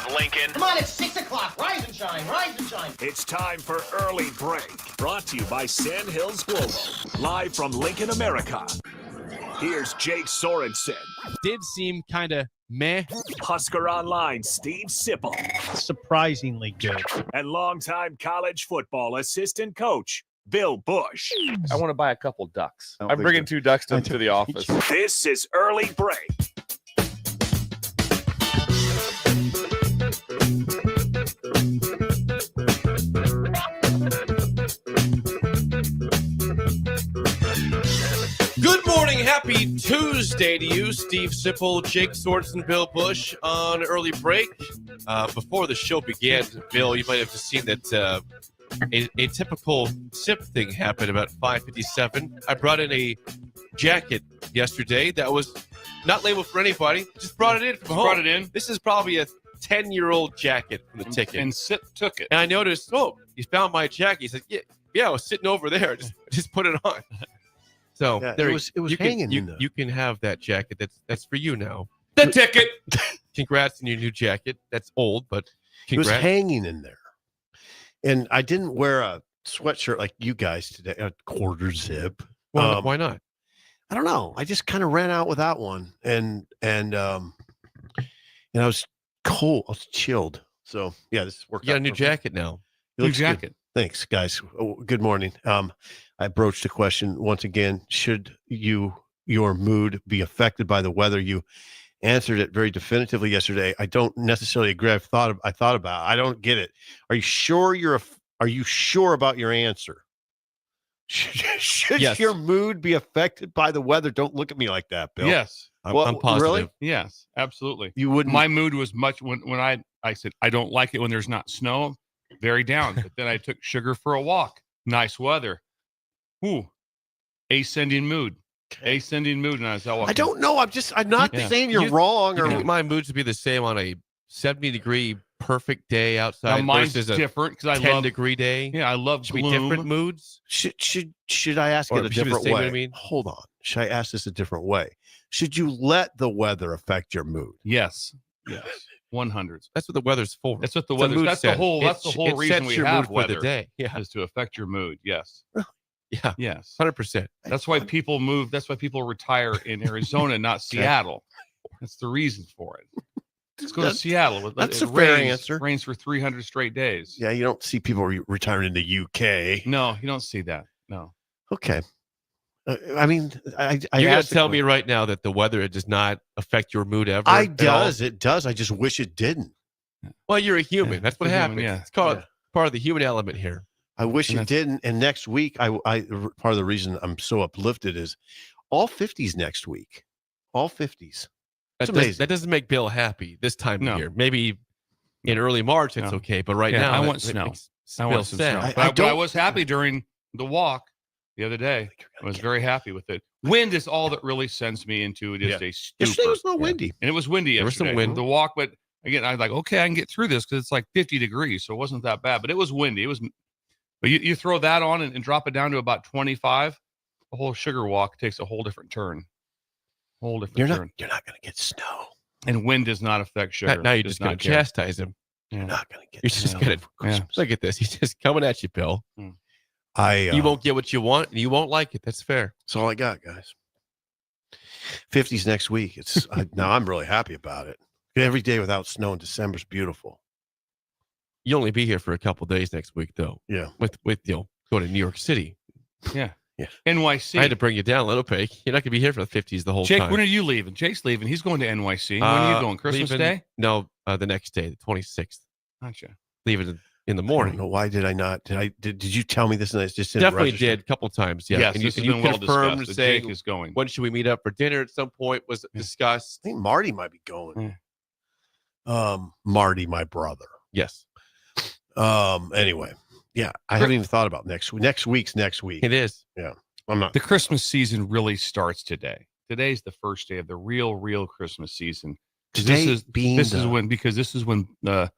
of Lincoln. Come on, it's 6 o'clock. Rise and shine, rise and shine. It's time for Early Break. Brought to you by Sand Hills Global. Live from Lincoln, America. Here's Jake Sorensen. Did seem kind of meh. Husker Online, Steve Sipple. Surprisingly good. And longtime college football assistant coach, Bill Busch. I want to buy a couple ducks. I'm bringing 2 ducks to the office. This is Early Break. Good morning. Happy Tuesday to you, Steve Sipple, Jake Sorensen, Bill Busch on Early Break. Before the show began, Bill, you might have just seen that a typical SIP thing happened about 5:57. I brought in a jacket yesterday that was not labeled for anybody. Just brought it in from home. Brought it in. This is probably a 10-year-old jacket from the ticket. And SIP took it. And I noticed, you found my jacket. He said, yeah, I was sitting over there. Just put it on. So Yeah, there it was hanging in there. You can have that jacket. That's for you now. The ticket. Congrats on your new jacket. That's old, but It was congrats. hanging in there. And I didn't wear a sweatshirt like you guys today, a quarter zip. Why not? I don't know. I just kind of ran out without one, and I was cold. I was chilled. So yeah, this worked. You got out a new perfect. jacket now. It looks good. Thanks, guys. Oh, good morning. I broached the question once again. Should your mood be affected by the weather? You answered it very definitively yesterday. I don't necessarily agree. I thought about it. I don't get it. Are you sure about your answer? Should Yes. your mood be affected by the weather? Don't look at me like that, Bill. Yes. I'm positive. Really? Yes, absolutely. You wouldn't. My mood was much when I said I don't like it when there's not snow, very down. But then I took Sugar for a walk. Nice weather. Ooh. Ascending mood. Ascending mood. And I was I don't know. I'm not Yeah. saying you're wrong or My mood to be the same on a 70-degree perfect day outside now mine's versus a different because I 10-degree day. Yeah, I love Should be gloom. different moods. should I ask Or it a should be the different same, way? what I mean? Hold on. Should I ask this a different way? Should you let the weather affect your mood? Yes. Yes. 100. That's what the weather's for. That's what the It's a weather. mood That's the set. whole. That's the It- whole it reason sets we your have mood for weather the day. Yeah, is to affect your mood. Yes. yeah, Yes. 100%. That's why people move. That's why people retire in Arizona, not Seattle. That's the reason for it. Let's go to Seattle. That's It a fair rains- answer. Rains for 300 straight days. Yeah, you don't see people retiring in the UK. No, you don't see that. No. Okay. I mean, I You're going asked to the tell me question. right now that the weather does not affect your mood ever? It at all? does. It does. I just wish it didn't. Well, you're a human. Yeah, That's what you're a happens. human, yeah. It's called Yeah. part of the human element here. I wish And it didn't. And next week, I part of the reason I'm so uplifted is all 50s next week. All 50s. It's amazing. That doesn't make Bill happy this time No. of year. Maybe in early March it's No. okay, but right Yeah, now I want it snow. makes I Bill want some sad. snow. I But I don't- was happy during the walk the other day. I was very happy with it. Wind is all that really sends me into it. Is Yeah. a stupor. Yesterday was a little windy. And it was windy There was some yesterday. wind. The walk, but again, I was like, okay, I can get through this because it's like 50 degrees, so it wasn't that bad. But it was windy. It was, but you throw that on and drop it down to about 25. The whole Sugar walk takes a whole different turn. Whole different You're turn. not going to get snow. And wind does not affect Sugar. Now you're Does just going not to care. chastise him. Yeah. You're not going to get You're just snow going to for Christmas. look at this. He's just coming at you, Bill. You won't get what you want, and you won't like it. That's fair. That's all I got, guys. 50s next week. Now I'm really happy about it. Every day without snow in December is beautiful. You'll only be here for a couple days next week, though. Yeah. With go to New York City. Yeah. Yeah. NYC. I had to bring you down a little bit. You're not going to be here for the 50s the whole Jake, time. when are you leaving? Jake's leaving. He's going to NYC. When are you going? Christmas leaving- Day? No, the next day, the 26th. Gotcha. Leaving in the I morning. don't know. Why did I not? Did you tell me this and I just didn't Definitely register? did a couple times. Yeah. Yes, and you, this and has you been well confirmed discussed. that saying Jake is going. when should we meet up for dinner at some point was Yeah. discussed. I think Marty might be going. Marty, my brother. Yes, Anyway, yeah, I haven't even thought about next week. Next week. it is. I'm not. The Christmas season really starts today. Today's the first day of the real Christmas season. Today This is when the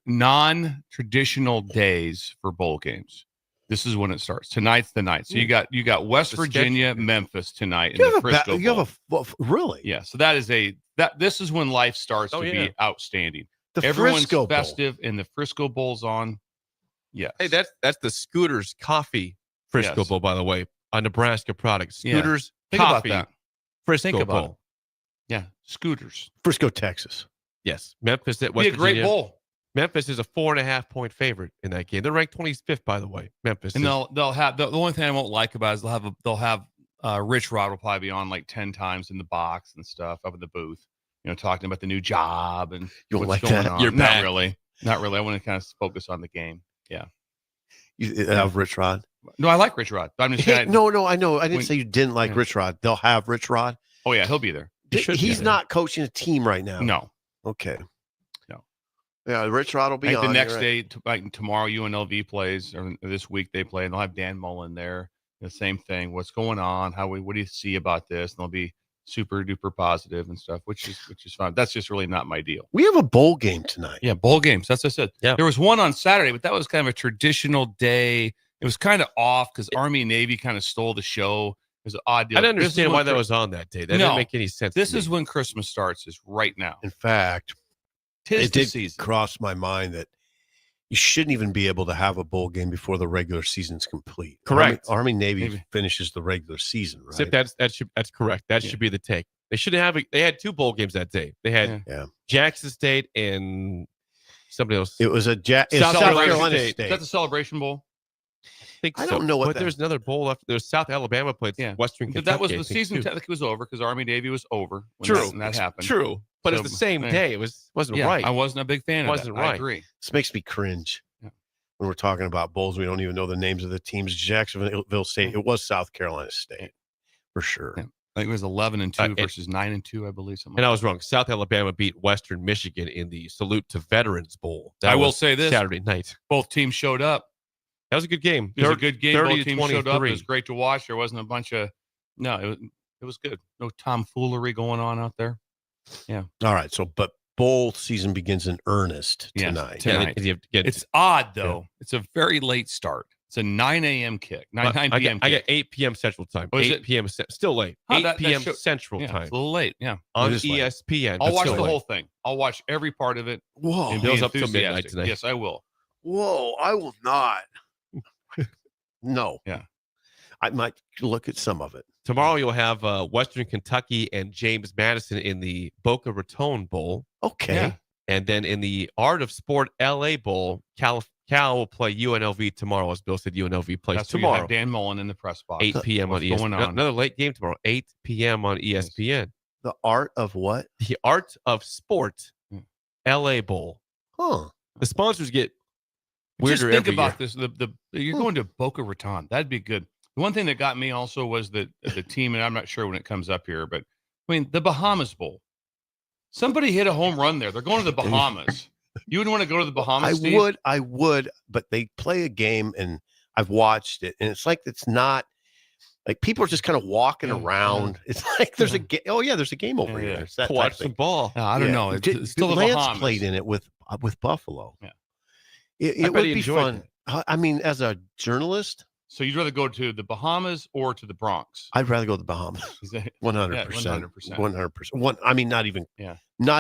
non-traditional days for bowl games. This is when it starts. Tonight's the night. So you got West The Virginia, schedule. Memphis tonight in You the have, Frisco you Bowl. have really? Yeah. So this is when life starts to be outstanding. The Everyone's Frisco Bowl. festive, and the Frisco Bowl's on. Yes. Hey, that's the Scooters Coffee Frisco Yes. Bowl, by the way, a Nebraska product. Yeah. Scooters Think about Coffee that. Frisco Think about Bowl. Yeah, Scooters. Frisco, Texas. Yes, Memphis at Be West a great Virginia. bowl. Memphis is a 4.5-point favorite in that game. They're ranked 25th, by the way. Memphis. And is- they'll have the only thing I won't like about it is they'll have Rich Rod will probably be on like 10 times in the box and stuff up in the booth, talking about the new job and You don't what's like going that? on. You're not back. really. Not really. I want to kind of focus on the game. Yeah. You have Rich Rod. No, I like Rich Rod. I'm just saying. No, I know. I didn't When- say you didn't like yeah. Rich Rod. They'll have Rich Rod. Oh yeah, he'll be there. He should be He's there. not coaching a team right now. No. Okay. No. Yeah, Rich Rod will be Like on. the next you're day, like tomorrow, UNLV plays, or this week they play, and they'll have Dan Mullen there. The same thing. What's going on? What do you see about this? And they'll be super duper positive and stuff, which is fine. That's just really not my deal. We have a bowl game tonight. Yeah, bowl games. That's what I said. Yeah. There was one on Saturday, but that was kind of a traditional day. It was kind of off because Army and Navy kind of stole the show. It was an odd deal. I didn't This is understand when why that was on that day. That No. didn't make any sense. This to me. is when Christmas starts. Is right now. In fact, Tis it the did season. cross my mind that you shouldn't even be able to have a bowl game before the regular season's complete. Correct. Army Navy Maybe. finishes the regular season, right? Sip, that's correct. That Yeah. should be the take. They should have. They had 2 bowl games that day. They had Yeah. Jackson State and somebody else. It was a South Celebration Carolina State. State. Is that the Celebration Bowl? think I so. don't know what But that- there's another bowl after. There's South Alabama played Yeah. Western But Kentucky. that was I the think, season too. technically was over because Army Navy was over when True. that happened. True, but So, it's the same yeah. day. It wasn't Yeah, right. I wasn't a big fan of Wasn't that. right. I agree. This makes me cringe. Yeah. When we're talking about bowls, we don't even know the names of the teams. Jacksonville State. It was South Carolina State for sure. Yeah. I think it was 11-2 and- versus 9-2, I believe. Something And I like was wrong. South Alabama beat Western Michigan in the Salute to Veterans Bowl. That I will was say this. Saturday night. that. Both teams showed up. That was a good game. It was a good game. 30 Both to teams showed up. It 23. was great to watch. There wasn't a bunch of it was good. No tomfoolery going on out there. All right. So, but bowl season begins in earnest Yes, tonight. tonight. Yeah, and you have to get- It's odd though. It's a very late start. It's a 9 a.m. kick. 9 I p.m. got kick. 8 p.m. Central Time. Oh, is 8 it? p.m. Still late. Huh, 8 that p.m. show- Central Yeah, Time it's a little late. Yeah. on It is late. ESPN. I'll but watch still the late. whole thing. I'll watch every part of it. Whoa. And Bill's be up till midnight enthusiastic. tonight. Yes, I will. Whoa. I will not. No. Yeah. I might look at some of it. Tomorrow you'll have Western Kentucky and James Madison in the Boca Raton Bowl. Okay. Yeah. And then in the Art of Sport LA Bowl, Cal will play UNLV tomorrow. As Bill said, UNLV plays That's where you have tomorrow. Dan Mullen in the press box. 8 p.m. on What's ESPN. going on? Another late game tomorrow, 8 p.m. on ESPN. The art of what? The Art of Sport Hmm. LA Bowl. Huh. The sponsors get Just weirder think every about year. this. You're going to Boca Raton. That'd be good. The one thing that got me also was that the team, and I'm not sure when it comes up here, but I mean the Bahamas Bowl. Somebody hit a home run there. They're going to the Bahamas. You wouldn't want to go to the Bahamas. Steve? I would, but they play a game and I've watched it, and it's like it's not like people are just kind of walking Yeah, around. It's like there's a game. Oh yeah, there's a game over Yeah, here. yeah. It's that Watch type some thing. ball. No, I don't Yeah. know. It's still the Lance Bahamas. played in it with Buffalo. Yeah. It bet would he be enjoyed fun. I mean, as a journalist, So you'd rather go to the Bahamas or to the Bronx? I'd rather go to the Bahamas. Is that- 100%. 100%. 100%. I mean, not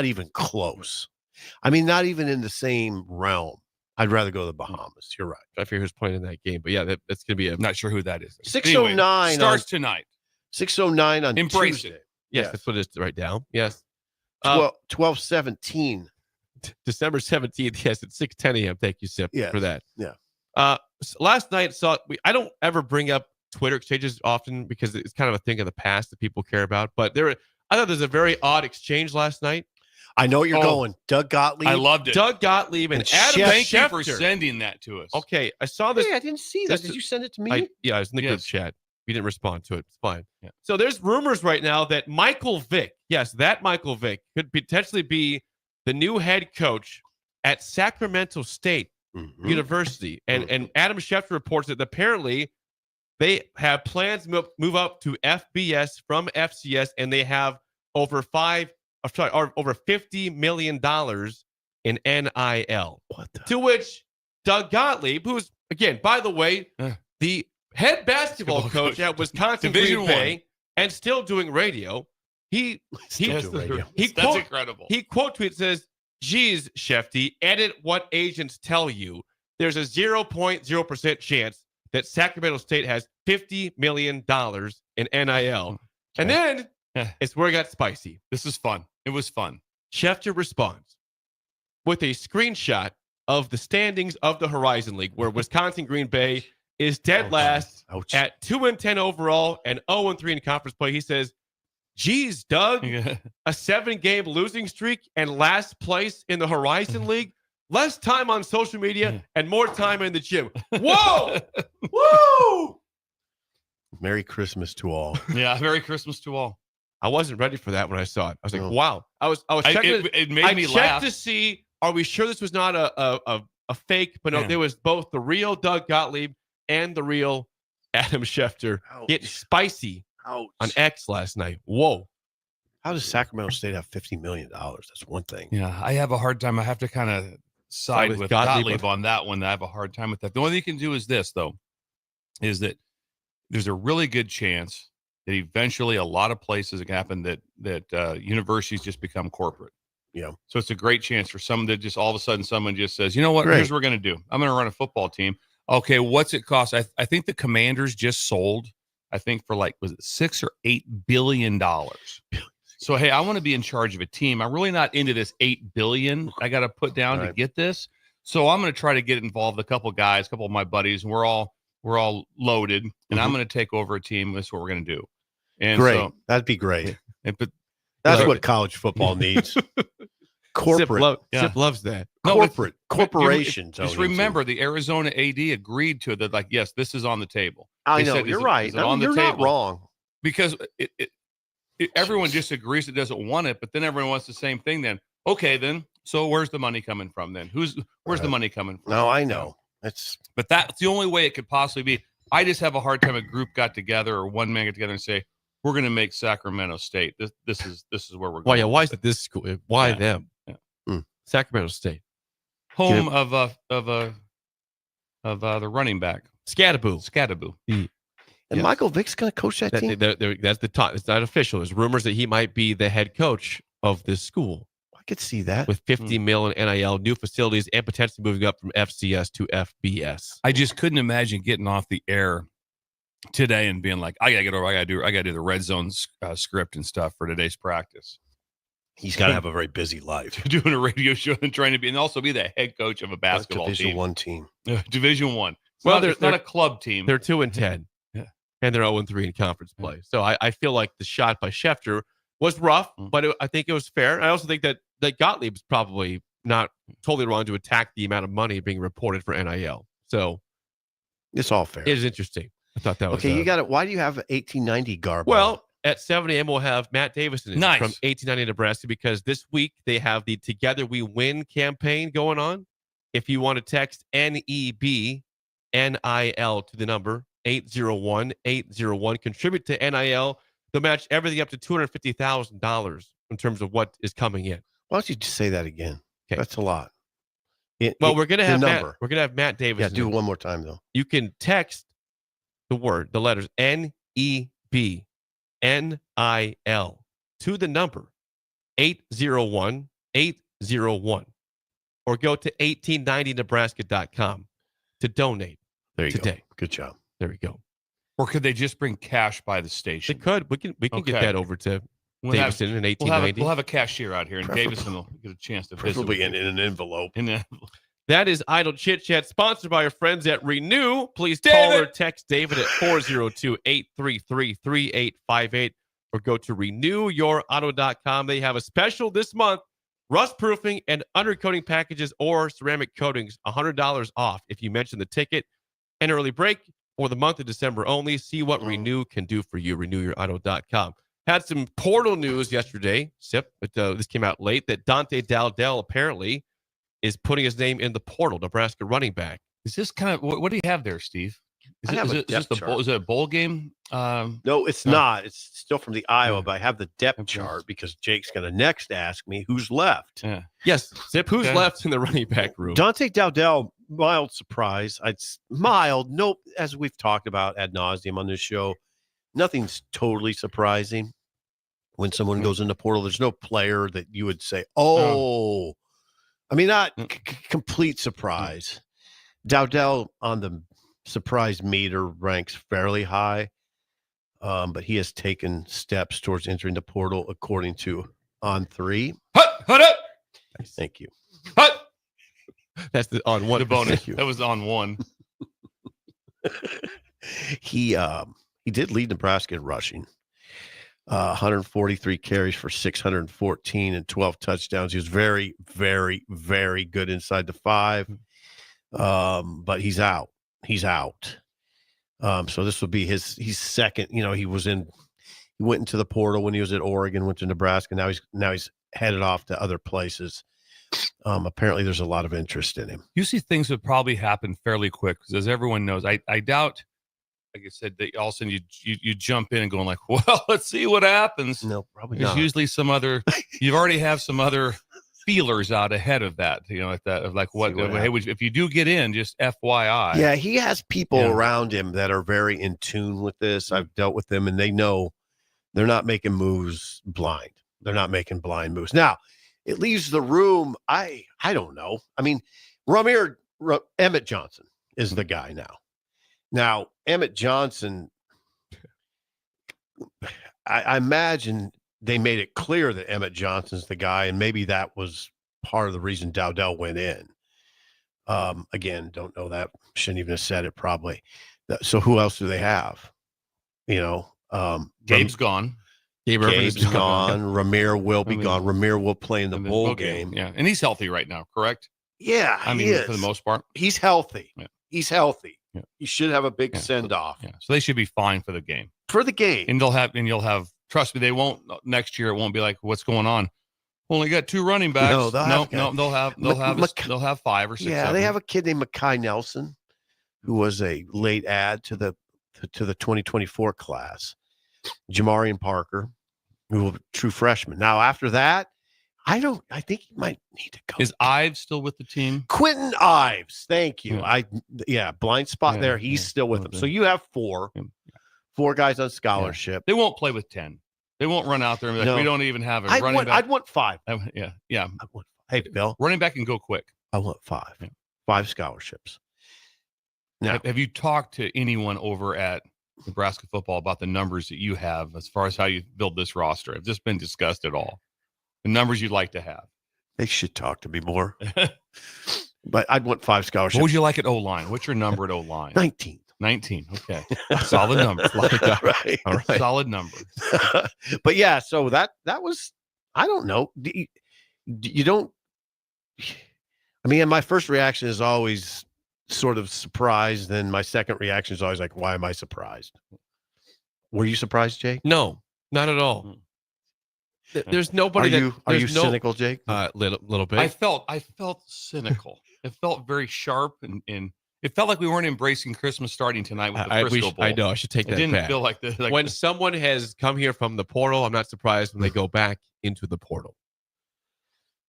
even close. I mean, not even in the same realm. I'd rather go to the Bahamas. You're right. I forget who's playing in that game, but yeah, that's going to be a I'm not sure who that is. 609 starts tonight. 609 on Embrace Tuesday. it. yes. That's what it is to write down. Yes, 12/17. December 17th. Yes, at 6:10 a.m. Thank you, Sip, Yes, for that. yeah. Last night I don't ever bring up Twitter exchanges often because it's kind of a thing of the past that people care about. But I thought there's a very odd exchange last night. I know where you're Oh. going. Doug Gottlieb. I loved it. Doug Gottlieb and And Adam Thank you for Schefter. sending that to us. Okay, I saw this. Hey, I didn't see that. this Did is- you send it to me? I was in the group Yes. chat. You didn't respond to it. It's fine. Yeah. So there's rumors right now that Michael Vick, yes, that Michael Vick could potentially be the new head coach at Sacramento State Mhm. University. And Adam Schefter reports that apparently they have plans to move up to FBS from FCS, and they have over $50 million in NIL. What the? To which Doug Gottlieb, who's again, by the way, Yeah. the head basketball Basketball coach coach. at Wisconsin Division Green Bay and still doing radio, he Still Yes, do radio. he That's quote incredible. he quote tweet says, Geez, Shefty, edit what agents tell you. There's a 0.0% chance that Sacramento State has $50 million in NIL. And then it's where it got spicy. This is fun. It was fun. Schefter responds with a screenshot of the standings of the Horizon League, where Wisconsin Green Bay is dead last at 2-10 overall and 0-3 in conference play. He says, geez, Doug, a 7-game losing streak and last place in the Horizon League. Less time on social media and more time in the gym. Whoa! Woo! Merry Christmas to all. Yeah, Merry Christmas to all. I wasn't ready for that when I saw it. I was like, wow. I was checking. It made me laugh. To see, are we sure this was not a fake? But no, there was both the real Doug Gottlieb and the real Adam Schefter getting spicy on X last night. Whoa. How does Sacramento State have $50 million? That's one thing. Yeah, I have a hard time. I have to kind of side with Gottlieb on that one. I have a hard time with that. The only thing you can do is this, though, is that there's a really good chance that eventually a lot of places can happen that universities just become corporate. Yeah. So it's a great chance for someone that just all of a sudden someone just says, you know what, here's what we're going to do. I'm going to run a football team. Okay, what's it cost? I think the Commanders just sold, I think for was it $6 or $8 billion. So, hey, I want to be in charge of a team. I'm really not into this $8 billion I got to put down to get this. So I'm going to try to get involved with a couple of guys, a couple of my buddies, and we're all loaded, and I'm going to take over a team. That's what we're going to do. And great. So, that'd be great. But that's what college football needs. Corporate. Zip loves that. Corporations. Just remember, the Arizona AD agreed to it. That, yes, this is on the table. I know. You're right. You're not wrong. Because everyone just agrees it doesn't want it, but then everyone wants the same thing. Then, okay, then. So where's the money coming from? Then where's the money coming from? No, I know. But that's the only way it could possibly be. I just have a hard time. A group got together or one man got together and say, we're going to make Sacramento State. This is where we're going. Why is it this school? Why them? Yeah. Sacramento State, home of the running back Scadaboo. And Michael Vick's going to coach that team. That's the top. It's not official. There's rumors that he might be the head coach of this school. I could see that with $50 million in NIL, new facilities, and potentially moving up from FCS to FBS. I just couldn't imagine getting off the air today and being like, I gotta get over. I gotta do the red zone script and stuff for today's practice. He's got to have a very busy life. Doing a radio show and trying to be, and also be the head coach of a basketball Division team. One team. Division One. It's not a club team. They're 2-10. Yeah. And they're 0-3 in conference play. So I feel like the shot by Schefter was rough, but I think it was fair. I also think that Gottlieb's probably not totally wrong to attack the amount of money being reported for NIL. So it's all fair. It is interesting. I thought that was okay. You got it. Why do you have 1890 garb? Well, at 7 a.m. we'll have Matt Davison from 1890 Nebraska, because this week they have the Together We Win campaign going on. If you want to text NEB NIL to the number 801-801, contribute to NIL. They'll match everything up to $250,000 in terms of what is coming in. Why don't you just say that again? Okay. That's a lot. We're gonna have Matt Davis. Yeah, do it one more time though. You can text the letters NEB NIL to the number 801-801, or go to 1890nebraska.com to donate. There you today. Go. Good job. There we go. Or could they just bring cash by the station? They could. We can get that over to Davison in 1890. We'll have a cashier out here, and Davison will get a chance to visit. Probably in an envelope. That is Idle Chit Chat, sponsored by our friends at Renew. Please call or text David at 402-833-3858, or go to renewyourauto.com. They have a special this month: rust proofing and undercoating packages or ceramic coatings, $100 off if you mention the ticket and early break for the month of December only. See what Renew can do for you. Renewyourauto.com. Had some portal news yesterday, but this came out late, that Dante Dowdell apparently is putting his name in the portal, Nebraska running back. Is this kind of, what do you have there, Steve? Is it a bowl game? No, it's not. It's still from the Iowa, but I have the depth chart because Jake's going to next ask me who's left. Yeah. Yes, Zip, who's left in the running back room? Dante Dowdell, mild surprise. Nope, as we've talked about ad nauseum on this show, nothing's totally surprising when someone goes in the portal. There's no player that you would say, I mean, not complete surprise. Dowdell on the surprise meter ranks fairly high, but he has taken steps towards entering the portal according to On3. Hut up. Thank you. Hut. That's the on one. The bonus. That was on one. He did lead Nebraska in rushing. 143 carries for 614 and 12 touchdowns. He was very, very, very good inside the 5. But he's out. So this will be he's second. You know, he went into the portal when he was at Oregon, went to Nebraska. Now he's headed off to other places. Apparently there's a lot of interest in him. You see things that probably happen fairly quick because, as everyone knows, I doubt, like I said, that all of a sudden you jump in and going like, well, let's see what happens. No, probably There's not. usually some other. You already have some other feelers out ahead of that. You know, like what? Hey, if you do get in, just FYI. Yeah, he has people around him that are very in tune with this. I've dealt with them, and they know they're not making moves blind. They're not making blind moves. Now, it leaves the room. I don't know. I mean, Emmett Johnson is the guy now. Now, Emmett Johnson, I imagine they made it clear that Emmett Johnson's the guy, and maybe that was part of the reason Dowdell went in. Again, don't know that. Shouldn't even have said it probably. So who else do they have? You know, Gabe's gone. Gabe's gone. Ramir will be gone. Ramir will play in the bowl game. Yeah, and he's healthy right now, correct? Yeah, I mean, for the most part, he's healthy. Yeah. He's healthy. Yeah. He should have a big send off. Yeah, so they should be fine for the game. For the game, and you'll have. Trust me, they won't next year. It won't be like, what's going on? Only got 2 running backs. No, they'll have 5 or 6. Yeah, they have a kid named Mekhi Nelson, who was a late add to the 2024 class. Jamarian Parker, who was a true freshman. Now after that, I think he might need to go. Is Ives still with the team? Quentin Ives, thank you. Blind spot there. He's still with them. So you have 4 guys on scholarship. They won't play with 10. They won't run out there and be like, we don't even have a running back. I'd want 5. Yeah. Hey, Bill. Running back can go quick. I want 5. 5 scholarships. Now, have you talked to anyone over at Nebraska football about the numbers that you have as far as how you build this roster? Have this been discussed at all? The numbers you'd like to have? They should talk to me more. But I'd want 5 scholarships. What would you like at O-line? What's your number at O-line? 19. 19. Okay. Solid number. Right. All right. Solid number. But yeah, so that was, I don't know. You don't, I mean, my first reaction is always sort of surprised. Then my second reaction is always like, why am I surprised? Were you surprised, Jake? No, not at all. There's nobody. Are you cynical, Jake? Little bit. I felt cynical. It felt very sharp and it felt like we weren't embracing Christmas starting tonight with the Frisco Bowl. I know. I should take that back. It didn't feel like this. When someone has come here from the portal, I'm not surprised when they go back into the portal.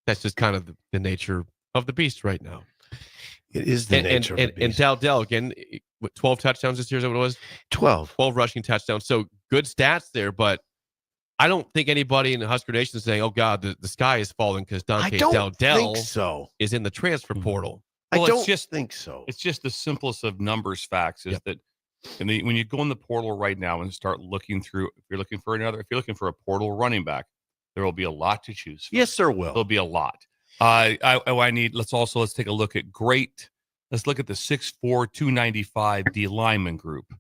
That's just kind of the nature of the beast right now. It is the nature of the beast. And Dowdell, again, 12 touchdowns this year, is that what it was? 12 rushing touchdowns. So good stats there, but I don't think anybody in the Husker Nation is saying, oh, God, the sky is falling because Dante Dowdell is in the transfer portal. Well, I don't think so. It's just the simplest of numbers facts is that when you go in the portal right now and start looking through, if you're looking for a portal running back, there will be a lot to choose from. Yes, there will. There'll be a lot. Let's take a look at let's look at the 6'4", 295 D lineman group.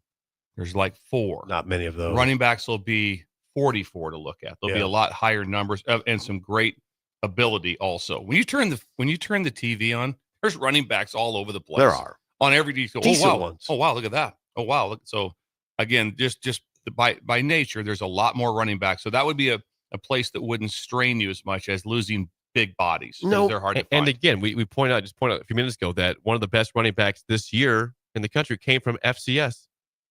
There's like 4. Not many of those. Running backs will be 44 to look at. There'll be a lot higher numbers and some great ability also. When you turn the TV on, there's running backs all over the place. There are. On every detail. Ones. Oh, wow. Look at that. Oh, wow. Look. So, again, just by nature, there's a lot more running backs. So that would be a place that wouldn't strain you as much as losing big bodies. No. They're hard to find. And again, we pointed out a few minutes ago that one of the best running backs this year in the country came from FCS,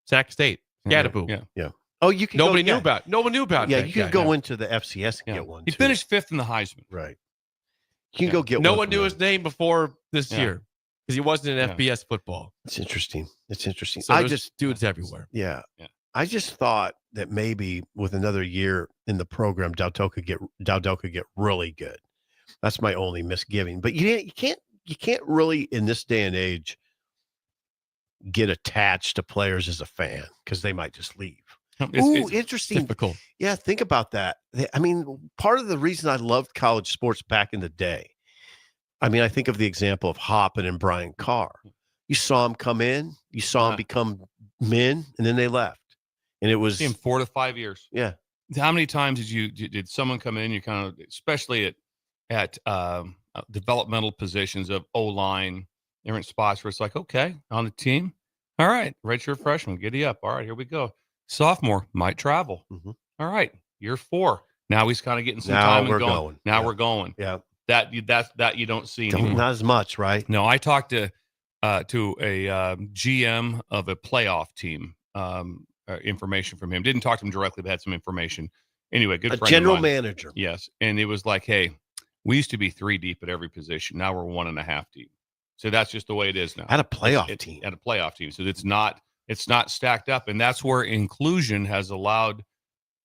Sac State, Gadaboo. Yeah. Oh, you can. No one knew about. Yeah, you can go into the FCS and get one. He finished 5th in the Heisman. Right. You can go get one. No one knew his name before this year because he wasn't in FBS football. It's interesting. So dudes everywhere. Yeah. I just thought that maybe with another year in the program, Dowdell could get really good. That's my only misgiving. But you can't really in this day and age get attached to players as a fan because they might just leave. It's interesting. Typical. Yeah, think about that. I mean, part of the reason I loved college sports back in the day, I mean, I think of the example of Hoppen and Brian Carr. You saw them come in, you saw them become men, and then they left. And it was 4 to 5 years. Yeah. How many times did someone come in? You kind of, especially at developmental positions of O-line, different spots where it's like, okay, on the team, all right, redshirt freshman, giddy up. All right, here we go. Sophomore might travel. Mm-hmm. All right, year 4. Now he's kind of getting some now time. We're and going. Now yeah. we're going. Yeah. That you don't see anymore. Not as much, right? No, I talked to a GM of a playoff team. Information from him. Didn't talk to him directly, but had some information. Anyway, good friend. General manager. Yes, and it was like, hey, we used to be 3 deep at every position. Now we're 1.5 deep. So that's just the way it is now. At a playoff team. At a playoff team. So it's not stacked up, and that's where inclusion has allowed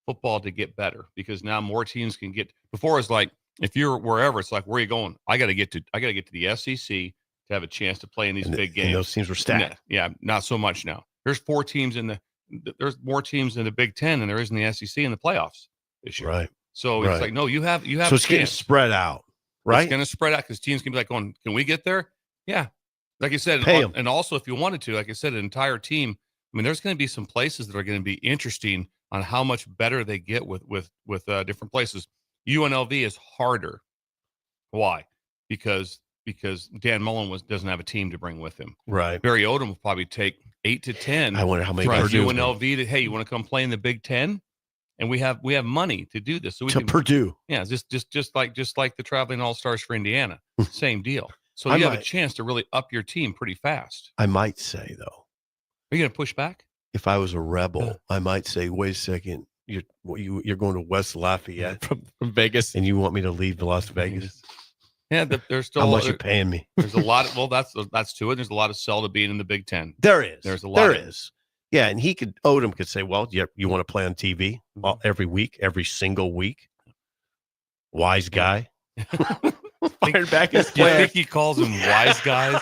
football to get better because now more teams can get. Before it's like if you're wherever, it's like where are you going? I got to get to the SEC to have a chance to play in these big games. And those teams were stacked. Yeah, not so much now. There's 4 teams there's more teams in the Big Ten than there is in the SEC in the playoffs this year. Right. So it's like, no, you have. So it's getting spread out, right? It's going to spread out because teams can be like, going, can we get there? Yeah. Like I said, Pay 'em. And also if you wanted to, like I said, an entire team. I mean, there's going to be some places that are going to be interesting on how much better they get with different places. UNLV is harder. Why? Because Dan Mullen doesn't have a team to bring with him. Right. Barry Odom will probably take 8 to 10. I wonder how many from UNLV to, hey, you want to come play in the Big Ten? And we have money to do this. So we can, Purdue. Yeah, just like the traveling all-stars for Indiana. Same deal. So you have a chance to really up your team pretty fast. I might say though. Are you going to push back? If I was a rebel, I might say, wait a second, you're going to West Lafayette from Vegas, and you want me to leave Las Vegas? Yeah, there's still how much you paying me? There's a lot of that's to it. There's a lot of sell to being in the Big Ten. There is. There's a lot. There is. Yeah, and Odom could say, well, you want to play on TV every week, every single week. Wise guy. Fired back his player. I think he calls them wise guys.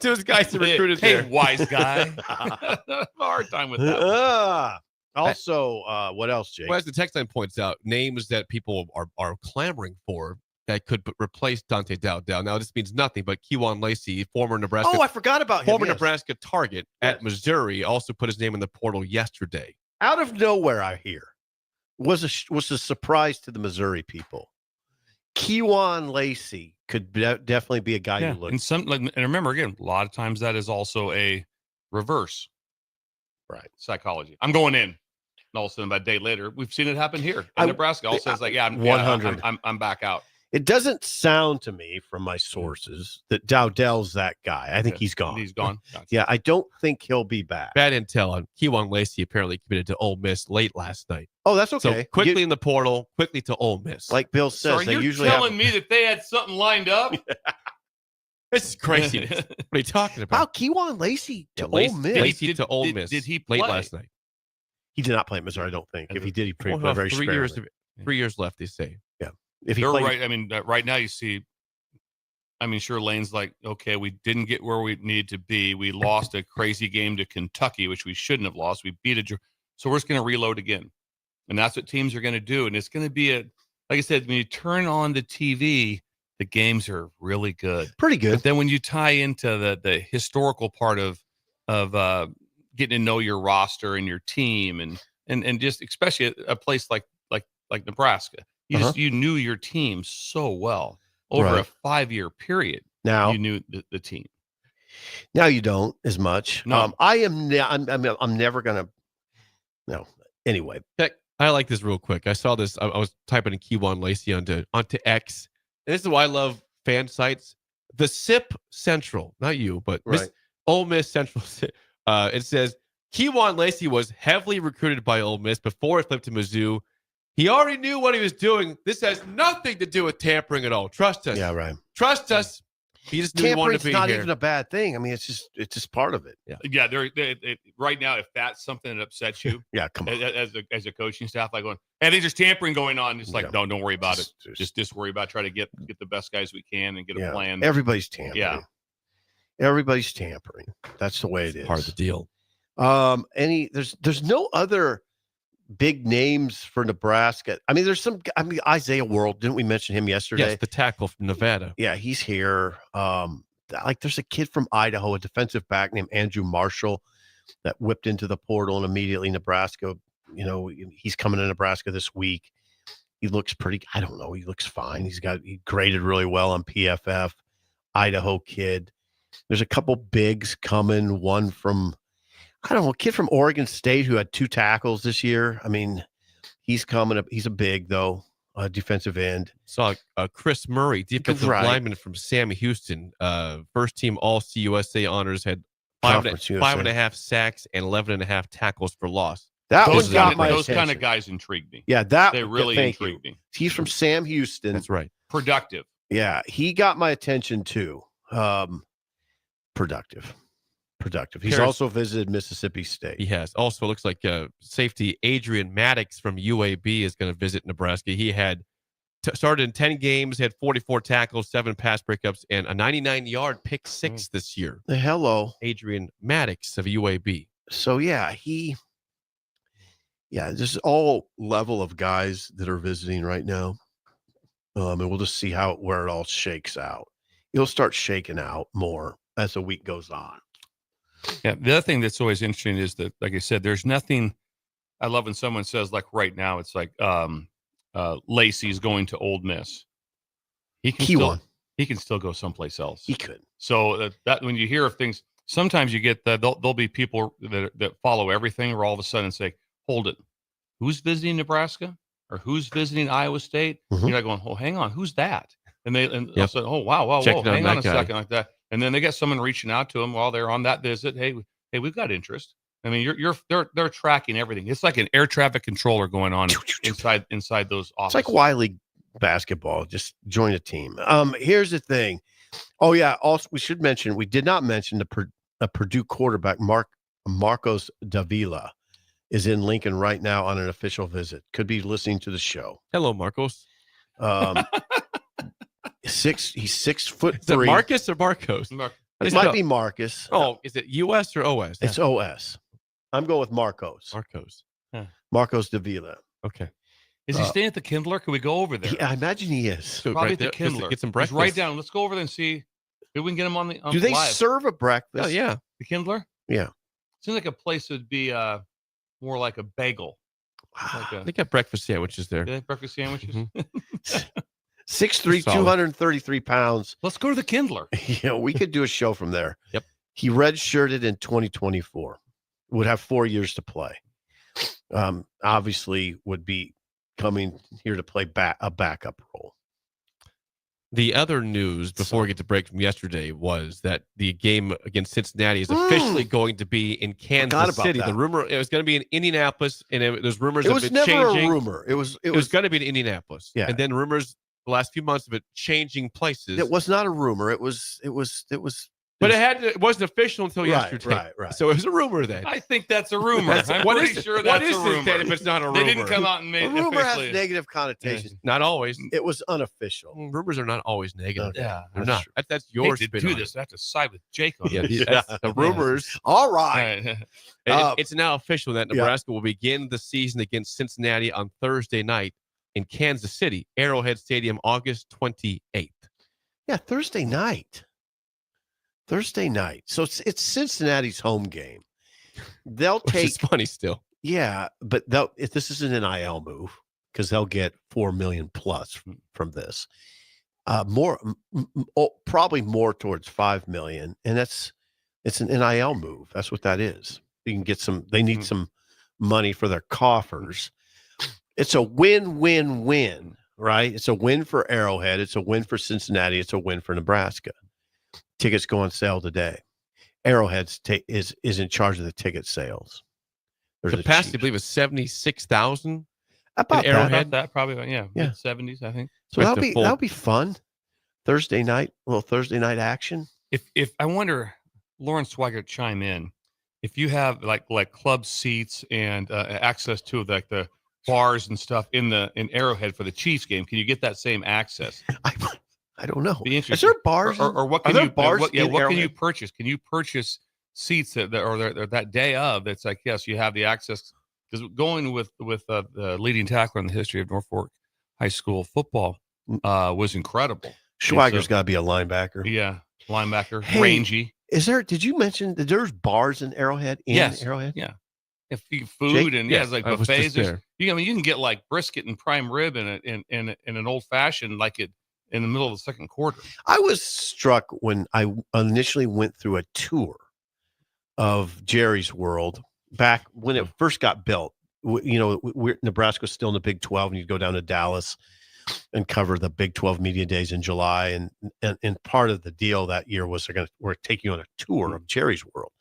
To his guys to recruit hey, wise guy. I have a hard time with that. Also, what else, Jake? Well, as the text line points out, names that people are clamoring for that could replace Dante Dowdell. Now, this means nothing, but Kewan Lacey, former Nebraska. Oh, I forgot about him. Former Nebraska target at Missouri, also put his name in the portal yesterday. Out of nowhere, I hear was a surprise to the Missouri people. Kewan Lacey could definitely be a guy you look. And remember again, a lot of times that is also a reverse, right? Psychology. I'm going in. And all of a sudden, about a day later, we've seen it happen here in Nebraska. Also, it's like, I'm 100. I'm back out. It doesn't sound to me from my sources that Dowdell's that guy. I think he's gone. He's gone. Gotcha. Yeah, I don't think he'll be back. Bad intel on Kewan Lacey apparently committed to Ole Miss late last night. Oh, that's okay. So quickly in the portal, quickly to Ole Miss. Like Bill says, so they you're usually telling me that they had something lined up? This is crazy. What are you talking about? Wow, Kewan Lacey to Ole Miss. Lacey to Ole Miss. Did he play late last night? He did not play at Missouri, I don't think. If he did, he played very 3 sparingly. years. 3 years left, they say. Yeah. If he They're played, right. I mean, right now you see. I mean, sure, Lane's like, okay, we didn't get where we needed to be. We lost a crazy game to Kentucky, which we shouldn't have lost. We beat so we're just going to reload again, and that's what teams are going to do. And it's going to be like I said, when you turn on the TV, the games are really good, pretty good. But then when you tie into the historical part of getting to know your roster and your team, and just especially a place like Nebraska, you knew your team so well. Over a 5-year period, now you knew the team. Now you don't as much. No. I'm never gonna. No. Anyway, I like this real quick. I saw this. I was typing in Kewan Lacey onto X. And this is why I love fan sites. The SIP Central, not you, but Ole Miss Central. It says Kewan Lacey was heavily recruited by Ole Miss before it flipped to Mizzou. He already knew what he was doing. This has nothing to do with tampering at all. Trust us. Yeah, right. Trust us. He just didn't want to Tampering's be not here. even a bad thing. I mean, it's just part of it. Yeah. Right now, if that's something that upsets you, Yeah, come on. as a coaching staff, like going, hey, there's tampering going on. It's like, Yeah. don't worry about it. Just worry about trying to get the best guys we can and get a plan. Everybody's tampering. Yeah. Everybody's tampering. That's the way it is. Part of the deal. There's no other big names for Nebraska. I mean, Isaiah World, didn't we mention him yesterday? Yes, the tackle from Nevada. Yeah, he's here. There's a kid from Idaho, a defensive back named Andrew Marshall that whipped into the portal and immediately Nebraska, he's coming to Nebraska this week. He looks I don't know. He looks fine. He graded really well on PFF. Idaho kid. There's a couple bigs coming. One from, I don't know, a kid from Oregon State who had 2 tackles this year. I mean, he's coming up. He's a big, though, defensive end. Saw Chris Murray, defensive lineman from Sam Houston, first team All-CUSA honors, had 5.5 sacks and 11.5 tackles for loss. Those kind of guys intrigue me. Yeah, they really intrigue me. He's from Sam Houston. That's right. Productive. Yeah, he got my attention too. Productive. He's also visited Mississippi State. He has. Also, looks like safety Adrian Maddox from UAB is going to visit Nebraska. He had started in 10 games, had 44 tackles, 7 pass breakups, and a 99-yard pick 6 this year. Hello. Adrian Maddox of UAB. So, this is all level of guys that are visiting right now. And we'll just see where it all shakes out. It'll start shaking out more as the week goes on. Yeah. The other thing that's always interesting is that, like I said, there's nothing. I love when someone says, like right now, it's like Lacey's going to Ole Miss. He can still go someplace else. He could. So that when you hear of things, sometimes you get that there'll be people that follow everything, or all of a sudden say, "Hold it, who's visiting Nebraska or who's visiting Iowa State?" Mm-hmm. You're like going, "Oh, hang on, who's that?" And they'll say, "Oh, wow, whoa, hang on a second," like that. And then they get someone reaching out to them while they're on that visit. Hey, we've got interest. I mean, they're tracking everything. It's like an air traffic controller going on inside those offices. It's like Y-League basketball. Just join a team. Here's the thing. Oh yeah. Also, we should mention, we did not mention the Purdue quarterback Marcos Davila is in Lincoln right now on an official visit. Could be listening to the show. Hello, Marcos. He's 6'3". Is it Marcus or Marcos? It might be Marcus. Oh, is it US or OS? It's OS. I'm going with Marcos. Marcos Davila. Okay. Is he staying at the Kindler? Can we go over there? Yeah, I imagine he is. Probably right at the Kindler. Get some breakfast. Just write down. Let's go over there and see if we can get him on the. Do they live. serve a breakfast? Oh yeah, the Kindler. Yeah. Seems like a place that would be more like a bagel. They got breakfast sandwiches there. They have breakfast sandwiches. Mm-hmm. 6'3", 233 pounds. Let's go to the Kindler. We could do a show from there. Yep. He redshirted in 2024. Would have 4 years to play. Obviously would be coming here to play a backup role. The other news before we get to break from yesterday was that the game against Cincinnati is officially going to be in Kansas City. That. The rumor it was going to be in Indianapolis, and there's rumors it of was it never changing. a rumor. It was going to be in Indianapolis. Yeah. And then rumors the last few months of it changing places. It was not a rumor. It was. But it wasn't official until yesterday. Right. So it was a rumor then. I think that's a rumor. I'm what pretty is, sure what that's is a this rumor. then if it's not a rumor? They didn't come out and make a rumor officially. has negative connotations. Not always. It was unofficial. Rumors are not always negative. Okay. Yeah, they're not. That's your spin. spin. Do this. I have to side with Jake on this. The rumors. All right. It's now official that Nebraska will begin the season against Cincinnati on Thursday night in Kansas City, Arrowhead Stadium, August 28th. Yeah, Thursday night. So it's Cincinnati's home game. They'll take. Which is funny still. Yeah, but if this is an NIL move, because they'll get $4 million plus from this. Probably more towards $5 million, and it's an NIL move. That's what that is. You can get some. They need some money for their coffers. It's a win-win-win, right? It's a win for Arrowhead. It's a win for Cincinnati. It's a win for Nebraska. Tickets go on sale today. Arrowhead is in charge of the ticket sales. Capacity, I believe, is 76,000. About Arrowhead. That probably, yeah. 70s, I think. So that'll be fun. Thursday night, a little Thursday night action. If I wonder, Lauren Swigert chime in, if you have like club seats and access to like the bars and stuff in Arrowhead for the Chiefs game, can you get that same access? I don't know. Be interesting. Is there bars? Or what can are there you bars? what in can you Arrowhead? purchase? Can you purchase seats that day of? That's like, yes, you have the access. Because going with the leading tackler in the history of Norfolk High School football was incredible. Schweiger's got to be a linebacker. Yeah, linebacker, Hey, rangy. Is there? Did you mention that there's bars in Arrowhead? Yes. Arrowhead. Yeah. If food Jake? and Yes, like I was buffets. just there. You can get like brisket and prime rib in an old fashioned like it in the middle of the second quarter. I was struck when I initially went through a tour of Jerry's World back when it first got built. Nebraska was still in the Big 12, and you'd go down to Dallas and cover the Big 12 media days in July. And part of the deal that year was we're taking you on a tour of Jerry's World.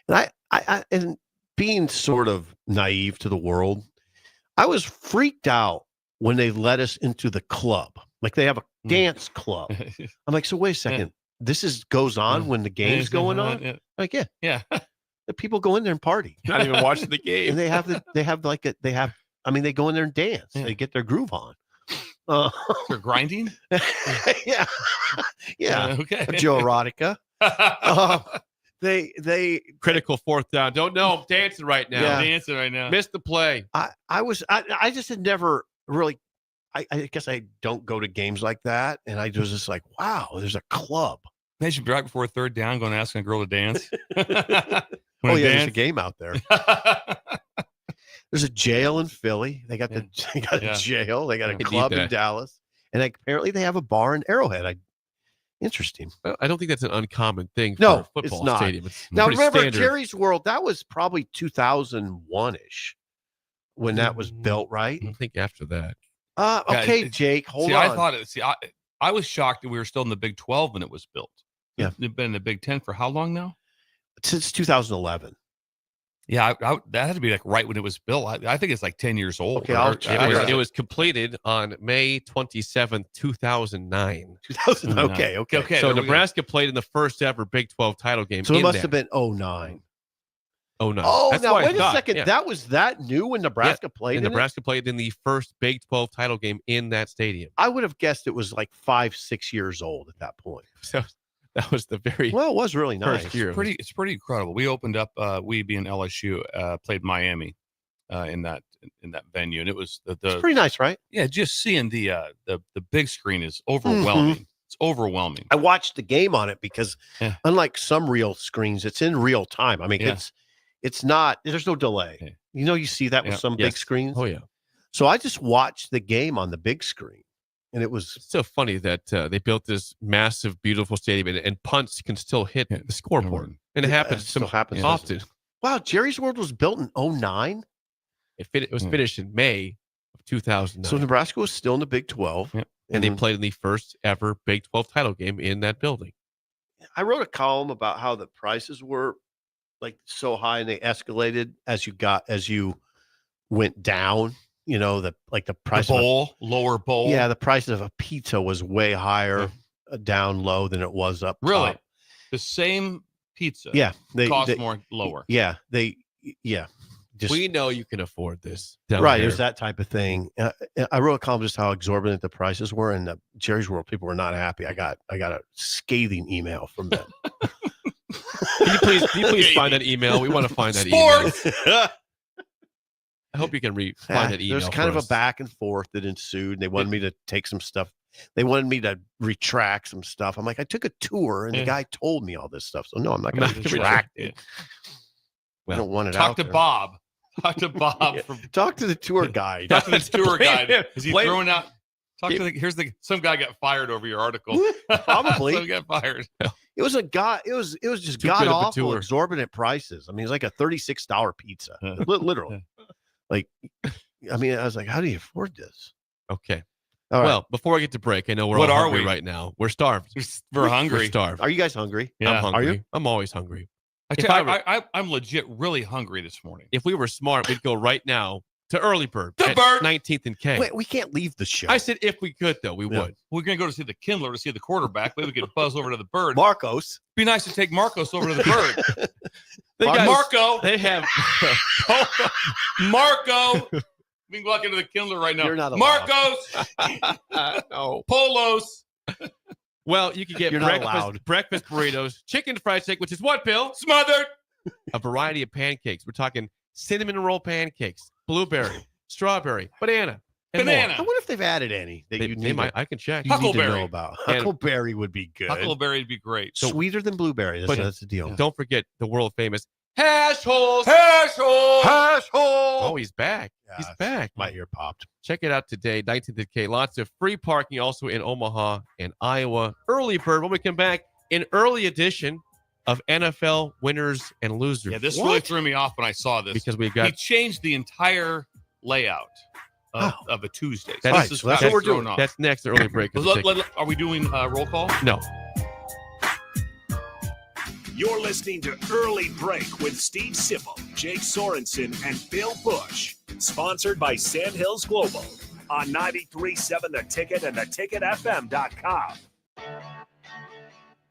And I and being sort of naive to the world, I was freaked out when they let us into the club. Like they have a dance club. I'm like, so wait a second. This goes on when the game's going on? Yeah. Like, yeah. Yeah. The people go in there and party. Not even watching the game. And they go in there and dance. Yeah. They get their groove on. They're grinding? Yeah. Yeah. Okay. Joe Erotica. They Critical fourth down. Don't know. I'm dancing right now. Yeah. Dancing right now. Missed the play. I just had never really, I guess I don't go to games like that. And I was just like, wow, there's a club. Imagine right before third down going asking a girl to dance. Oh, yeah, there's a game out there. There's a jail in Philly. They got a jail. They got a Could club need in that. Dallas. And apparently they have a bar in Arrowhead. Interesting. Well, I don't think that's an uncommon thing for No, a football it's not. stadium. It's Now, pretty remember, standard. Jerry's World, that was probably 2001-ish when that was built, right? I don't think after that. Okay, Jake, hold on. I was shocked that we were still in the Big 12 when it was built. Yeah. It's been in the Big 10 for how long now? Since 2011. Yeah, that had to be like right when it was built. I think it's like 10 years old. Okay, I'll check It was completed on May 27th, 2009. 2000. Okay. Okay. So there we go. Nebraska played in the first ever Big 12 title game. So it in must that. have been 09. Oh, no. Oh, That's now what I wait a thought. second. Yeah. That was that new when Nebraska played And in it? Nebraska played in the first Big 12 title game in that stadium. I would have guessed it was like 5-6 years old at that point. So that was the very Well, it was really nice. first year. It's pretty incredible. We opened up. We being LSU played Miami in that venue, and it was It's pretty nice, right? just seeing the big screen is overwhelming. It's overwhelming. I watched the game on it because Yeah. unlike some real screens, it's in real time. I mean, Yeah. it's not, there's no delay. Yeah. You see that with Yeah. some big screens. Oh, yeah. So I just watched the game on the big screen, and it was It's so funny that they built this massive, beautiful stadium, and punts can still hit the scoreboard. And it happens still happens often. wow. Jerry's World was built in 09. It was finished in May of 2009. So Nebraska was still in the Big 12. Yeah. and they played in the first ever Big 12 title game in that building. I wrote a column about how the prices were like so high and they escalated as you went down. The price The bowl, lower bowl. the price of a pizza was way higher down low than it was up Really? top. The same pizza. Yeah, Cost more lower. Yeah, just We know you can afford this. down right. It there. was that type of thing. I wrote a column just how exorbitant the prices were, and the Jerry's World people were not happy. I got a scathing email from them. Can you please find that email? We want to find that Sports! email. I hope you can find that email. There's kind of for a us. back and forth that ensued. And they wanted me to take some stuff. They wanted me to retract some stuff. I'm like, I took a tour, and the guy told me all this stuff. So no, I'm not going to retract it. I don't want it Talk out to there. Bob. Talk to Bob. Yeah. From, Talk to the tour guide. talk to the tour Blame guide. him. Is he Blame- throwing out? Some guy got fired over your article. Probably. Some got fired. It was a god. It was just Too god good of a awful, tour. exorbitant prices. I mean, it's like a $36 pizza, literally. Like, I mean, I was like, how do you afford this? Okay. All right. Well, before I get to break, I know we're What all are hungry we? right now. We're starved. We're We're hungry. starved. Are you guys hungry? Yeah. I'm hungry. Are you? I'm always hungry. I If tell you, I I'm legit really hungry this morning. If we were smart, we'd go right now to Early Bird. The at Bird. 19th and K. Wait, we can't leave the show. I said if we could, though, we would. We're going to go to see the Kindler to see the quarterback. Maybe we could buzz over to the Bird. Marcos. Be nice to take Marcos over to the Bird. Marco. They have Marco. We can walk into the Kindler right now. You're not allowed. Marcos. no. Polos. Well, you can get breakfast burritos, chicken fried steak, which is what, Bill? Smothered. A variety of pancakes. We're talking cinnamon roll pancakes, blueberry, strawberry, banana, and more. I wonder if they've added any that They might. I can check. you need to Huckleberry. know about. Huckleberry would be good. Huckleberry would be great. Sweeter than blueberry. That's the deal. Don't forget the world famous hash holes. Hash hole. Hash hole. Oh, he's back. He's back. My ear popped. Check it out today, 19th and K. Lots of free parking also in Omaha and Iowa. Early Bird. When we come back, an early edition of NFL winners and losers. Yeah, this really threw me off when I saw this. Because he changed the entire layout of a Tuesday. So That's, this is that's what we're doing. That's next early break. Are we doing roll call? No. You're listening to Early Break with Steve Sipple, Jake Sorensen, and Bill Busch. Sponsored by Sandhills Global on 93.7 The Ticket and theticketfm.com.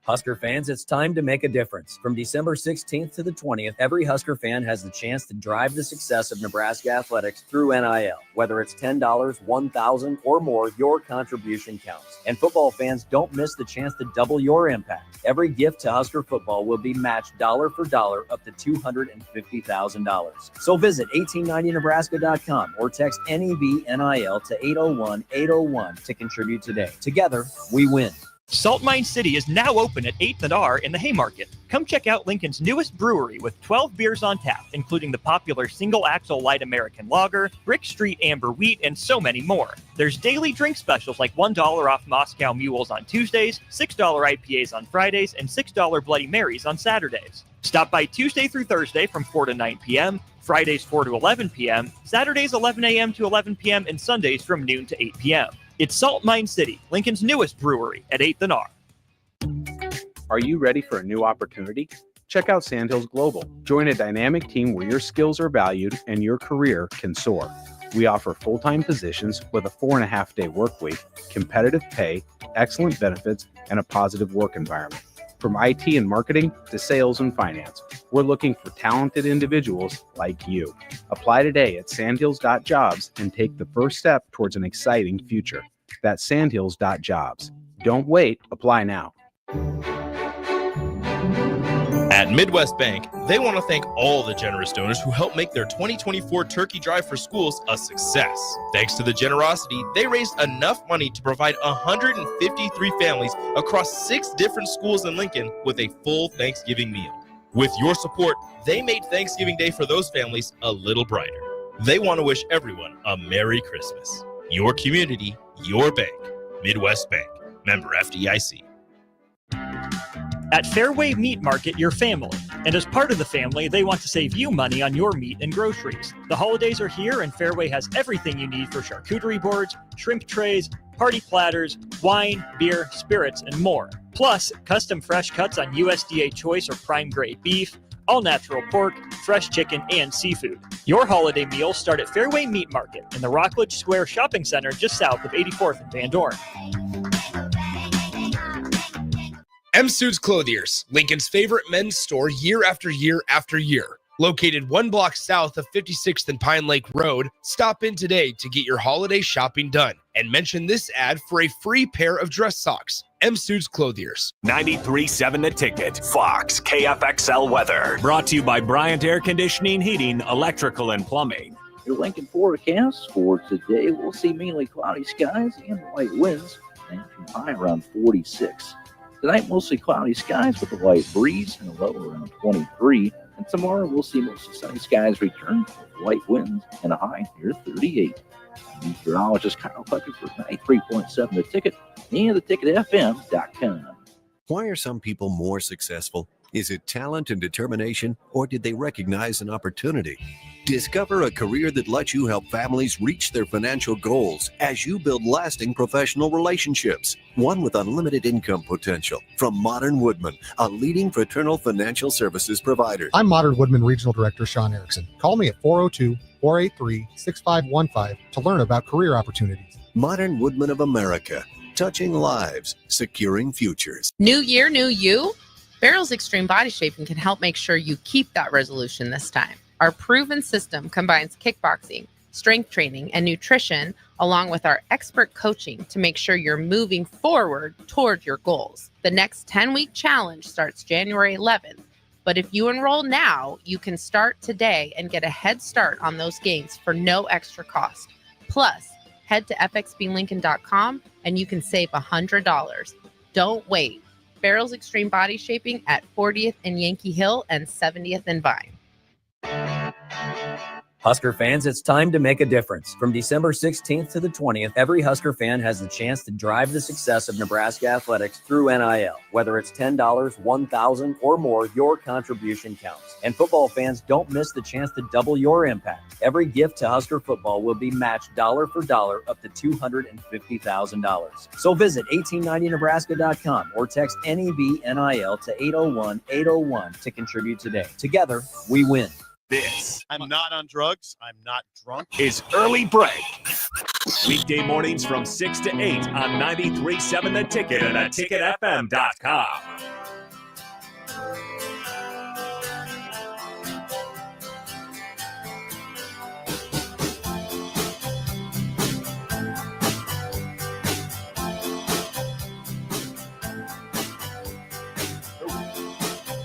Husker fans, it's time to make a difference. From December 16th to the 20th, every Husker fan has the chance to drive the success of Nebraska athletics through NIL. Whether it's $10, $1,000, or more, your contribution counts. And football fans, don't miss the chance to double your impact. Every gift to Husker football will be matched dollar for dollar up to $250,000. So visit 1890nebraska.com or text NEB-NIL to 801-801 to contribute today. Together, we win. Salt Mine City is now open at 8th and R in the Haymarket. Come check out Lincoln's newest brewery with 12 beers on tap, including the popular Single Axle Light American Lager, Brick Street Amber Wheat, and so many more. There's daily drink specials like $1 off Moscow Mules on Tuesdays, $6 IPAs on Fridays, and $6 Bloody Marys on Saturdays. Stop by Tuesday through Thursday from 4 to 9 p.m., Fridays 4 to 11 p.m., Saturdays 11 a.m. to 11 p.m., and Sundays from noon to 8 p.m. It's Salt Mine City, Lincoln's newest brewery at 8th and R. Are you ready for a new opportunity? Check out Sandhills Global. Join a dynamic team where your skills are valued and your career can soar. We offer full-time positions with a 4.5-day work week, competitive pay, excellent benefits, and a positive work environment. From IT and marketing to sales and finance, we're looking for talented individuals like you. Apply today at sandhills.jobs and take the first step towards an exciting future. That's sandhills.jobs. Don't wait. Apply now. At Midwest Bank, they want to thank all the generous donors who helped make their 2024 Turkey Drive for Schools a success. Thanks to the generosity, they raised enough money to provide 153 families across 6 different schools in Lincoln with a full Thanksgiving meal. With your support, they made Thanksgiving Day for those families a little brighter. They want to wish everyone a Merry Christmas. Your community, your bank. Midwest Bank. Member FDIC. At Fairway Meat Market, your family. And as part of the family, they want to save you money on your meat and groceries. The holidays are here, and Fairway has everything you need for charcuterie boards, shrimp trays, party platters, wine, beer, spirits, and more. Plus, custom fresh cuts on USDA choice or prime grade beef, all-natural pork, fresh chicken, and seafood. Your holiday meals start at Fairway Meat Market in the Rockledge Square Shopping Center just south of 84th and Van Dorn. M Suits Clothiers, Lincoln's favorite men's store year after year after year. Located 1 block south of 56th and Pine Lake Road, stop in today to get your holiday shopping done and mention this ad for a free pair of dress socks. M Suits Clothiers. 93.7 The Ticket, Fox, KFXL weather. Brought to you by Bryant Air Conditioning, Heating, Electrical, and Plumbing. Your Lincoln forecast for today, we'll see mainly cloudy skies and light winds, and from high around 46. Tonight, mostly cloudy skies with a light breeze and a low around 23. And tomorrow, we'll see mostly sunny skies return with light winds and a high near 38. Meteorologist Kyle Puckett for 93.7 The Ticket and theticketfm.com. Why are some people more successful? Is it talent and determination, or did they recognize an opportunity? Discover a career that lets you help families reach their financial goals as you build lasting professional relationships, one with unlimited income potential. From Modern Woodman, a leading fraternal financial services provider. I'm Modern Woodman Regional Director Sean Erickson. Call me at 483-6515 to learn about career opportunities. Modern Woodmen of America, touching lives, securing futures. New year, new you? Barrel's Extreme Body Shaping can help make sure you keep that resolution this time. Our proven system combines kickboxing, strength training, and nutrition, along with our expert coaching to make sure you're moving forward toward your goals. The next 10-week challenge starts January 11th, but if you enroll now, you can start today and get a head start on those gains for no extra cost. Plus, head to fxblincoln.com and you can save $100. Don't wait. Barrel's Extreme Body Shaping at 40th and Yankee Hill and 70th and Vine. Husker fans, it's time to make a difference. From December 16th to the 20th, every Husker fan has the chance to drive the success of Nebraska athletics through NIL. Whether it's $10, $1,000, or more, your contribution counts. And football fans, don't miss the chance to double your impact. Every gift to Husker football will be matched dollar for dollar up to $250,000. So visit 1890nebraska.com or text NEB-NIL to 801-801 to contribute today. Together, we win. This I'm not on drugs. I'm not drunk. is Early Break. Weekday mornings from 6 to 8 on 93.7 The Ticket and theticketfm.com.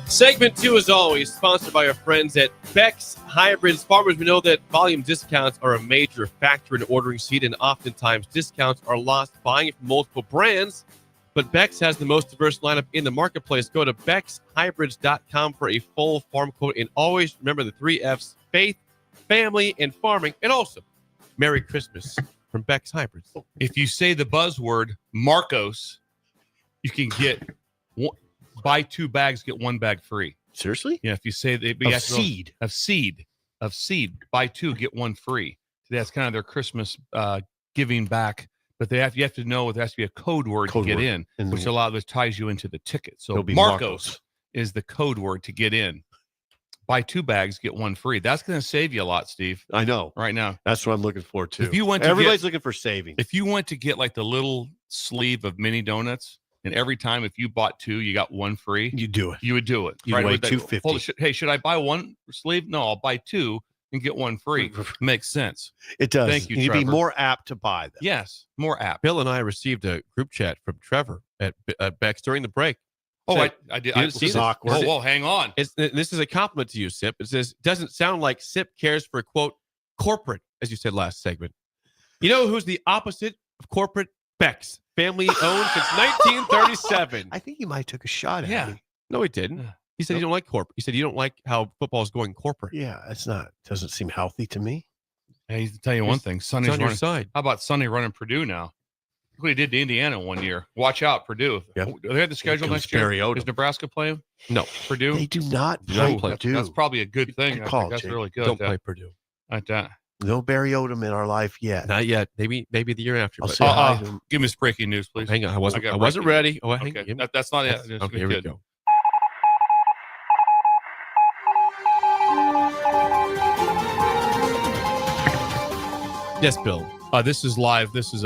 Segment 2, as always, sponsored by our friends at Beck's Hybrids. Farmers, we know that volume discounts are a major factor in ordering seed, and oftentimes discounts are lost buying it from multiple brands. But Beck's has the most diverse lineup in the marketplace. Go to Beck'sHybrids.com for a full farm quote. And always remember the 3 F's: faith, family, and farming. And also, Merry Christmas from Beck's Hybrids. If you say the buzzword Marcos, you can get buy 2 bags, get 1 bag free. Seriously? Yeah, if you say of seed, buy 2, get 1 free. So that's kind of their Christmas giving back. But you have to know there has to be a code word to get in, which a lot of this ties you into the ticket. So Marcos is the code word to get in. Buy 2 bags, get 1 free. That's going to save you a lot, Steve. I know. Right now. That's what I'm looking for, too. If you went to Everybody's looking for savings. If you went to get like the little sleeve of mini donuts, and every time if you bought 2, you got 1 free, you do it. You would do it. You right? weigh $250. Hey, should I buy 1 sleeve? No, I'll buy 2 and get 1 free. Makes sense. It does. Thank you, You'd Trevor. be more apt to buy them. Yes, more apt. Bill and I received a group chat from Trevor at Beck's during the break. Oh, So, I did. this is awkward. Whoa, hang on. This is a compliment to you, Sip. It says, doesn't sound like Sip cares for, quote, corporate, as you said last segment. You know who's the opposite of corporate? Beck's. Family owned since 1937. I think he might have took a shot at me. No, he didn't. He said you don't like corporate. He said you don't like how football is going corporate. Yeah, doesn't seem healthy to me. Hey, to tell you one thing, Sonny's on your running. side. How about Sonny running Purdue now? Look what he did to Indiana one year. Watch out, Purdue. Yep. Do they have the schedule next year? Is Nebraska playing? No. Purdue? They do not play Purdue. That's probably a good thing. Good I call, think that's Jake. really good. Don't play Purdue. No Barry Odom in our life yet. Not yet. Maybe the year after. I'll but- say hi to him. Give me this breaking news, please. Hang on. I wasn't breaking ready. news. Oh, hang Okay. on. That's not it. Just Okay, a here we kid. go. Yes, Bill. This is live. This is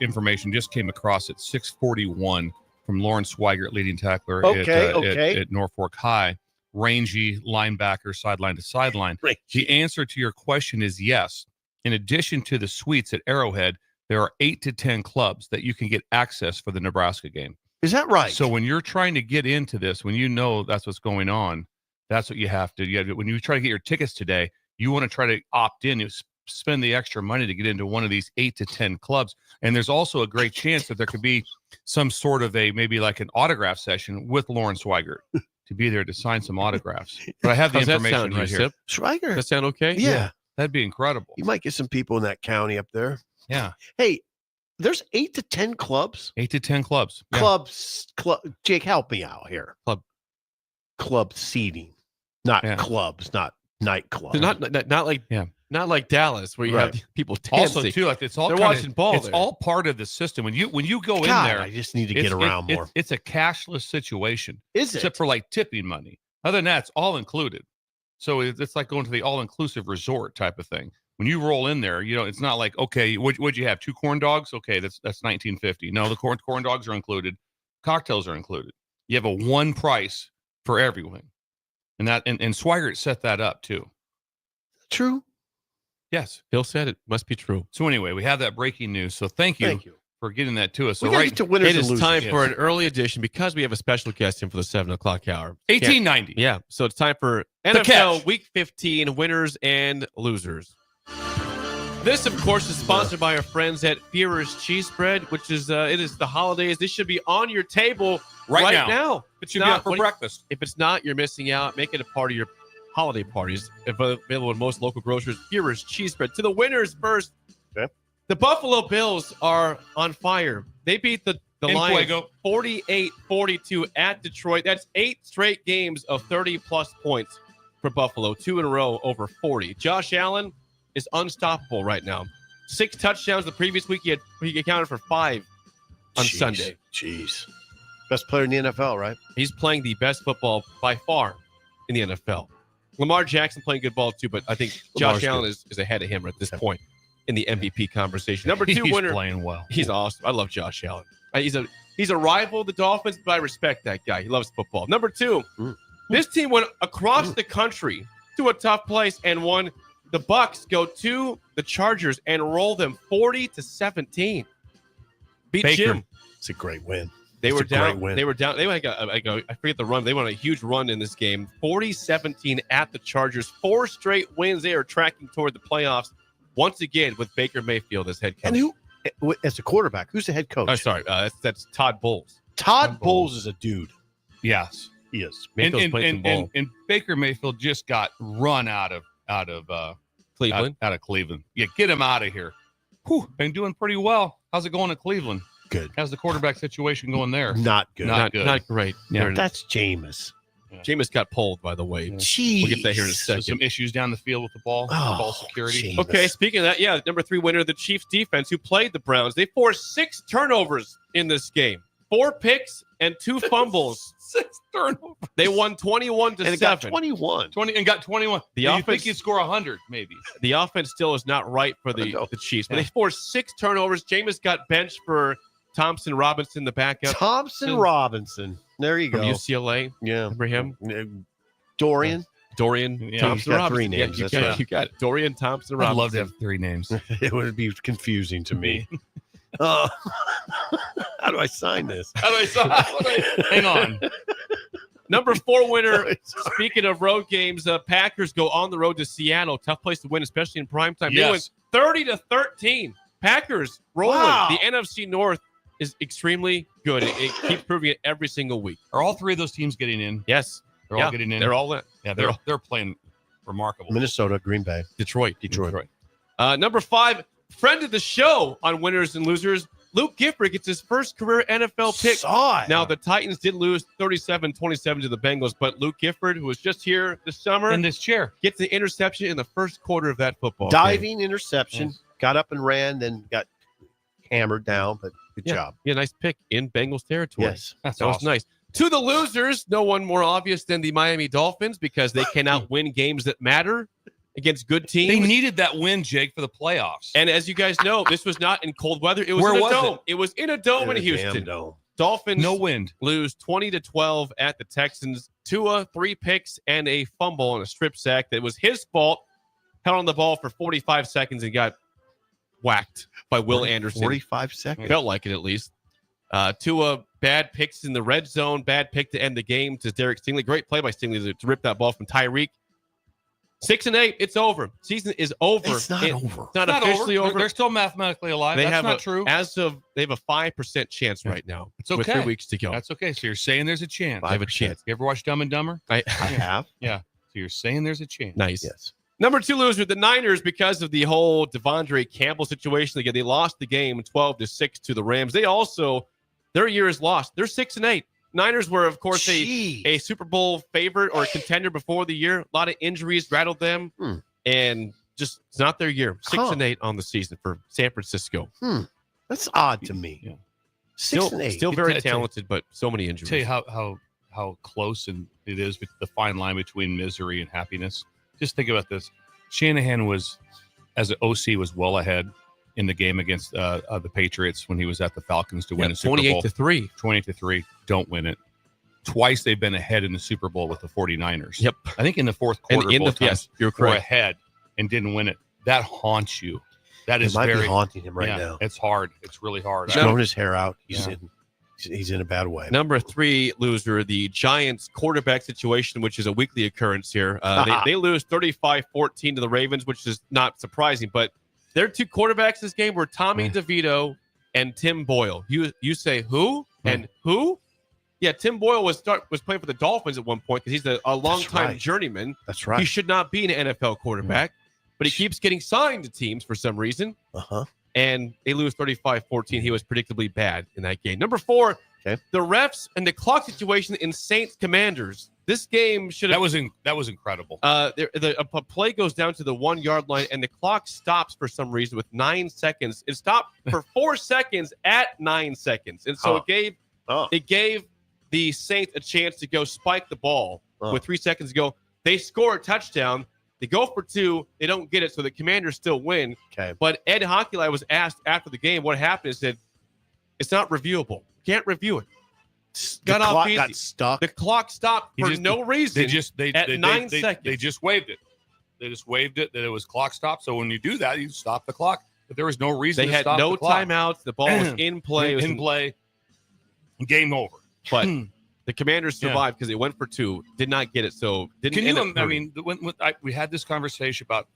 information just came across at 6:41 from Lawrence Swigert, leading tackler at Norfolk High. Rangy linebacker, sideline to sideline. The answer to your question is yes. In addition to the suites at Arrowhead, there are 8 to 10 clubs that you can get access for the Nebraska game. Is that right? So when you're trying to get into this, when you know that's what's going on, that's what you have to. When you try to get your tickets today, you want to try to opt in. You spend the extra money to get into one of these 8 to 10 clubs. And there's also a great chance that there could be some sort of maybe like an autograph session with Lawrence Swigert to be there to sign some autographs. But I have the information right here. Swigert. Does that sound okay? Yeah. That'd be incredible. You might get some people in that county up there. Yeah. Hey, there's 8 to 10 clubs. 8 to 10 clubs. Yeah. Club. Jake, help me out here. Club seating, not clubs, not nightclubs. Not like Dallas where you have people dancing. Also, too, like it's all they're kinda, watching ball. It's all part of the system. When you go in there, I just need to get around more. It's a cashless situation. Is it? Except for like tipping money. Other than that, it's all included. So it's like going to the all-inclusive resort type of thing. When you roll in there, it's not like, okay, what'd you have? 2 corn dogs? Okay, that's $19.50. No, the corn dogs are included. Cocktails are included. You have a one price for everyone. And Swigert set that up too. True. Yes. Bill said it must be true. So anyway, we have that breaking news. So thank you for getting that to us. So we get to winners it and is losers. time for an early edition because we have a special guest in for the 7 o'clock hour. 1890. Yeah. So it's time for NFL Week 15 winners and losers. This, of course, is sponsored by our friends at Führer's Cheese Spread, which is it is the holidays. This should be on your table right now. It should be out for breakfast. If it's not, you're missing out. Make it a part of your holiday parties. Available in most local grocers. Führer's Cheese Spread. To the winners first. Okay. The Buffalo Bills are on fire. They beat the Lions 48-42 at Detroit. That's 8 straight games of 30-plus points for Buffalo. 2 in a row over 40. Josh Allen is unstoppable right now. 6 touchdowns the previous week. He accounted for 5 on Sunday. Jeez. Best player in the NFL, right? He's playing the best football by far in the NFL. Lamar Jackson playing good ball too, but I think Josh Allen is ahead of him at this point in the MVP conversation. Number 2 winner. He's playing well. He's awesome. I love Josh Allen. He's a rival of the Dolphins, but I respect that guy. He loves football. Number 2, this team went across the country to a tough place and won. The Bucks go to the Chargers and roll them 40-17. Beat Baker. Jim. It's a great win. They were down. Great win. They were down. They went I forget the run. They won a huge run in this game. 40-17 at the Chargers. 4 straight wins. They are tracking toward the playoffs once again with Baker Mayfield as head coach. And who, as the quarterback, who's the head coach? Oh, sorry. That's Todd Bowles. Todd Bowles is a dude. Yes. He is. Mayfield's playing some ball. And Baker Mayfield just got run out of Cleveland. Out of Cleveland. Yeah, get him out of here. Whew, been doing pretty well. How's it going at Cleveland? Good. How's the quarterback situation going there? Not good. Not good. Not great. Yeah. That's Jameis. Yeah. Jameis got pulled, by the way. Jeez. We'll get that here in a So second. some issues down the field with the ball, ball security. Jameis. Okay, speaking of that, number 3 winner, the Chiefs defense, who played the Browns. They forced 6 turnovers in this game. 4 picks and 2 fumbles. 6 turnovers. They won 21-7. And it got 21. 20 and got 21. The You offense- think you'd score 100, maybe. The offense still is not right for the Chiefs. But they forced 6 turnovers. Jameis got benched for Thompson Robinson, the backup. Thompson Robinson. There you From go. UCLA. Yeah. Remember him? Dorian. Dorian Yeah, Thompson he's got Robinson. 3 names, Yeah, that's you, got, right. you got it. Dorian Thompson I'd Robinson. love to have 3 names. It would be confusing to me. How do I sign this? Hang on. Number 4 winner. Speaking of road games, Packers go on the road to Seattle. Tough place to win, especially in primetime. Yes. They win 30-13. Packers rolling. Wow. The NFC North is extremely good. It keeps proving it every single week. Are all 3 of those teams getting in? Yes. They're all getting in. They're all in. Yeah, they're playing remarkable. Minnesota, Green Bay. Detroit. Detroit. Number 5, friend of the show on winners and losers, Luke Gifford gets his first career NFL pick. Saw it. Now, the Titans did lose 37-27 to the Bengals, but Luke Gifford, who was just here this summer, In this chair. gets the interception in the first quarter of that football game. Diving interception. Got up and ran, then got hammered down, but good job. Yeah, nice pick in Bengals territory. Yes. That's That was awesome. nice. To the losers, no one more obvious than the Miami Dolphins because they cannot win games that matter against good teams. They needed that win, Jake, for the playoffs. And as you guys know, this was not in cold weather. It was Where in a was dome. It was in a dome in Damn Houston. dome. Dolphins No wind. lose 20-12 at the Texans. Tua, 3 picks and a fumble and a strip sack that was his fault. Held on the ball for 45 seconds and got whacked by Will Anderson. 45 seconds. Felt like it at least. Tua, bad picks in the red zone. Bad pick to end the game to Derek Stingley. Great play by Stingley to rip that ball from Tyreek. 6-8. It's over. Season is over. It's not over. It's not officially over. They're still mathematically alive. They That's have not true. they have a 5% chance right now. It's okay. With 3 weeks to go. That's okay. So you're saying there's a chance. I have a chance. You ever watch Dumb and Dumber? I have. Yeah. So you're saying there's a chance. Nice. Yes. Number 2 loser, the Niners, because of the whole Devondre Campbell situation. Again, they lost the game 12-6 to the Rams. They also, their year is lost. They're 6-8. Niners were, of course, a Super Bowl favorite or contender before the year. A lot of injuries rattled them, and just it's not their year. 6-8 on the season for San Francisco. That's odd to me. Yeah. 6-8. Still very talented, but so many injuries. Tell you how how close and it is the fine line between misery and happiness. Just think about this. Shanahan was, as an OC, was well ahead in the game against the Patriots when he was at the Falcons to win a Super Bowl. 28-3. 28-3. Don't win it. Twice they've been ahead in the Super Bowl with the 49ers. Yep. I think in the fourth quarter, yes, you're were correct. ahead and didn't win it. That haunts you. That is might very be haunting him right now. It's hard. It's really hard. He's growing his hair out. He's in a bad way. Number 3 loser, the Giants quarterback situation, which is a weekly occurrence here. They lose 35-14 to the Ravens, which is not surprising. But their 2 quarterbacks this game were Tommy DeVito and Tim Boyle. You say who and who? Yeah, Tim Boyle was playing for the Dolphins at one point because he's a longtime journeyman. That's right. He should not be an NFL quarterback, but he keeps getting signed to teams for some reason. And they lose 35-14. He was predictably bad in that game. Number 4, the refs and the clock situation in Saints Commanders. This game should have... That was incredible. A play goes down to the 1-yard line, and the clock stops for some reason with 9 seconds. It stopped for 4 seconds at 9 seconds. And so it gave the Saints a chance to go spike the ball with 3 seconds to go. They score a touchdown. They go for 2. They don't get it, so the Commanders still win. But Ed Hochuli was asked after the game what happened. He said, it's not reviewable. Can't review it. The clock got stuck. The clock stopped for no reason. At 9 seconds. They just waved it. They just waved it that it was clock stop. So when you do that, you stop the clock. But there was no reason They to had stop no the clock. timeouts. The ball was in play. It was in play. Game over. But the Commanders survived because they went for 2, did not get it, so didn't. We had this conversation about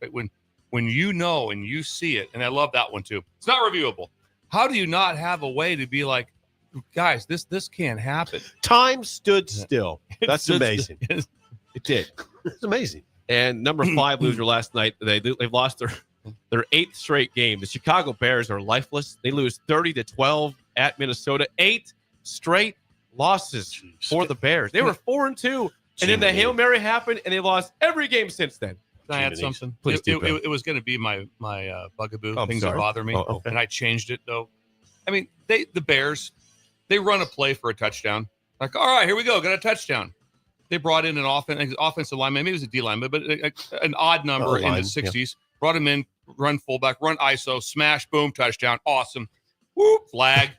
when you know and you see it, and I love that one too. It's not reviewable. How do you not have a way to be like, guys, this can't happen? Time stood still. That's amazing. It did. It's amazing. And number 5 loser last night. They've lost their 8th straight game. The Chicago Bears are lifeless. They lose 30-12 at Minnesota. 8 straight losses for the Bears. They were 4-2, and then the Hail Mary happened, and they lost every game since then. Can I add something? Please do. It was going to be my bugaboo, things that bother me, and I changed it though. I mean, the Bears, they run a play for a touchdown. Like, all right, here we go, got a touchdown. They brought in an offensive lineman, maybe it was a D lineman, but an odd number in the 60s. Brought him in, run fullback, run ISO, smash, boom, touchdown, awesome. Whoop, flag.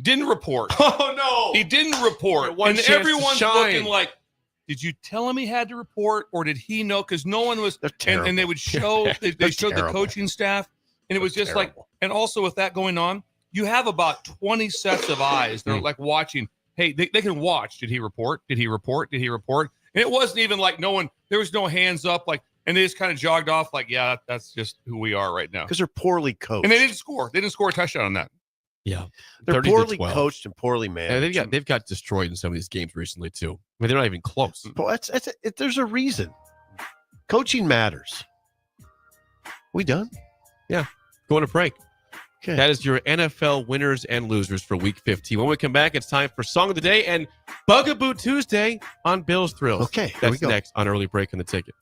Didn't report. Oh, no. He didn't report. And everyone's looking like, did you tell him he had to report, or did he know? Because no one was. And they would show, they showed the coaching staff, and it was just like, and also with that going on, you have about 20 sets of eyes. They're like watching. Hey, they can watch. Did he report? Did he report? Did he report? And it wasn't even like there was no hands up, like, and they just kind of jogged off like, yeah, that's just who we are right now. Because they're poorly coached. And they didn't score. They didn't score a touchdown on that. Yeah, they're poorly coached and poorly managed. Yeah, they've got destroyed in some of these games recently too. I mean, they're not even close. But there's a reason. Coaching matters. We done? Yeah. Going to break. Okay. That is your NFL winners and losers for Week 15. When we come back, it's time for Song of the Day and Bugaboo Tuesday on Bill's Thrills. Okay, that's next on Early Break on the Ticket.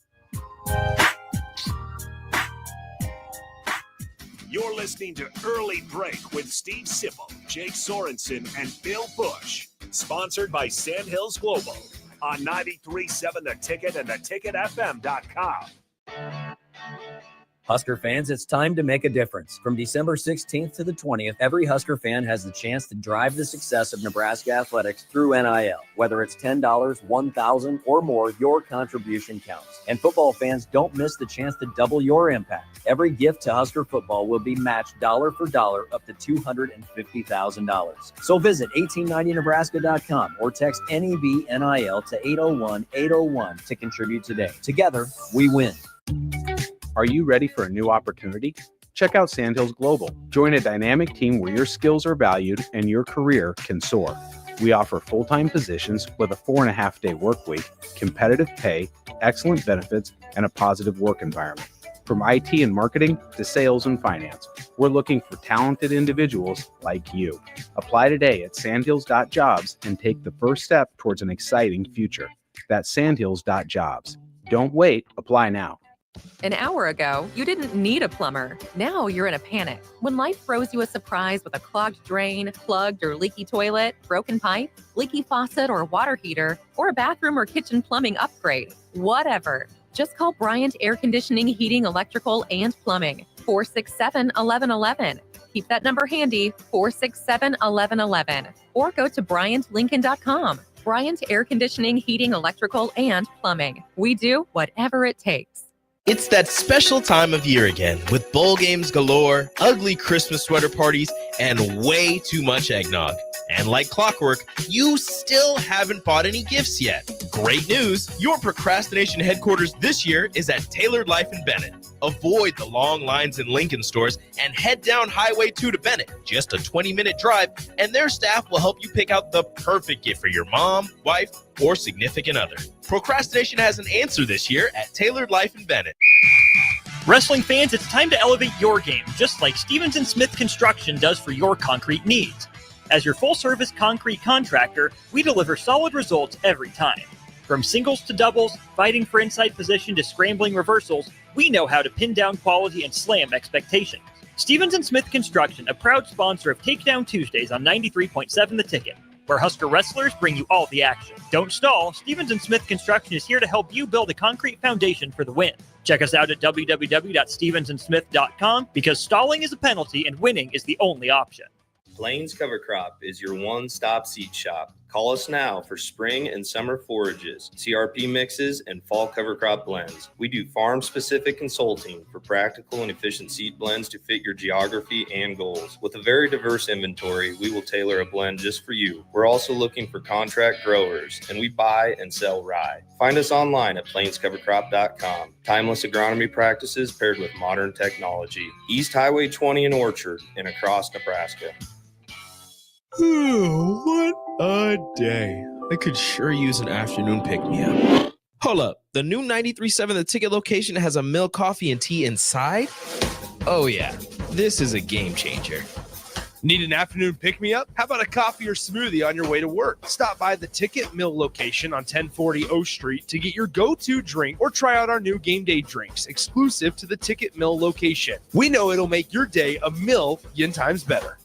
You're listening to Early Break with Steve Sipple, Jake Sorensen, and Bill Busch. Sponsored by Sandhills Global on 93.7 The Ticket and theticketfm.com. Husker fans, it's time to make a difference. From December 16th to the 20th, every Husker fan has the chance to drive the success of Nebraska athletics through NIL. Whether it's $10, $1,000, or more, your contribution counts. And football fans, don't miss the chance to double your impact. Every gift to Husker football will be matched dollar for dollar up to $250,000. So visit 1890nebraska.com or text NEB NIL to 801-801 to contribute today. Together, we win. Are you ready for a new opportunity? Check out Sandhills Global. Join a dynamic team where your skills are valued and your career can soar. We offer full-time positions with a 4.5-day work week, competitive pay, excellent benefits, and a positive work environment. From IT and marketing to sales and finance, we're looking for talented individuals like you. Apply today at sandhills.jobs and take the first step towards an exciting future. That's sandhills.jobs. Don't wait. Apply now. An hour ago, you didn't need a plumber. Now you're in a panic. When life throws you a surprise with a clogged drain, plugged or leaky toilet, broken pipe, leaky faucet or water heater, or a bathroom or kitchen plumbing upgrade, whatever. Just call Bryant Air Conditioning, Heating, Electrical, and Plumbing, 467-1111. Keep that number handy, 467-1111. Or go to BryantLincoln.com. Bryant Air Conditioning, Heating, Electrical, and Plumbing. We do whatever it takes. It's that special time of year again, with bowl games galore, ugly Christmas sweater parties, and way too much eggnog. And like clockwork, you still haven't bought any gifts yet. Great news! Your procrastination headquarters this year is at Tailored Life in Bennett. Avoid the long lines in Lincoln stores and head down Highway 2 to Bennett. Just a 20-minute drive, and their staff will help you pick out the perfect gift for your mom, wife, or significant other. Procrastination has an answer this year at Tailored Life in Bennett. Wrestling fans, it's time to elevate your game, just like Stevens & Smith Construction does for your concrete needs. As your full-service concrete contractor, we deliver solid results every time. From singles to doubles, fighting for inside position to scrambling reversals, we know how to pin down quality and slam expectations. Stevens & Smith Construction, a proud sponsor of Takedown Tuesdays on 93.7 The Ticket, where Husker wrestlers bring you all the action. Don't stall. Stevens & Smith Construction is here to help you build a concrete foundation for the win. Check us out at www.stevensandsmith.com because stalling is a penalty and winning is the only option. Blaine's Cover Crop is your one-stop seed shop. Call us now for spring and summer forages, CRP mixes, and fall cover crop blends. We do farm-specific consulting for practical and efficient seed blends to fit your geography and goals. With a very diverse inventory, we will tailor a blend just for you. We're also looking for contract growers, and we buy and sell rye. Find us online at plainscovercrop.com. Timeless agronomy practices paired with modern technology. East Highway 20 in Orchard and across Nebraska. What a day. I could sure use an afternoon pick-me-up. Hold up. The new 93.7 The Ticket location has a milk, coffee, and tea inside? Oh, yeah. This is a game changer. Need an afternoon pick-me-up? How about a coffee or smoothie on your way to work? Stop by the Ticket Mill location on 1040 O Street to get your go-to drink or try out our new game day drinks exclusive to the Ticket Mill location. We know it'll make your day a million times better.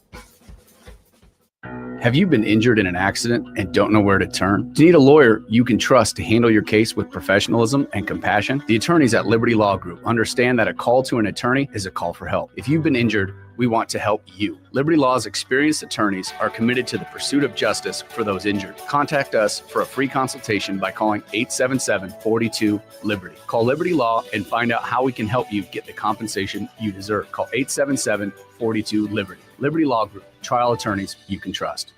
Have you been injured in an accident and don't know where to turn? Do you need a lawyer you can trust to handle your case with professionalism and compassion? The attorneys at Liberty Law Group understand that a call to an attorney is a call for help. If you've been injured, we want to help you. Liberty Law's experienced attorneys are committed to the pursuit of justice for those injured. Contact us for a free consultation by calling 877-42-LIBERTY. Call Liberty Law and find out how we can help you get the compensation you deserve. Call 877-42-LIBERTY. Liberty Law Group, trial attorneys you can trust.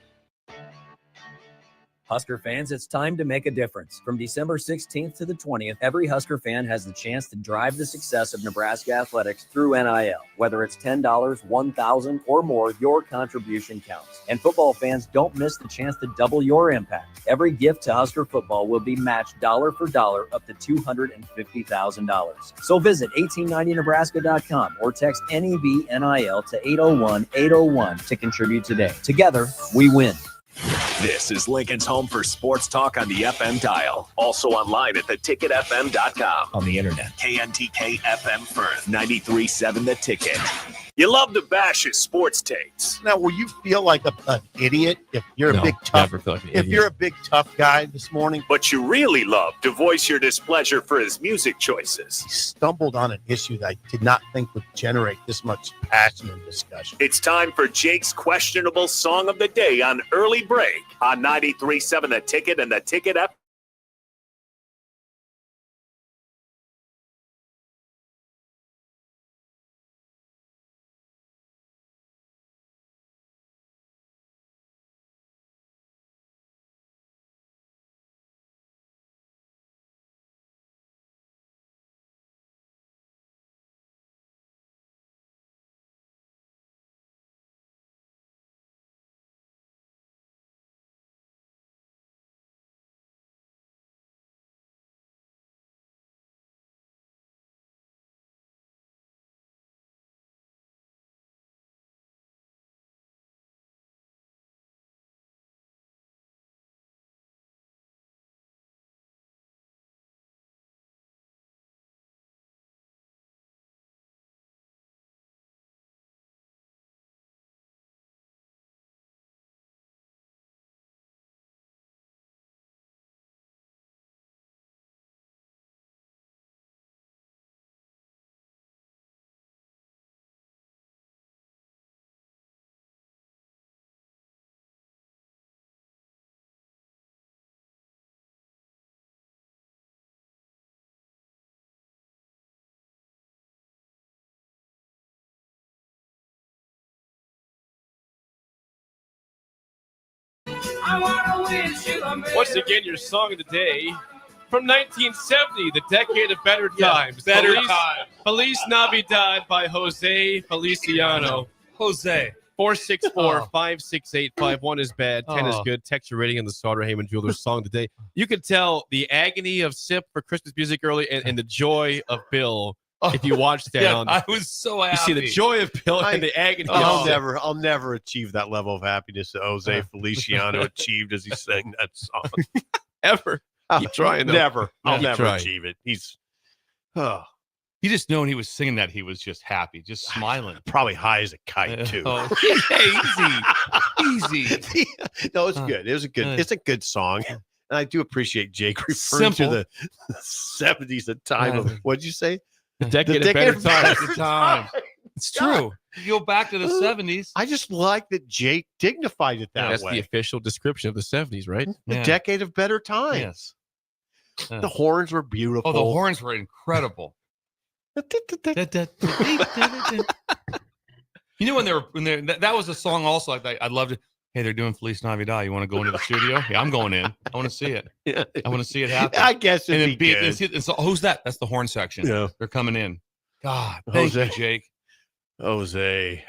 Husker fans, it's time to make a difference. From December 16th to the 20th, every Husker fan has the chance to drive the success of Nebraska athletics through NIL. Whether it's $10, $1,000, or more, your contribution counts. And football fans, don't miss the chance to double your impact. Every gift to Husker football will be matched dollar for dollar up to $250,000. So visit 1890nebraska.com or text NEB-NIL to 801-801 to contribute today. Together, we win. This is Lincoln's home for sports talk on the FM dial. Also online at theticketfm.com. On the internet. KNTK FM Firth, 93.7 The Ticket. You love to bash his sports takes. Now, will you feel like an idiot if you're a big tough? If you're a big tough guy this morning, But you really love to voice your displeasure for his music choices. he stumbled on an issue that I did not think would generate this much passion and discussion. It's time for Jake's questionable song of the day on Early Break on 93.7 The Ticket and the Ticket FM. Once again, your song of the day from 1970, the decade of better times. Better Feliz, times. Feliz Navidad by Jose Feliciano. Jose. 464-568-51 1 is bad. 10 is good. Text your rating on the Sauter Heyman Jewelers song today. You can tell the agony of Sip for Christmas music early and the joy of Bill. If you watch that, Yeah, I was so happy. You see the joy of Bill and the agony. I'll never achieve that level of happiness that Jose Feliciano achieved as he sang that song. Ever. Keep trying. Though. Never. I'll Keep never trying. achieve it. He's You just know when he was singing that he was just happy, just smiling. Probably high as a kite too. Easy. No, it's good. It was a good. It's a good song, and I do appreciate Jake referring to the 70s, a time of what'd you say? The decade of better times. It's true. You go back to the 70s. I just like that Jake dignified it that That's way. the official description of the 70s, right? The decade of better times. Yes. The horns were beautiful. Oh, the horns were incredible. You know when they that was a song also I loved it. Hey, they're doing Feliz Navidad. You want to go into the studio? Yeah, I'm going in. I want to see it. Yeah. I want to see it happen. I guess it'd and be then good. and so, who's that? That's the horn section. Yeah. They're coming in. God, thank you, Jake. Jose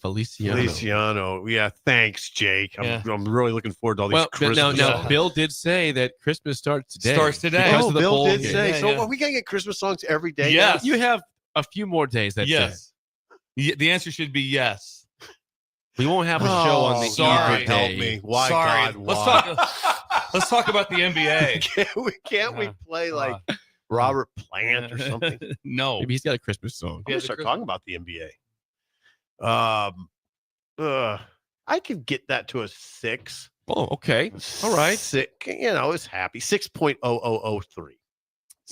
Feliciano. Yeah, thanks, Jake. I'm really looking forward to all these Christmas now songs. Bill did say that Christmas starts today. Oh, of the Bill bowl did game. say. So are we gonna get Christmas songs every day? Yes. You have a few more days. That's Yes. The answer should be yes. We won't have a show on the sorry. eve of the day. Help me. Why, Sorry. God? Why? Let's talk about the NBA. Can't we play like Robert Plant or something? No. Maybe he's got a Christmas song. I'm gonna start talking about the NBA. I could get that to a 6. Oh, okay. All right. 6. It's happy. 6.0003.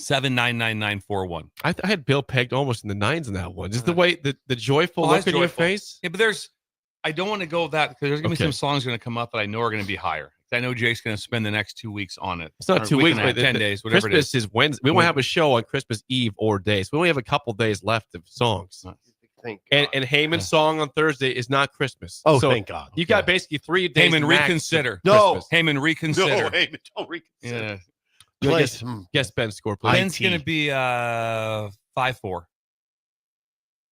7999941. I had Bill pegged almost in the 9s in that one. Just the way the joyful look in your face. Yeah, but I don't want to go that because there's gonna be some songs going to come up that I know are going to be higher. I know Jake's going to spend the next 2 weeks on it. It's not 2 weeks, but 10 days, whatever Christmas it is. is Wednesday. We won't have a show on Christmas Eve or day, so we only have a couple days left of songs. And Heyman's song on Thursday is not Christmas. Oh, so thank God. You got basically 3 days. Heyman, max reconsider. of Christmas. Heyman, reconsider. No, Heyman, don't reconsider. Yeah. Guess Ben's score, please. Ben's going to be 5-4.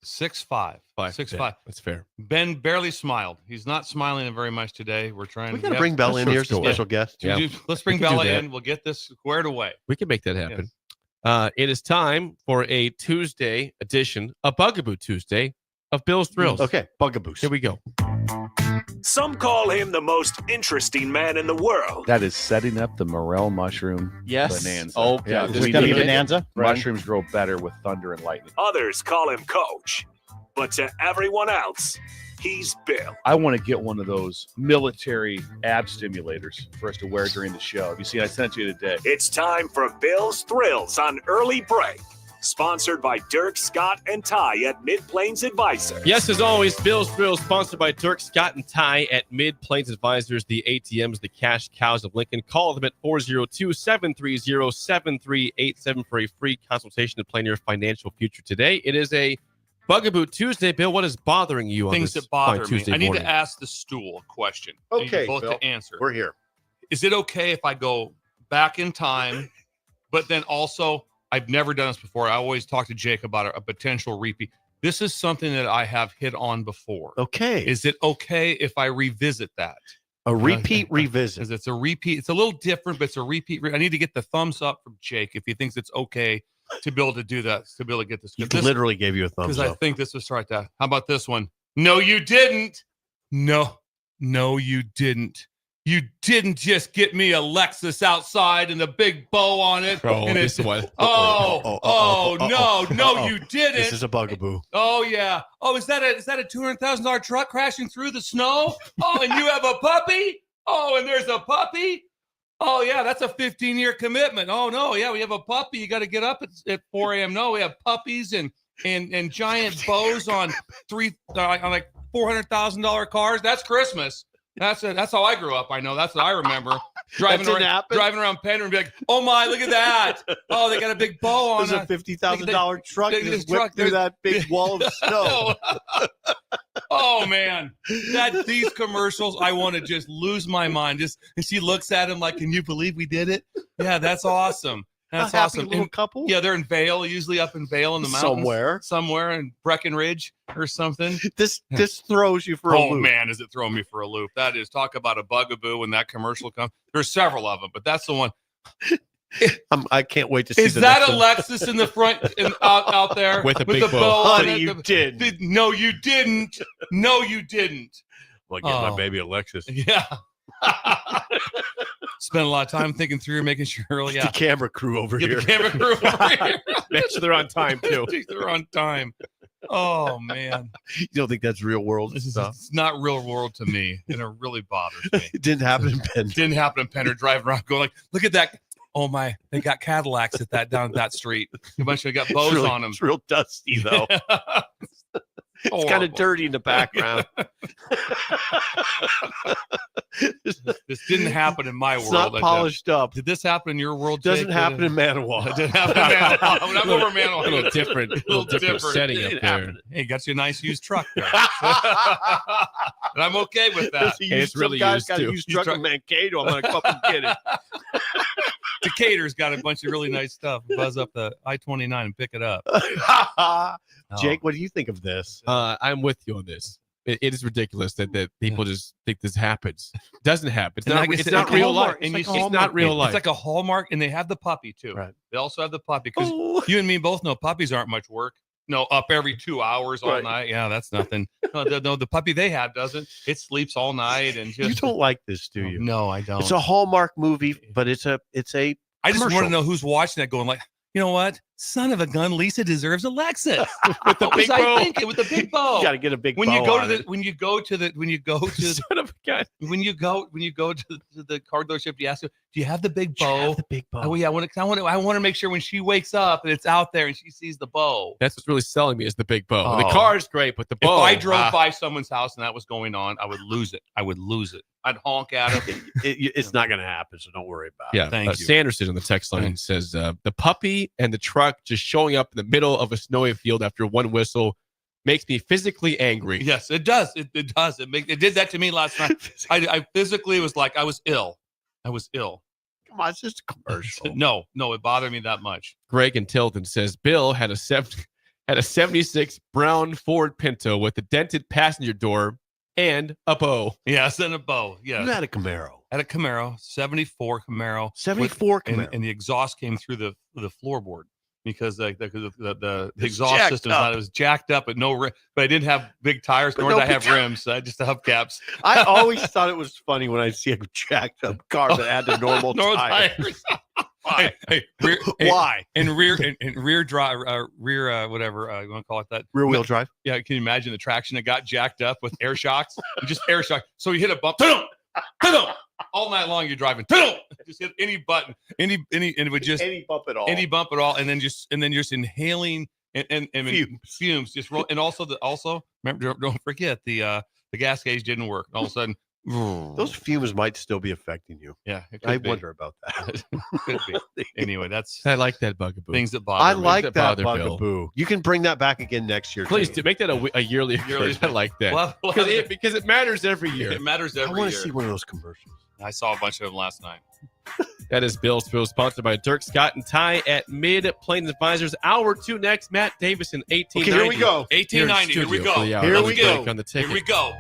6-5. 6-5. That's fair. Ben barely smiled. He's not smiling very much today. We're trying. We got to bring Bella in here as a special guest. Yeah. Let's bring Bella in. We'll get this squared away. We can make that happen. It is time for a Tuesday edition, a Bugaboo Tuesday of Bill's Thrills. Okay, Bugaboos. Here we go. Some call him the most interesting man in the world. That is setting up the morel mushroom bonanza. Okay. Yeah, There's we gonna need be it. bonanza? Mushrooms grow better with thunder and lightning. Others call him Coach. But to everyone else, he's Bill. I want to get one of those military ab stimulators for us to wear during the show. Have you seen? I sent you today. It's time for Bill's Thrills on Early Break. Sponsored by Dirk, Scott, and Ty at Mid-Plains Advisors. Yes, as always, Bill's Thrills sponsored by Dirk, Scott, and Ty at Mid-Plains Advisors, the ATMs, the cash cows of Lincoln. Call them at 402-730-7387 for a free consultation to plan your financial future today. It is a Bugaboo Tuesday. Bill, what is bothering you on Things this that bother fine me. Tuesday I need morning? to ask the stool a question. Okay, both Bill. to answer. We're here. Is it okay if I go back in time, but then also I've never done this before. I always talk to Jake about a potential repeat. This is something that I have hit on before. Okay. Is it okay if I revisit that? A repeat revisit. Because it's a repeat. It's a little different, but it's a repeat. I need to get the thumbs up from Jake if he thinks it's okay to be able to do that, to be able to get this. He literally gave you a thumbs Because I up. think this was right there. How about this one? No, you didn't. No, you didn't. You didn't just get me a Lexus outside and a big bow on it. Oh, and this one. No, you didn't. This is a Bugaboo. Oh yeah. Oh, is that a $200,000 truck crashing through the snow? Oh, and you have a puppy? Oh, and there's a puppy? Oh yeah, that's a 15-year commitment. Oh no, yeah, we have a puppy. You got to get up at 4 a.m. No, we have puppies and giant bows on like $400,000 cars. That's Christmas. That's how I grew up. I know. That's what I remember. Driving around Penn and be like, oh my, look at that. Oh, they got a big bow on it. There's a $50,000 truck that just whipped through that big wall of snow. Oh man, these commercials, I want to just lose my mind. And she looks at him like, "Can you believe we did it?" Yeah, that's awesome. That's a happy awesome. little And, couple. yeah, they're in Vale, usually up in Vale in the mountains, somewhere in Breckenridge or something. This throws you for a loop. Oh man, is it throwing me for a loop? That is, talk about a bugaboo when that commercial comes. There's several of them, but that's the one. I can't wait to see. Is that Alexis in the front out there with a with big the bow? Honey, you did. No, you didn't. No, you didn't. Well, get my baby Alexis. Yeah. Spent a lot of time thinking through, making sure. Yeah. The camera crew over here. The camera crew over here. Make sure they're on time too. They're on time. Oh man. You don't think that's real world stuff? It's not real world to me, and it really bothers me. It didn't happen in Penn. Didn't happen in Penn. Or driving around going like, look at that. Oh my, they got Cadillacs down that street. A bunch of got bows on them. It's real dusty though. It's kind of dirty in the background. This didn't happen in my world. It's not polished up. Did this happen in your world? Doesn't happen in Manawa. It didn't happen in Manawa. I'm over Manawa. A little different, setting up there. Hey, got you a nice used truck there. And I'm okay with that. It's really used got a used truck in Mankato. I'm going to come up and get it. Decatur's got a bunch of really nice stuff. Buzz up the I-29 and pick it up. Jake, what do you think of this? I'm with you on this. It is ridiculous that people just think this happens. It doesn't happen. It's not real life. It's not real life. It's like a Hallmark, and they have the puppy too. Right. They also have the puppy because you and me both know puppies aren't much work. No, up every 2 hours all night. Yeah, that's nothing. No, the puppy they have doesn't. It sleeps all night and just. You don't like this, do you? No, I don't. It's a Hallmark movie, but it's a. I just want to know who's watching that, going like, you know what? Son of a gun, Lisa deserves Alexis with the big bow. With the big bow. You got to get a big when bow you go on to it. when you go to Son of a gun. when you go to the car dealership, you ask her, do you have the big bow? Have the big bow. Oh yeah, I want to make sure when she wakes up and it's out there and she sees the bow. That's what's really selling me is the big bow. Oh. The car is great, but the bow. If I drove by someone's house and that was going on, I would lose it. I'd honk at it. It's not going to happen, so don't worry about it. Yeah, Thank you. Sanderson on the text line says the puppy and the truck just showing up in the middle of a snowy field after one whistle makes me physically angry. Yes, it does. It does. It did that to me last night. I physically was like I was ill. Come on, it's just a commercial. No, it bothered me that much. Greg in Tilton says Bill had a 76 brown Ford Pinto with a dented passenger door and a bow. Yes, and a bow. Yeah, You had a Camaro. At a Camaro, 74 Camaro. 74 Camaro. And the exhaust came through the floorboard because the exhaust system was jacked up, but but I didn't have big tires, nor did I have rims. So I just have hubcaps. I always thought it was funny when I see a jacked up car that had the normal tires. Why? Why? And rear drive, whatever you want to call it, that rear wheel drive. Yeah, can you imagine the traction that got jacked up with air shocks? Just air shock. So you hit a bump, all night long. You're driving, just hit any button, and it would just any bump at all, and then just inhaling and fumes just roll. And also remember, don't forget the gas gauge didn't work. All of a sudden. Those fumes might still be affecting you. Yeah, I wonder about that. Could be. Anyway, I like that bugaboo. Things that bother I me. like that bugaboo. Bill. You can bring that back again next year. Please do make that a yearly occurrence. I like that because it matters every year. It matters every year. I want to see one of those commercials. I saw a bunch of them last night. That is Bill's Spill, sponsored by Dirk Scott and Ty at Mid Plains Advisors. Hour 2 next. Matt Davison, 1890. Okay, here we go. 1890. Here we go. Here we go. On the ticket. Here we go.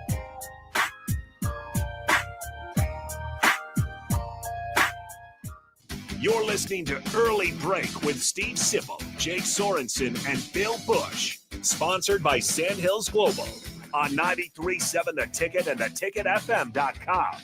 You're listening to Early Break with Steve Sipple, Jake Sorensen, and Bill Busch. Sponsored by Sandhills Global on 93.7 The Ticket and theticketfm.com.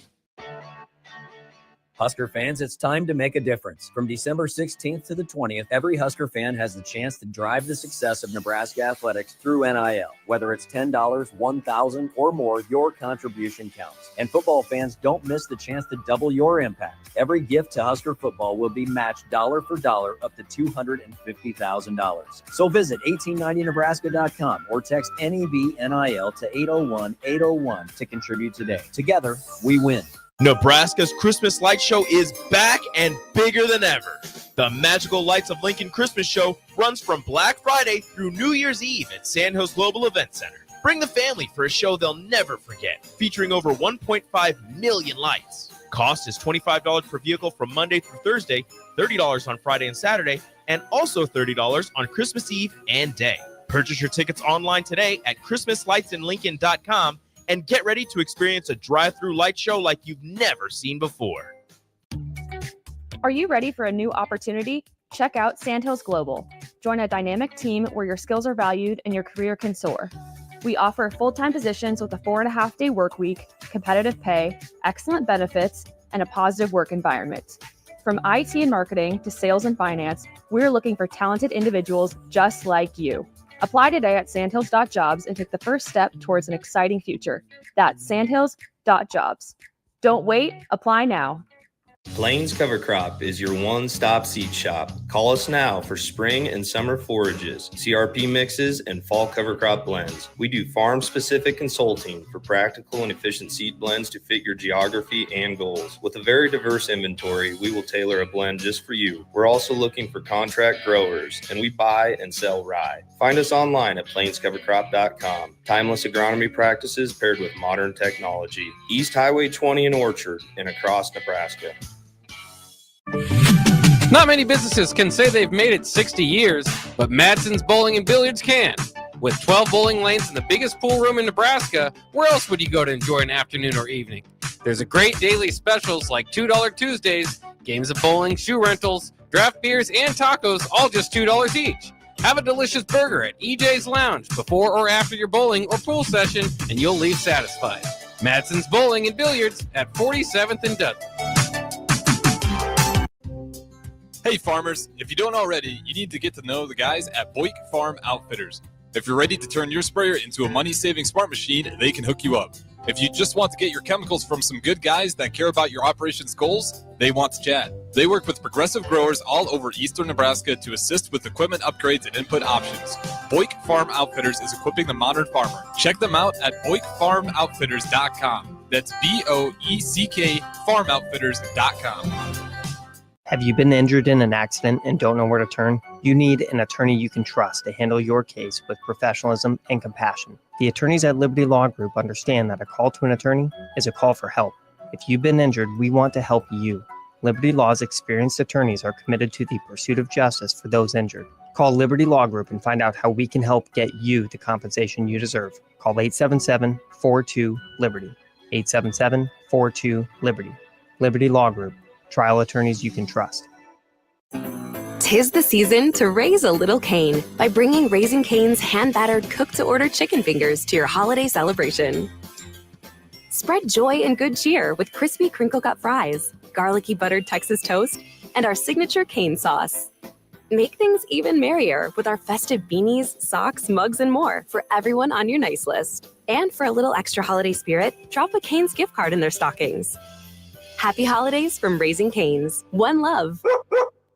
Husker fans, it's time to make a difference. From December 16th to the 20th, every Husker fan has the chance to drive the success of Nebraska athletics through NIL. Whether it's $10, $1,000, or more, your contribution counts. And football fans, don't miss the chance to double your impact. Every gift to Husker football will be matched dollar for dollar up to $250,000. So visit 1890nebraska.com or text NEB-NIL to 801-801 to contribute today. Together, we win. Nebraska's Christmas Light Show is back and bigger than ever. The Magical Lights of Lincoln Christmas Show runs from Black Friday through New Year's Eve at Sandhills Global Event Center. Bring the family for a show they'll never forget, featuring over 1.5 million lights. Cost is $25 per vehicle from Monday through Thursday, $30 on Friday and Saturday, and also $30 on Christmas Eve and Day. Purchase your tickets online today at ChristmasLightsInLincoln.com and get ready to experience a drive-through light show like you've never seen before. Are you ready for a new opportunity? Check out Sandhills Global. Join a dynamic team where your skills are valued and your career can soar. We offer full-time positions with a 4.5-day work week, competitive pay, excellent benefits, and a positive work environment. From IT and marketing to sales and finance, we're looking for talented individuals just like you. Apply today at sandhills.jobs and take the first step towards an exciting future. That's sandhills.jobs. Don't wait, apply now. Plains Cover Crop is your one-stop seed shop. Call us now for spring and summer forages, CRP mixes, and fall cover crop blends. We do farm-specific consulting for practical and efficient seed blends to fit your geography and goals. With a very diverse inventory, we will tailor a blend just for you. We're also looking for contract growers, and we buy and sell rye. Find us online at plainscovercrop.com. Timeless agronomy practices paired with modern technology. East Highway 20 in Orchard and across Nebraska. Not many businesses can say they've made it 60 years, but Madsen's Bowling and Billiards can. With 12 bowling lanes and the biggest pool room in Nebraska, where else would you go to enjoy an afternoon or evening? There's a great daily specials like $2 Tuesdays, games of bowling, shoe rentals, draft beers, and tacos, all just $2 each. Have a delicious burger at EJ's Lounge before or after your bowling or pool session, and you'll leave satisfied. Madsen's Bowling and Billiards at 47th and Dudley. Hey farmers, if you don't already, you need to get to know the guys at Busch Farm Outfitters. If you're ready to turn your sprayer into a money-saving smart machine, they can hook you up. If you just want to get your chemicals from some good guys that care about your operations goals, they want to chat. They work with progressive growers all over eastern Nebraska to assist with equipment upgrades and input options. Busch Farm Outfitters is equipping the modern farmer. Check them out at BoichFarmOutfitters.com. That's BOECK FarmOutfitters.com. Have you been injured in an accident and don't know where to turn? You need an attorney you can trust to handle your case with professionalism and compassion. The attorneys at Liberty Law Group understand that a call to an attorney is a call for help. If you've been injured, we want to help you. Liberty Law's experienced attorneys are committed to the pursuit of justice for those injured. Call Liberty Law Group and find out how we can help get you the compensation you deserve. Call 877-42-LIBERTY. 877-42-LIBERTY. Liberty Law Group. Trial attorneys you can trust. 'Tis the season to raise a little Cane by bringing Raising Cane's hand-battered cook-to-order chicken fingers to your holiday celebration. Spread joy and good cheer with crispy crinkle-cut fries, garlicky buttered Texas toast, and our signature Cane sauce. Make things even merrier with our festive beanies, socks, mugs, and more for everyone on your nice list. And for a little extra holiday spirit, drop a Cane's gift card in their stockings. Happy holidays from Raising Cane's. One love.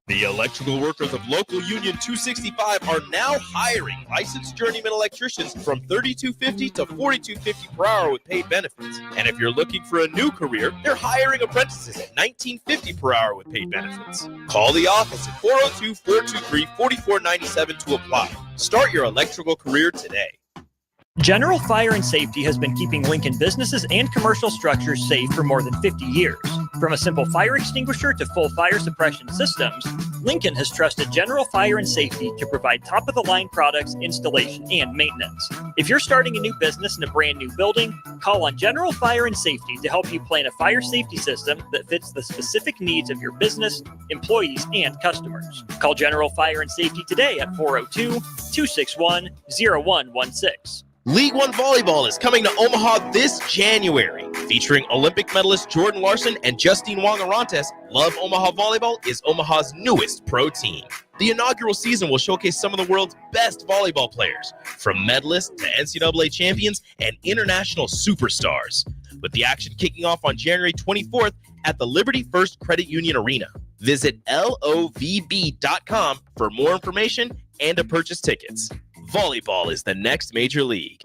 The electrical workers of Local Union 265 are now hiring licensed journeyman electricians from $32.50 to $42.50 per hour with paid benefits. And if you're looking for a new career, they're hiring apprentices at $19.50 per hour with paid benefits. Call the office at 402-423-4497 to apply. Start your electrical career today. General Fire and Safety has been keeping Lincoln businesses and commercial structures safe for more than 50 years. From a simple fire extinguisher to full fire suppression systems, Lincoln has trusted General Fire and Safety to provide top-of-the-line products, installation, and maintenance. If you're starting a new business in a brand new building, call on General Fire and Safety to help you plan a fire safety system that fits the specific needs of your business, employees, and customers. Call General Fire and Safety today at 402-261-0116. League One Volleyball is coming to Omaha this January. Featuring Olympic medalist Jordan Larson and Justine Wong-Arantes, Love Omaha Volleyball is Omaha's newest pro team. The inaugural season will showcase some of the world's best volleyball players, from medalists to NCAA champions and international superstars, with the action kicking off on January 24th at the Liberty First Credit Union Arena. Visit LOVB.com for more information and to purchase tickets. Volleyball is the next major league.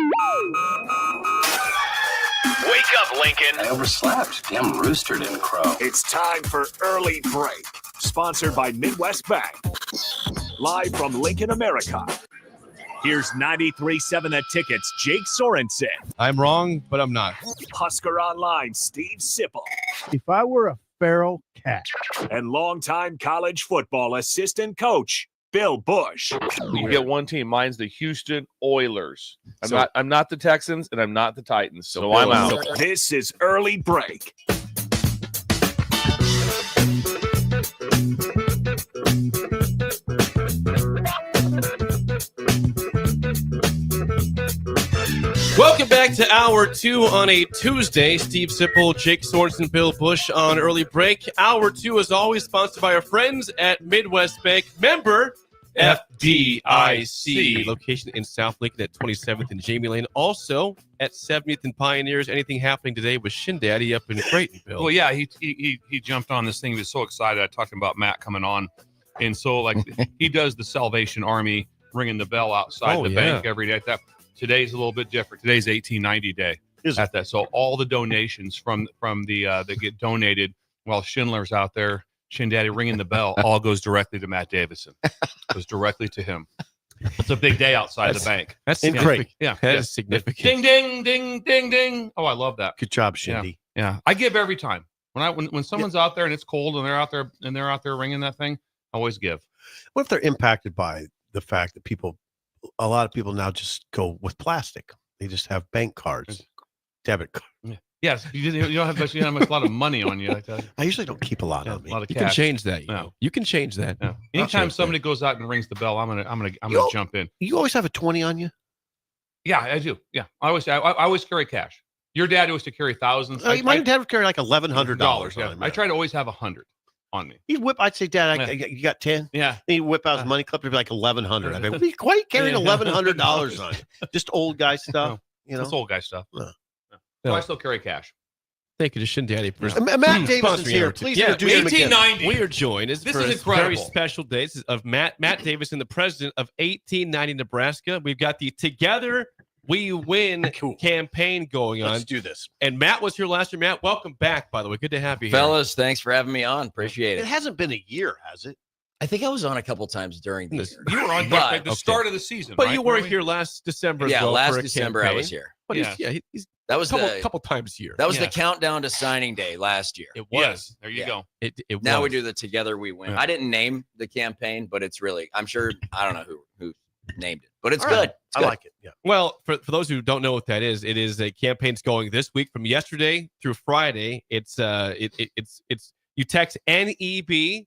Wake up, Lincoln. I overslept. Damn rooster didn't crow. It's time for Early Break, sponsored by Midwest Bank. Live from Lincoln, America. Here's 93.7 The Ticket's Jake Sorensen. I'm wrong, but I'm not. Husker Online, Steve Sipple. If I were a feral cat. And longtime college football assistant coach, Bill Busch. You get one team. Mine's the Houston Oilers. So- I'm not the Texans, and I'm not the Titans. So Bill, I'm out. This is Early Break. Welcome back to Hour 2 on a Tuesday. Steve Sipple, Jake Sorensen, Bill Busch on Early Break. Hour 2 is always sponsored by our friends at Midwest Bank. Member FDIC. Location in South Lincoln at 27th and Jamie Lane. Also at 70th and Pioneers. Anything happening today with Shin Daddy up in Creighton, Bill? Well, yeah, he jumped on this thing. He was so excited. I talked about Matt coming on. And so, like, he does the Salvation Army ringing the bell outside the bank every day. Today's a little bit different. Today's 1890 day at that. So all the donations from the that get donated while Schindler's out there, Shin Daddy ringing the bell, all goes directly to Matt Davison. Goes directly to him. It's a big day outside the bank. That's significant. Yeah, that is significant. Ding, ding, ding, ding, ding. Oh, I love that. Good job, Shindy. Yeah, I give every time when someone's out there and it's cold and they're out there ringing that thing. I always give. What if they're impacted by the fact that a lot of people now just go with plastic? They just have bank cards, debit cards. Yeah. Yes, you don't have much. You don't have a lot of money on you. I usually don't keep a lot on me. A lot of You cash. can change that. No. You can change that. No. Anytime somebody goes out and rings the bell, I'm gonna jump in. You always have a 20 on you? Yeah, I do. Yeah, I always carry cash. Your dad used to carry thousands. My dad would carry like $1,100. Yeah, I try to always have 100 on me. He'd whip. I'd say, Dad, you got 10? Yeah. He'd whip out his money clip. It'd be like 1,100. I'd be, why are you carrying $1,100 on you? Just old guy stuff. You know, That's old guy stuff. No. So I still carry cash. Thank you to Shin Daddy for Matt Davison's here. Please introduce him again. 1890. We are joined. This is a very incredible. special day. This is of Matt Davison, the president of 1890 Nebraska. We've got the Together We Win campaign going on. Let's do this. And Matt was here last year. Matt, welcome back, by the way. Good to have you here. Fellas, thanks for having me on. Appreciate It it. hasn't been a year, has it? I think I was on a couple times during the year. You were on But- the start of the season, But right? you were here last December as Yeah, well last for a December I campaign. was here. But Yeah. he's That was a the couple times here. that was Yeah. the countdown to signing day last year. It was. Yes, there you Yeah. go. It Now we was. do the Together We Win. Yeah. I didn't name the campaign, but it's really I don't know who named it, but it's All good. right. It's I good. like it. Yeah. Well, for those who don't know what that is, it is a campaign's going this week from yesterday through Friday. It's you text NEB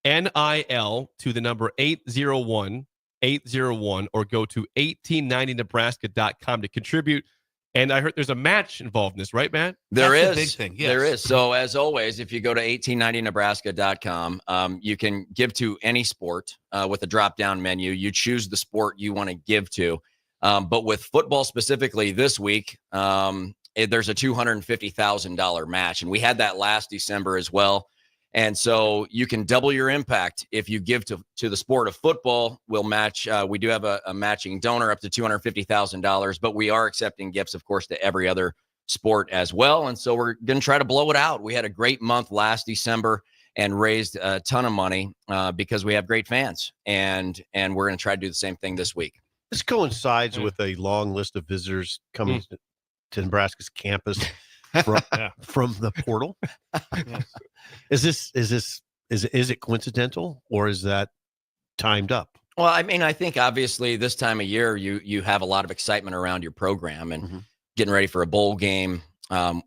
NIL to the number 801 or go to 1890nebraska.com to contribute. And I heard there's a match involved in this, right, Matt? There That's is. the big thing, yes. There is. So as always, if you go to 1890nebraska.com, you can give to any sport with a drop-down menu. You choose the sport you want to give to. But with football specifically this week, there's a $250,000 match. And we had that last December as well. And so you can double your impact if you give to the sport of football. We'll match. We do have a matching donor up to $250,000, but we are accepting gifts, of course, to every other sport as well. And so we're going to try to blow it out. We had a great month last December and raised a ton of money because we have great fans. And we're going to try to do the same thing this week. This coincides with a long list of visitors coming to Nebraska's campus from the portal. Is it coincidental, or is that timed up? Well, I mean, I think obviously this time of year you have a lot of excitement around your program and getting ready for a bowl game.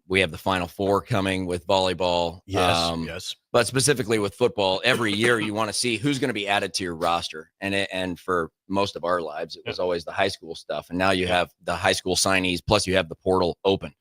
We have the Final Four coming with volleyball. Yes. But specifically with football, every year you want to see who's going to be added to your roster. And for most of our lives, it was always the high school stuff. And now you have the high school signees, plus you have the portal open.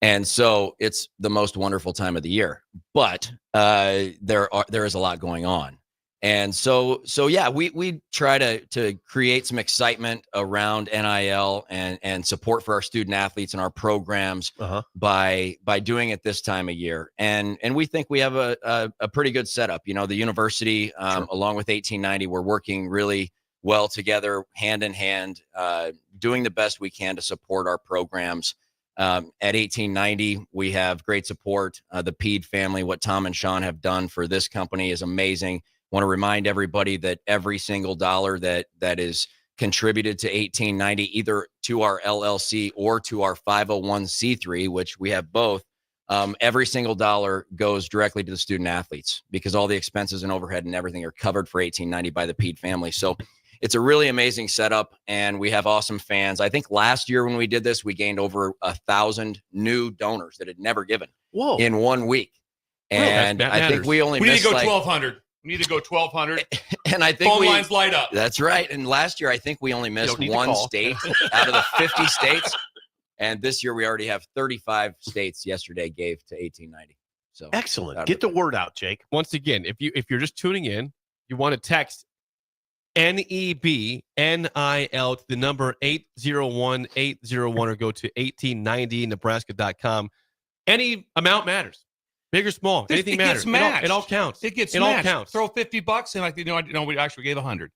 And so it's the most wonderful time of the year. But there is a lot going on. And so yeah, we try to create some excitement around NIL and support for our student athletes and our programs by doing it this time of year. And we think we have a pretty good setup. You know, the university, along with 1890, we're working really well together, hand in hand, doing the best we can to support our programs. At 1890, we have great support. The Pede family, what Tom and Sean have done for this company is amazing. Want to remind everybody that every single dollar that is contributed to 1890, either to our LLC or to our 501c3, which we have both, every single dollar goes directly to the student athletes because all the expenses and overhead and everything are covered for 1890 by the Pete family. So it's a really amazing setup, and we have awesome fans. I think last year when we did this, we gained over 1,000 new donors that had never given in 1 week. And I think we only need to go like 1,200. We need to go 1,200. And I think phone lines light up. That's right. And last year, I think we only missed one state out of the 50 states. And this year, we already have 35 states yesterday gave to 1890. So excellent. Get the word out, Jake. Once again, if you're just tuning in, you want to text NEBNIL to the number 801-801 or go to 1890nebraska.com. Any amount matters. Big or small, anything matters. It all counts. It gets it matched. all counts. Throw $50 and we actually gave 100.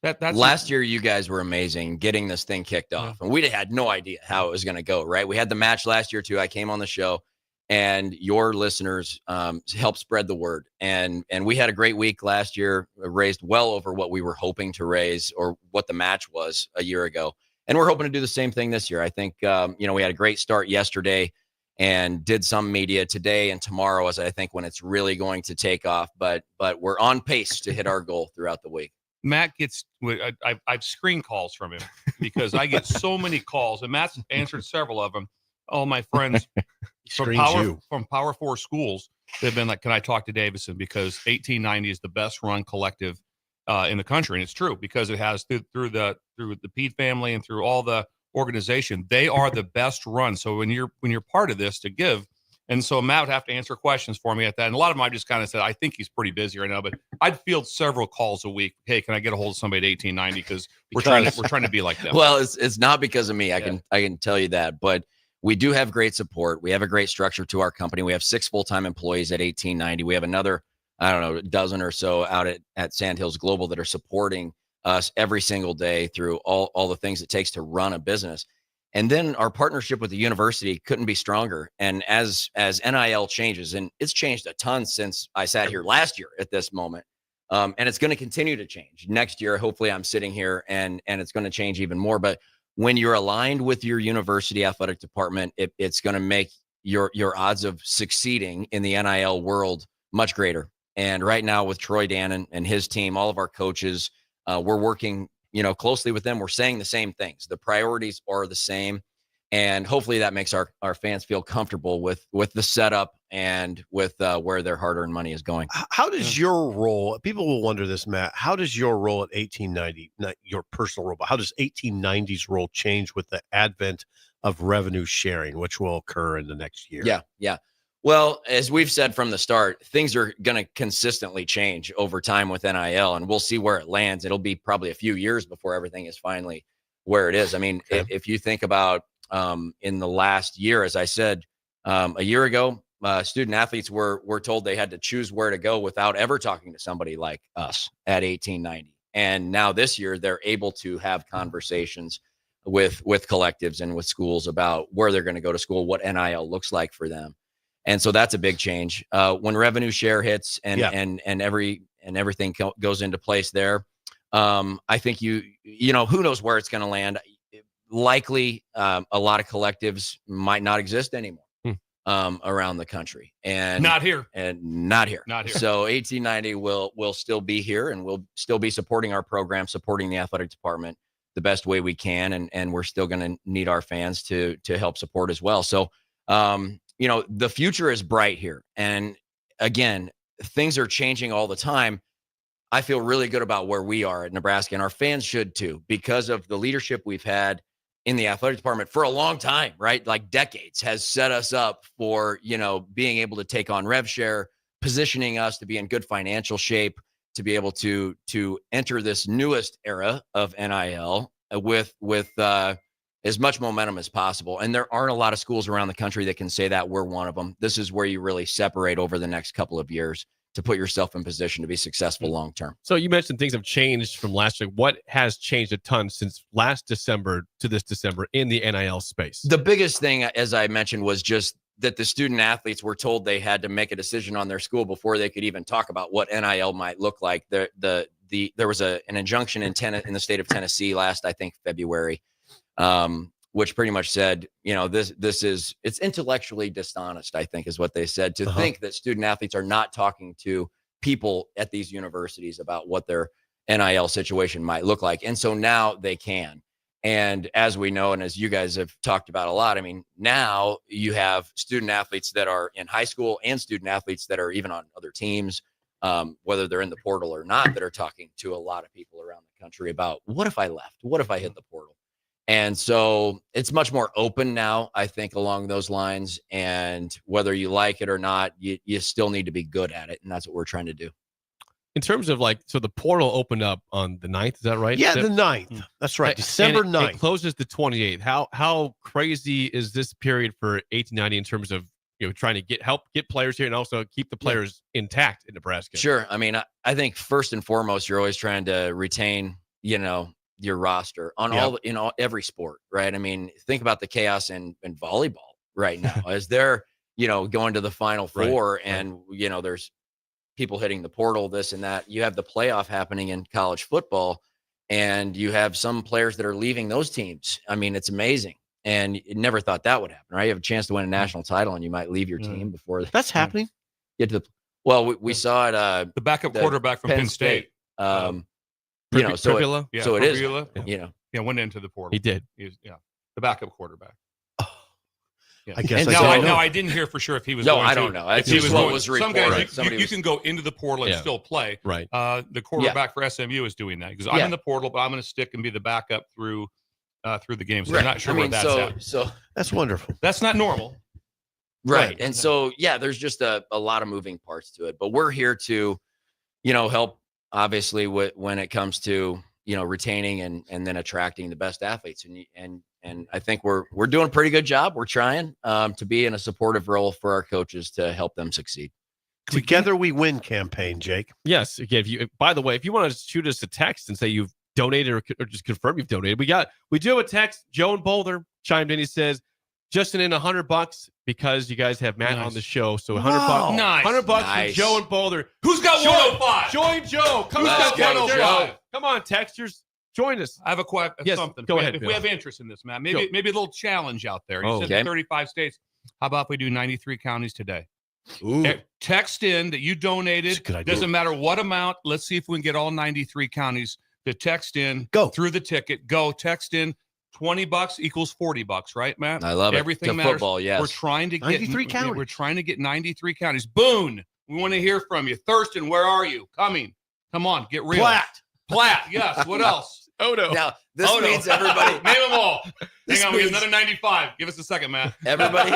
That's last year. You guys were amazing getting this thing kicked off, and we had no idea how it was going to go. Right? We had the match last year too. I came on the show, and your listeners helped spread the word, and we had a great week last year. Raised well over what we were hoping to raise, or what the match was a year ago, and we're hoping to do the same thing this year. I think we had a great start yesterday. And did some media today and tomorrow, as I think when it's really going to take off. But we're on pace to hit our goal throughout the week. Matt gets, I've screen calls from him because I get so many calls, and Matt's answered several of them. All my friends from Power 4 schools, they've been like, "Can I talk to Davison?" Because 1890 is the best run collective in the country, and it's true because it has through the Pete family and through all the organization, they are the best run. So when you're part of this to give, and so Matt would have to answer questions for me at that. And a lot of them I just kind of said, I think he's pretty busy right now, but I'd field several calls a week. Hey, can I get a hold of somebody at 1890? Because we're trying to be like them. Well, it's not because of me. I can tell you that, but we do have great support. We have a great structure to our company. We have 6 full-time employees at 1890. We have another, I don't know, a dozen or so out at Sandhills Global that are supporting us every single day through all the things it takes to run a business. And then our partnership with the university couldn't be stronger. And as NIL changes, and it's changed a ton since I sat here last year at this moment, and it's going to continue to change next year. Hopefully I'm sitting here and it's going to change even more. But when you're aligned with your university athletic department, it's going to make your odds of succeeding in the NIL world much greater. And right now with Troy Dannon and his team, all of our coaches, we're working, closely with them. We're saying the same things. The priorities are the same. And hopefully that makes our fans feel comfortable with the setup and with where their hard-earned money is going. How does your role, people will wonder this, Matt, how does your role at 1890, not your personal role, but how does 1890's role change with the advent of revenue sharing, which will occur in the next year? Yeah. Well, as we've said from the start, things are going to consistently change over time with NIL, and we'll see where it lands. It'll be probably a few years before everything is finally where it is. I mean, if you think about in the last year, as I said, a year ago, student athletes were told they had to choose where to go without ever talking to somebody like us at 1890. And now this year, they're able to have conversations with collectives and with schools about where they're going to go to school, what NIL looks like for them. And so that's a big change. When revenue share hits and everything goes into place there, I think who knows where it's going to land. Likely, a lot of collectives might not exist anymore around the country, and not here. So 1890 will still be here, and we'll still be supporting our program, supporting the athletic department the best way we can, and we're still going to need our fans to help support as well. So. The future is bright here. And again, things are changing all the time. I feel really good about where we are at Nebraska, and our fans should too, because of the leadership we've had in the athletic department for a long time, right? Like decades has set us up for, being able to take on rev share, positioning us to be in good financial shape, to be able to enter this newest era of NIL with as much momentum as possible. And there aren't a lot of schools around the country that can say that. We're one of them. This is where you really separate over the next couple of years to put yourself in position to be successful long term. So you mentioned things have changed from last year. What has changed a ton since last December to this December in the NIL space? The biggest thing, as I mentioned, was just that the student athletes were told they had to make a decision on their school before they could even talk about what NIL might look like. The there was an injunction in the state of Tennessee last, I think, February, which pretty much said, it's intellectually dishonest, I think is what they said, to think that student athletes are not talking to people at these universities about what their NIL situation might look like. And so now they can. And as we know, and as you guys have talked about a lot, I mean, now you have student athletes that are in high school and student athletes that are even on other teams, whether they're in the portal or not, that are talking to a lot of people around the country about, what if I left? What if I hit the portal? And so it's much more open now, I think, along those lines. And whether you like it or not, you still need to be good at it. And that's what we're trying to do. In terms of so the portal opened up on the 9th, is that right? Yeah, the 9th. That's right. December 9th. It closes the 28th. How crazy is this period for 1890 in terms of trying to help get players here and also keep the players intact in Nebraska? Sure. I mean, I think first and foremost, you're always trying to retain, your roster on every sport, right? I mean, think about the chaos in volleyball right now as they're, going to the Final Four and, there's people hitting the portal, this and that. You have the playoff happening in college football, and you have some players that are leaving those teams. I mean, it's amazing. And you never thought that would happen, right? You have a chance to win a national title, and you might leave your team before that's happening. Get to we saw it. The backup quarterback from Penn State. So it is. Went into the portal. He did. The backup quarterback. Yeah. I guess I didn't hear for sure if he was. I don't know. If he was what going, was some reported. guys, you can go into the portal and still play. Right. The quarterback for SMU is doing that because I'm in the portal, but I'm going to stick and be the backup through the game. So I'm not sure where that's at. So that's wonderful. That's not normal. Right. And so, there's just a lot of moving parts to it, but we're here to, help obviously when it comes to, retaining and then attracting the best athletes. And I think we're doing a pretty good job. We're trying to be in a supportive role for our coaches to help them succeed. Together We Win campaign, Jake. Yes. Again, by the way, if you want to shoot us a text and say you've donated or just confirm you've donated, we do have a text. Joe in Boulder chimed in. He says, Justin in $100 because you guys have Matt on the show. So $100. Nice. $100 from Joe in Boulder. Who's got 105? Join Joe. Come on, Come on, texters. Join us. I have something. Go ahead. If we have interest in this, Matt, maybe a little challenge out there. You said 35 states. How about if we do 93 counties today? Ooh. Text in that you donated. Doesn't matter what amount. Let's see if we can get all 93 counties to text in. Go through the ticket. Go text in. $20 equals $40, right, Matt? I love it. Everything to matters. Football, yes. We're trying to get 93 counties. We're trying to get 93 counties. Boone, we want to hear from you. Thurston, where are you? Coming. Come on, get real. Platt, yes. What else? Odo. Now, this means everybody. Name them all. Hang on, we have another 95. Give us a second, Matt. Everybody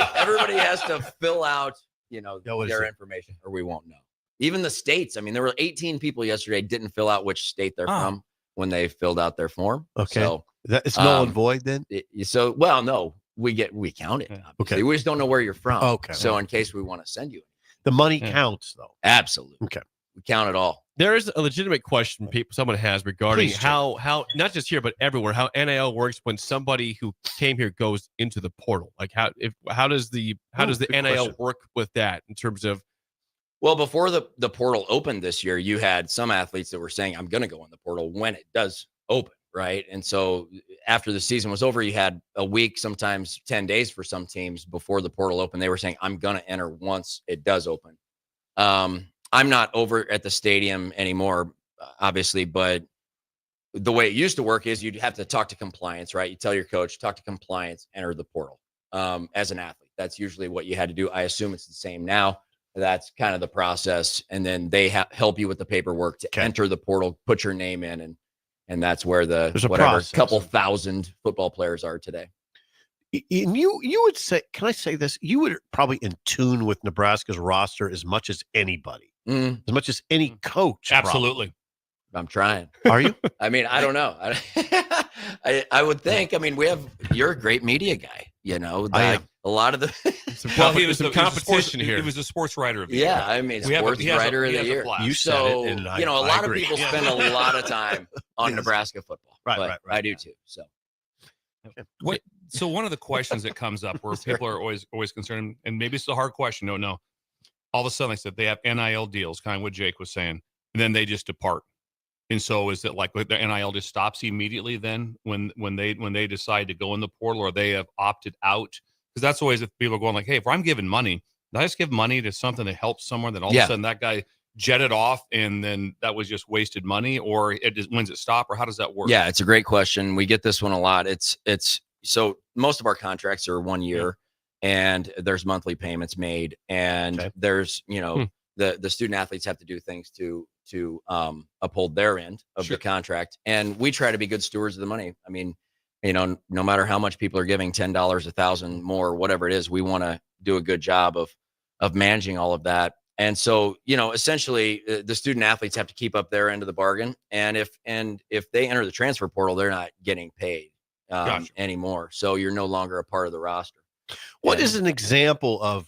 has to fill out, their information, or we won't know. Even the states. I mean, there were 18 people yesterday didn't fill out which state they're from when they filled out their form. Okay. So it's null and void then? No, we count it. Obviously. Okay. We just don't know where you're from. Okay. So in case we want to send you. The money counts, though. Absolutely. Okay. We count it all. There is a legitimate question someone has regarding how not just here but everywhere how NIL works when somebody who came here goes into the portal. Like how does the NIL work with that in terms of? Well, before the portal opened this year, you had some athletes that were saying, I'm going to go in the portal when it does open, right? And so after the season was over, you had a week, sometimes 10 days for some teams before the portal opened. They were saying, I'm going to enter once it does open. I'm not over at the stadium anymore, obviously, but the way it used to work is you'd have to talk to compliance, right? You tell your coach, talk to compliance, enter the portal as an athlete. That's usually what you had to do. I assume it's the same now. That's kind of the process. And then they help you with the paperwork to enter the portal, put your name in. And that's where couple thousand football players are today. And you would say, can I say this? You would probably in tune with Nebraska's roster as much as anybody, as much as any coach. Absolutely. Probably. I'm trying. Are you? I mean, I don't know. I would think. I mean, you're a great media guy. A lot of the he was some competition here. He was a sports writer of the year. Yeah, I mean, sports writer of the year. You said it, and a lot of people spend a lot of time on Nebraska football. Right. I do too. So. So one of the questions that comes up where people are always concerned, and maybe it's a hard question, don't know. All of a sudden, they said they have NIL deals, kind of what Jake was saying, and then they just depart. And so is it like the NIL just stops immediately then when they decide to go in the portal, or they have opted out? Because that's always if people are going like, hey, if I'm giving money, did I just give money to something that helps someone, then all of a sudden that guy jetted off and then that was just wasted money, or when's it stop, or how does that work? Yeah, it's a great question. We get this one a lot. It's so most of our contracts are 1 year and there's monthly payments made, and there's, the student athletes have to do things to uphold their end of the contract. And we try to be good stewards of the money. I mean, no matter how much people are giving, $10, $1,000 more, whatever it is, we want to do a good job of managing all of that. And so, essentially the student athletes have to keep up their end of the bargain. And if they enter the transfer portal, they're not getting paid anymore. So you're no longer a part of the roster. What is an example of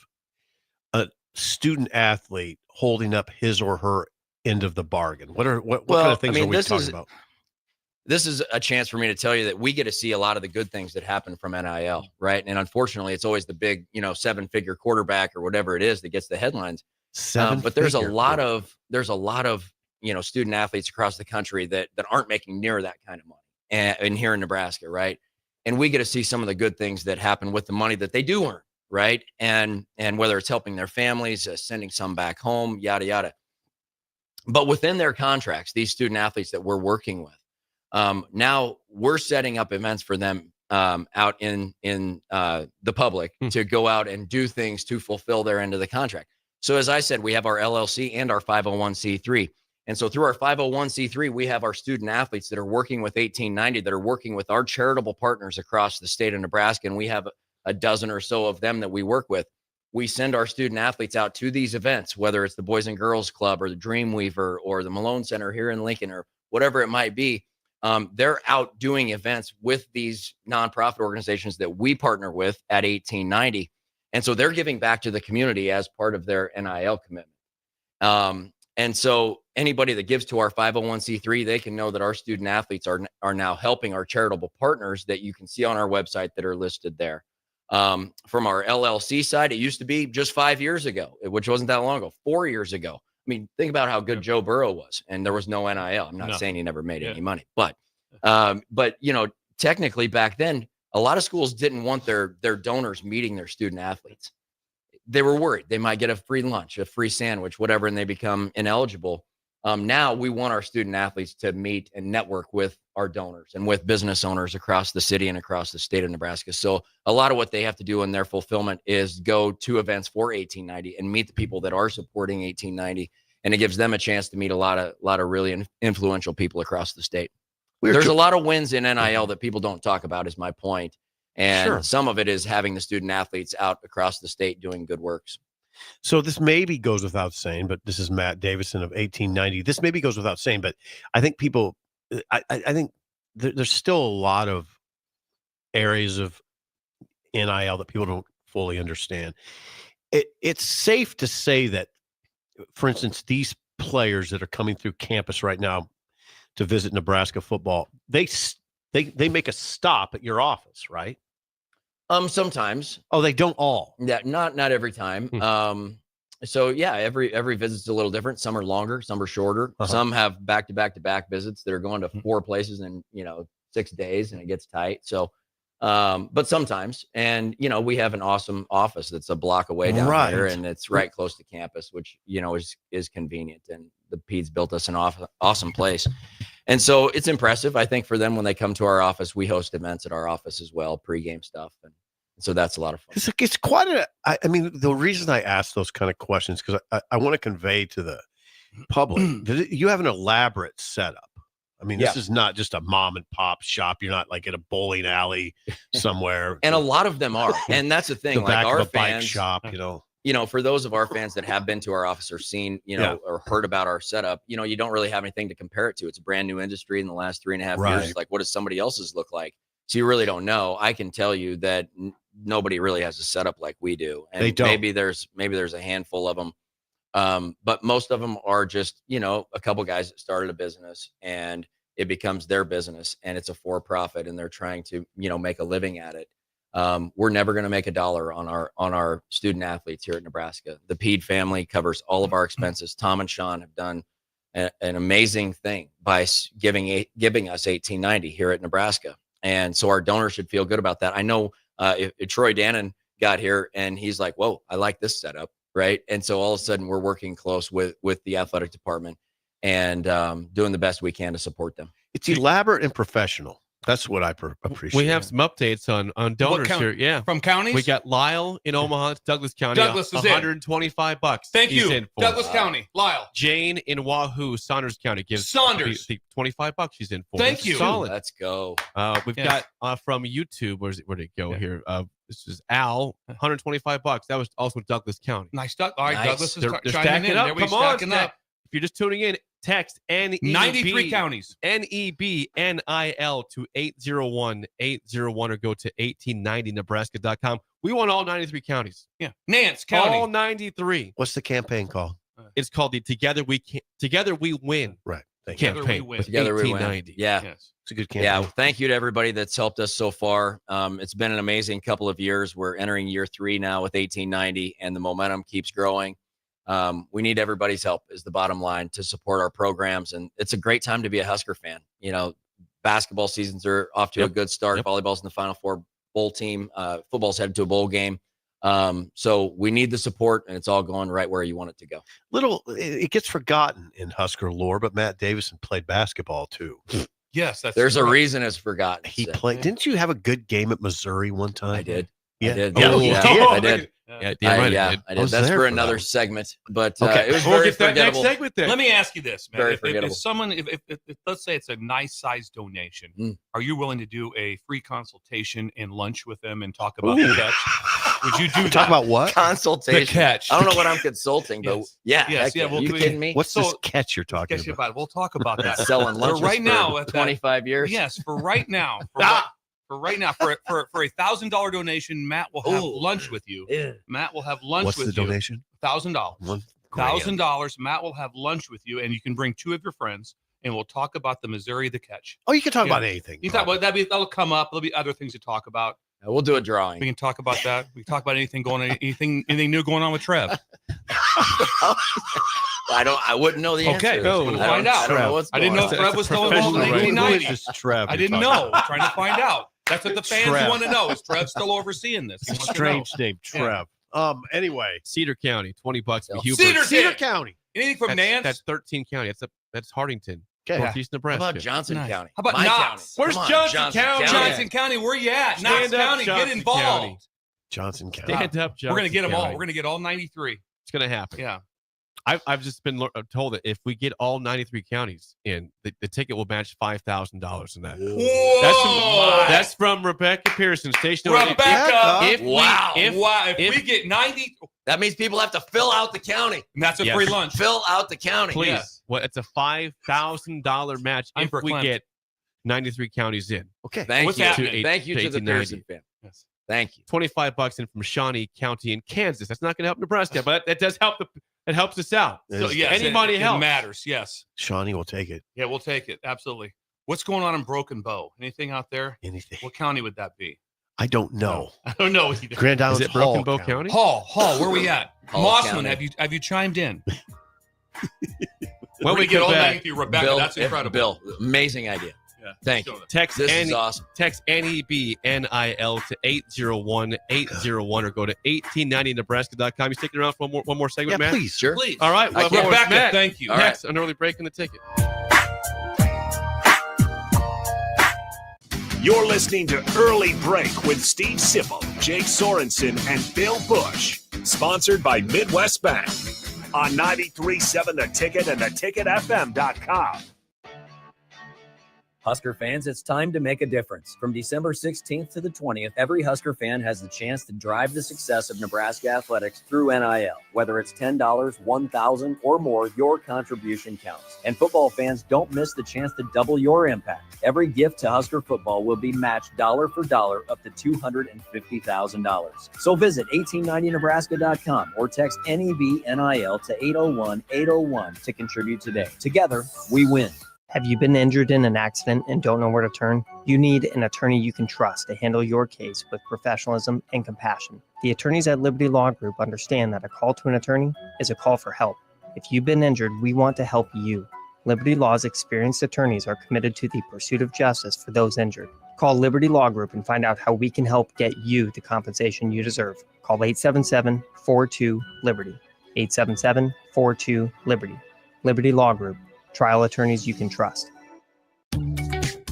a student athlete holding up his or her end of the bargain? What kind of things are we talking about? This is a chance for me to tell you that we get to see a lot of the good things that happen from NIL, right? And unfortunately, it's always the big, 7-figure quarterback or whatever it is that gets the headlines. But there's a lot of student athletes across the country that aren't making near that kind of money, and here in Nebraska, right? And we get to see some of the good things that happen with the money that they do earn, right? And whether it's helping their families, sending some back home, yada yada. But within their contracts, these student athletes that we're working with, now we're setting up events for them out in the public to go out and do things to fulfill their end of the contract. So as I said, we have our LLC and our 501c3. And so through our 501c3, we have our student athletes that are working with 1890, that are working with our charitable partners across the state of Nebraska. And we have a dozen or so of them that we work with. We send our student athletes out to these events, whether it's the Boys and Girls Club or the Dreamweaver or the Malone Center here in Lincoln or whatever it might be. They're out doing events with these nonprofit organizations that we partner with at 1890. And so they're giving back to the community as part of their NIL commitment. And so anybody that gives to our 501c3, they can know that our student athletes are now helping our charitable partners that you can see on our website that are listed there. From our LLC side, it used to be just 5 years ago, which wasn't that long ago, 4 years ago. I mean, think about how good Joe Burrow was, and there was no NIL. I'm not saying he never made any money, but technically back then, a lot of schools didn't want their donors meeting their student athletes. They were worried they might get a free lunch, a free sandwich, whatever, and they become ineligible. Now we want our student athletes to meet and network with our donors and with business owners across the city and across the state of Nebraska. So a lot of what they have to do in their fulfillment is go to events for 1890 and meet the people that are supporting 1890. And it gives them a chance to meet a lot of really influential people across the state. There's a lot of wins in NIL that people don't talk about, is my point. And some of it is having the student athletes out across the state doing good works. So this maybe goes without saying, but this is Matt Davison of 1890. This maybe goes without saying, but I think people, I think there's still a lot of areas of NIL that people don't fully understand. It's safe to say that, for instance, these players that are coming through campus right now to visit Nebraska football, they make a stop at your office, right? Sometimes. Oh, they don't all. Yeah, not every time. So yeah, every visit's a little different. Some are longer, some are shorter. Some have back-to-back visits that are going to 4 places in 6 days, and it gets tight. So, but sometimes, and we have an awesome office that's a block away down there, and it's right close to campus, which is convenient. And the Peds built us an awesome place. And so it's impressive, I think, for them when they come to our office. We host events at our office as well, pregame stuff. And so that's a lot of fun. It's quite I mean, the reason I ask those kind of questions, because I want to convey to the public that you have an elaborate setup. I mean, this is not just a mom and pop shop. You're not like in a bowling alley somewhere. And a lot of them are. And that's the thing. The back like our of a fans, bike shop, for those of our fans that have been to our office or seen, or heard about our setup, you don't really have anything to compare it to. It's a brand new industry in the last 3.5 years. It's like, what does somebody else's look like? So you really don't know. I can tell you that nobody really has a setup like we do. And they don't. Maybe there's a handful of them. But most of them are just, a couple guys that started a business and it becomes their business and it's a for-profit and they're trying to, make a living at it. We're never going to make $1 on our student athletes here at Nebraska. The Pede family covers all of our expenses. Tom and Sean have done an amazing thing by giving us $18.90 here at Nebraska. And so our donors should feel good about that. I know if Troy Dannon got here and he's like, whoa, I like this setup, right? And so all of a sudden we're working close with the athletic department and doing the best we can to support them. It's elaborate and professional. That's what I appreciate. We have some updates on donors here. Yeah, from counties. We got Lyle in Omaha, it's Douglas County. Douglas is $125. Thank He's you, in for. Douglas County. Lyle. Jane in Wahoo, Saunders County gives Saunders the $25 she's in for. Thank you. Solid. Let's go. We've got from YouTube. Where'd it go here? This is Al, $125. That was also Douglas County. Nice, Doug. All right, Nice. Douglas is They're chiming stacking in. up. There we Come on, stacking up. If you're just tuning in, text NEB 93 counties. NEBNIL to 801-801 or go to 1890nebraska.com. We want all 93 counties. Yeah, Nance County. All 93. What's the campaign called? It's called the Together We Win. Right. Thank you. Campaign with Together we win. 1890. Yeah. Yes. It's a good campaign. Yeah. Thank you to everybody that's helped us so far. It's been an amazing couple of years. We're entering year 3 now with 1890, and the momentum keeps growing. We need everybody's help is the bottom line to support our programs. And it's a great time to be a Husker fan. You know, basketball seasons are off to a good start. Volleyball's in the Final Four bowl team. Football's headed to a bowl game. So we need the support, and it's all going right where you want it to go. It gets forgotten in Husker lore, but Matt Davison played basketball too. Yes, there's a reason it's forgotten. He played. Didn't you have a good game at Missouri one time? I did. Yeah. I did. Oh, yeah, you I did? did. Yeah, I did. That's for another segment, but it was we'll very get that forgettable. next segment then. Let me ask you this, man. Very If forgettable. someone, if let's say it's a nice size donation, are you willing to do a free consultation and lunch with them and talk about the catch? Would you do that? Talk about what? Consultation. The catch. I don't know what I'm consulting, but Yes. yeah. Yes, yeah. Well, you kidding me? What's this catch you're talking Guess you about? about it. We'll talk about that. Selling lunches right now, for 25 years. Yes, for right now. For a $1,000 donation, Matt will have lunch with you. Yeah. Matt will have lunch What's with the you. donation? $1,000. $1,000. Matt will have lunch with you, and you can bring 2 of your friends, and we'll talk about the Missouri the catch. Oh, you can talk about anything. You talk about that'll come up. There'll be other things to talk about. We'll do a drawing. We can talk about that. We can talk about anything new going on with Trev. I wouldn't know the answer. Okay, we'll find out. I didn't know Trev was still involved in 1890. I didn't know. I'm trying to find out. That's what the fans want to know. Is Trev still overseeing this? Strange name, Trev. Anyway, Cedar County, $20 for Hubert. Cedar County. Anything from Nance? That's 13 County. That's Hardington. Okay. Northeast Nebraska. How about Johnson County? How about My Knox? county? Where's Come on, Johnson County? Johnson County, where you at? Knox Stand up, County, get Johnson involved. County. Johnson County. Stand up, Johnson We're gonna get them all. County. We're gonna get all 93. It's gonna happen. Yeah. I've just been told that if we get all 93 counties in, the ticket will match $5,000 in that. Whoa! That's from Rebecca Pearson, station. Rebecca. If we get 90, that means people have to fill out the county. And that's a free lunch. Fill out the county. Please. Yeah. Well, it's a $5,000 match if we get 93 counties in. Okay. Thank you. To Thank you to the 1890. Pearson fan. Yes. Thank you. $25 in from Shawnee County in Kansas. That's not going to help Nebraska, but that does help. It helps us out. So yes, any money it helps. matters. Yes. Shawnee will take it. Yeah, we'll take it. Absolutely. What's going on in Broken Bow? Anything out there? Anything. What county would that be? I don't know. I don't know either. Grand Island. Is it Broken Bow County? Hall, where we at? Hall Mossman, County. have you chimed in? When we get all 93, Rebecca, Bill, that's incredible. Bill, amazing idea. Yeah. Thank you. Text This is awesome. Text NEBNIL to 801-801 or go to 1890nebraska.com. You sticking around for one more segment, Yeah, Matt? please. Sure. Please. All right. I can't. Rebecca, Matt. thank you. All Next, an early break in the ticket. You're listening to Early Break with Steve Sipple, Jake Sorensen, and Bill Busch. Sponsored by Midwest Bank on 93.7 The Ticket and theticketfm.com. Husker fans, it's time to make a difference. From December 16th to the 20th, every Husker fan has the chance to drive the success of Nebraska athletics through NIL. Whether it's $10, $1,000, or more, your contribution counts. And football fans, don't miss the chance to double your impact. Every gift to Husker football will be matched dollar for dollar up to $250,000. So visit 1890nebraska.com or text NEBNIL to 801-801 to contribute today. Together, we win. Have you been injured in an accident and don't know where to turn? You need an attorney you can trust to handle your case with professionalism and compassion. The attorneys at Liberty Law Group understand that a call to an attorney is a call for help. If you've been injured, we want to help you. Liberty Law's experienced attorneys are committed to the pursuit of justice for those injured. Call Liberty Law Group and find out how we can help get you the compensation you deserve. Call 877-42-LIBERTY. 877-42-LIBERTY. Liberty Law Group. Trial attorneys you can trust.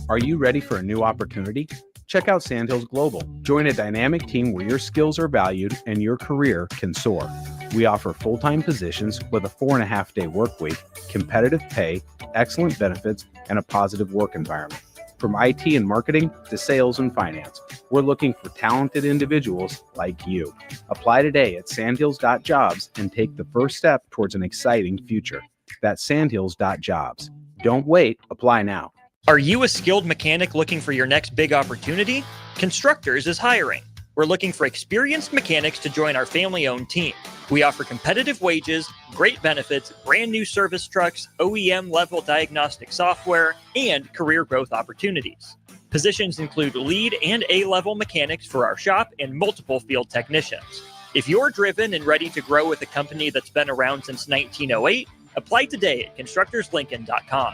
Are you ready for a new opportunity? Check out Sandhills Global. Join a dynamic team where your skills are valued and your career can soar. We offer full-time positions with a 4.5-day work week, competitive pay, excellent benefits, and a positive work environment. From IT and marketing to sales and finance, we're looking for talented individuals like you. Apply today at sandhills.jobs and take the first step towards an exciting future. That's sandhills.jobs. Don't wait, apply now. Are you a skilled mechanic looking for your next big opportunity? Constructors is hiring. We're looking for experienced mechanics to join our family-owned team. We offer competitive wages, great benefits, brand new service trucks, OEM-level diagnostic software, and career growth opportunities. Positions include lead and A-level mechanics for our shop and multiple field technicians. If you're driven and ready to grow with a company that's been around since 1908, apply today at constructorslincoln.com.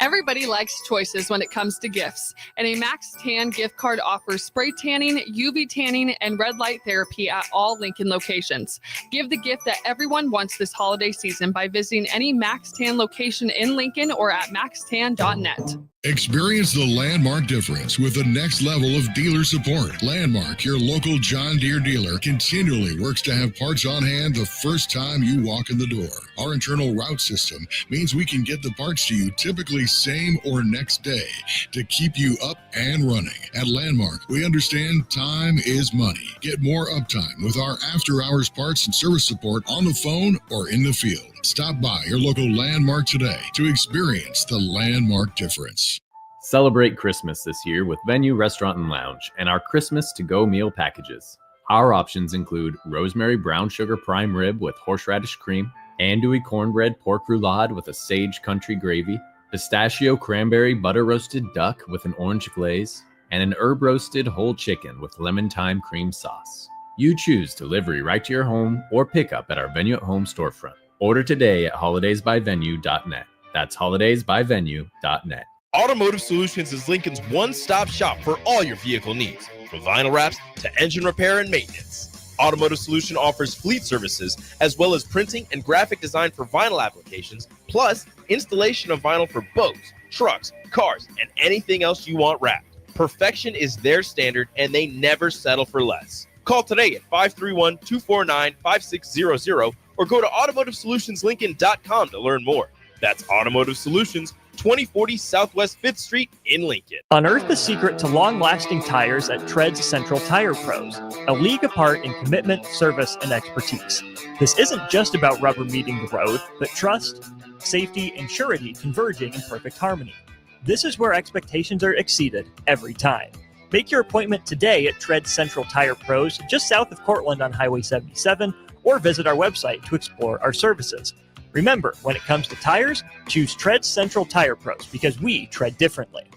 Everybody likes choices when it comes to gifts, and a Max Tan gift card offers spray tanning, UV tanning, and red light therapy at all Lincoln locations. Give the gift that everyone wants this holiday season by visiting any Max Tan location in Lincoln or at maxtan.net. Experience the Landmark difference with the next level of dealer support. Landmark, your local John Deere dealer, continually works to have parts on hand the first time you walk in the door. Our internal route system means we can get the parts to you typically same or next day to keep you up and running. At Landmark, we understand time is money. Get more uptime with our after-hours parts and service support on the phone or in the field. Stop by your local Landmark today to experience the Landmark difference. Celebrate Christmas this year with Venue Restaurant and Lounge and our Christmas to-go meal packages. Our options include rosemary brown sugar prime rib with horseradish cream, andouille cornbread pork roulade with a sage country gravy, pistachio cranberry butter roasted duck with an orange glaze, and an herb roasted whole chicken with lemon thyme cream sauce. You choose delivery right to your home or pick up at our Venue at Home storefront. Order today at holidaysbyvenue.net. That's holidaysbyvenue.net. Automotive Solutions is Lincoln's one-stop shop for all your vehicle needs, from vinyl wraps to engine repair and maintenance. Automotive Solution offers fleet services as well as printing and graphic design for vinyl applications, plus installation of vinyl for boats, trucks, cars, and anything else you want wrapped. Perfection is their standard, and they never settle for less. Call today at 531-249-5600 or go to automotivesolutionslincoln.com to learn more. That's Automotive Solutions, 2040 Southwest 5th Street in Lincoln. Unearth the secret to long-lasting tires at Tread's Central Tire Pros, a league apart in commitment, service, and expertise. This isn't just about rubber meeting the road, but trust, safety, and surety converging in perfect harmony. This is where expectations are exceeded every time. Make your appointment today at Tread's Central Tire Pros, just south of Cortland on Highway 77, or visit our website to explore our services. Remember, when it comes to tires, choose Tread Central Tire Pros because we tread differently.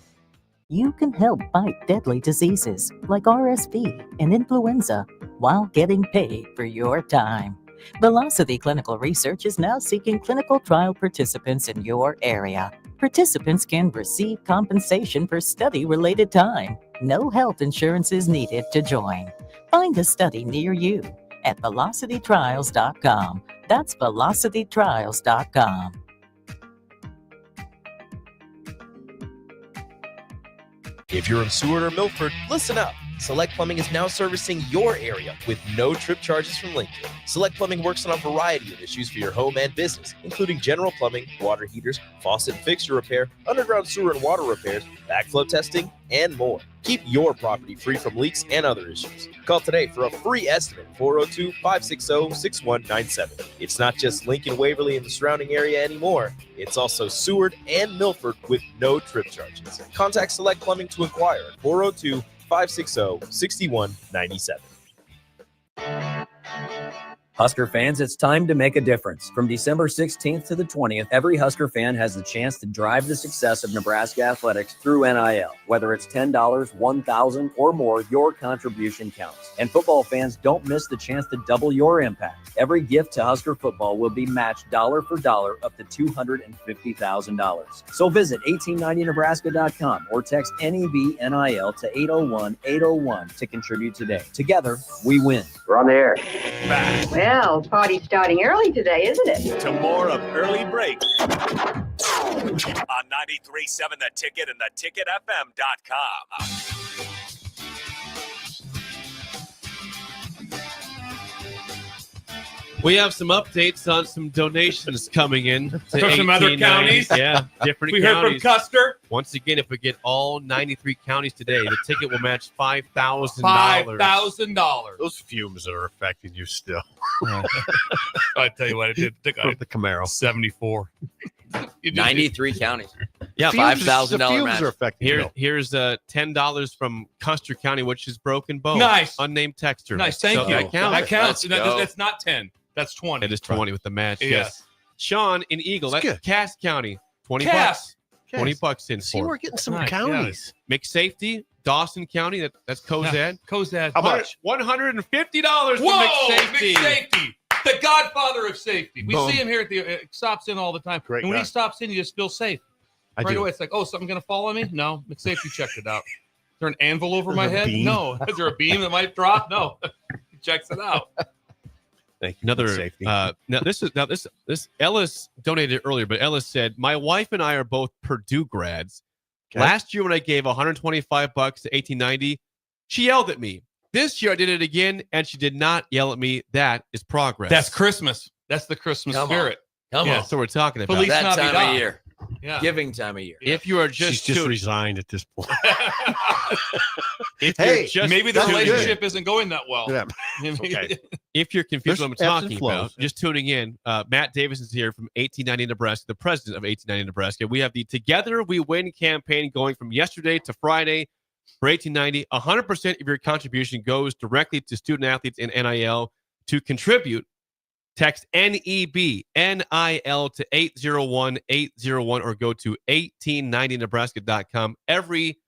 You can help fight deadly diseases like RSV and influenza while getting paid for your time. Velocity Clinical Research is now seeking clinical trial participants in your area. Participants can receive compensation for study-related time. No health insurance is needed to join. Find a study near you at velocitytrials.com. That's velocitytrials.com. If you're in Seward or Milford, listen up. Select Plumbing is now servicing your area with no trip charges from Lincoln. Select Plumbing works on a variety of issues for your home and business, including general plumbing, water heaters, faucet and fixture repair, underground sewer and water repairs, backflow testing, and more. Keep your property free from leaks and other issues. Call today for a free estimate, 402-560-6197. It's not just Lincoln, Waverly, and the surrounding area anymore. It's also Seward and Milford with no trip charges. Contact Select Plumbing to inquire at 402-560-6197. Husker fans, it's time to make a difference. From December 16th to the 20th, every Husker fan has the chance to drive the success of Nebraska athletics through NIL. Whether it's $10, $1,000, or more, your contribution counts. And football fans, don't miss the chance to double your impact. Every gift to Husker football will be matched dollar for dollar up to $250,000. So visit 1890nebraska.com or text NEB-NIL to 801-801 to contribute today. Together, we win. We're on the air. Well, party's starting early today, isn't it? To more of Early Break on 93.7 The Ticket and theticketfm.com. We have some updates on some donations coming in to From some other 1890. counties? Yeah, different We heard from counties. Custer. Once again, if we get all 93 counties today, the ticket will match $5,000. $5,000. Those fumes are affecting you still. I tell you what, I did think the Camaro 74. 93 counties. Yeah, $5,000 match. Here's $10 from Custer County, which is Broken Bones. Nice. Unnamed texter. Nice, thank So you. That counts. That counts. That's not 10. That's 20. It is 20 with the match. Yeah. Yes. Sean in Eagle. That's good. Cass County. 20 Cass. bucks. $20 in See, for. we're getting some Nice, counties. McSafety, Dawson County. That's Cozad. Cozad. How much? $150 Whoa, for McSafety. McSafety. The godfather of safety. We Boom. see him here at the stops in all the time. Great and when guy. he stops in, you just feel safe. I Right do. away, it's like, oh, something going to fall on me? No, McSafety checked it out. Is there an anvil over my Is there a head? beam? No. Is there a beam that might drop? No. He checks it out. Thank you. Another Safety. This Ellis donated earlier, but Ellis said, my wife and I are both Purdue grads. Okay. Last year when I gave $125 to 1890, she yelled at me. This year I did it again, and she did not yell at me. That is progress. That's Christmas. That's the Christmas Come on. spirit. Come yeah, on. that's what we're talking about. Feliz That time Navidad. of year. Yeah. Giving time of year. If you are just She's just tuned- resigned at this point. if Hey, you're just Maybe the tuned in- relationship isn't going that well. Yeah. Okay. If you're confused There's what I'm ebbs and talking flows. about, just tuning in, Matt Davis is here from 1890 Nebraska, the president of 1890 Nebraska. We have the Together We Win campaign going from yesterday to Friday for 1890. 100% of your contribution goes directly to student athletes in NIL. To contribute, text NEB NIL to 801-801 or go to 1890nebraska.com. Every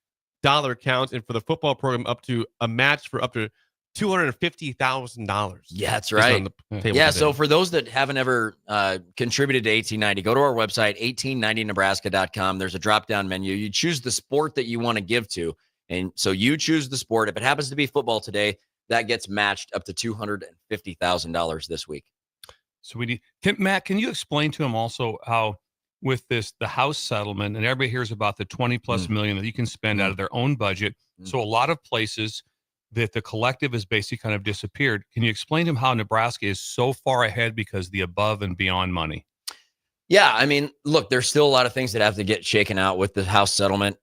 dollar counts, and for the football program, up to a match for up to $250,000. Yeah, that's is right. on the table Yeah, today. so for those that haven't ever contributed to 1890, go to our website, 1890nebraska.com. There's a drop-down menu. You choose the sport that you want to give to, and so you choose the sport. If it happens to be football today, that gets matched up to $250,000 this week. So Matt, can you explain to him also how with the House settlement, and everybody hears about the 20 plus million that you can spend out of their own budget. So a lot of places that the collective has basically kind of disappeared. Can you explain to him how Nebraska is so far ahead because the above and beyond money? Yeah, I mean, look, there's still a lot of things that have to get shaken out with the House settlement.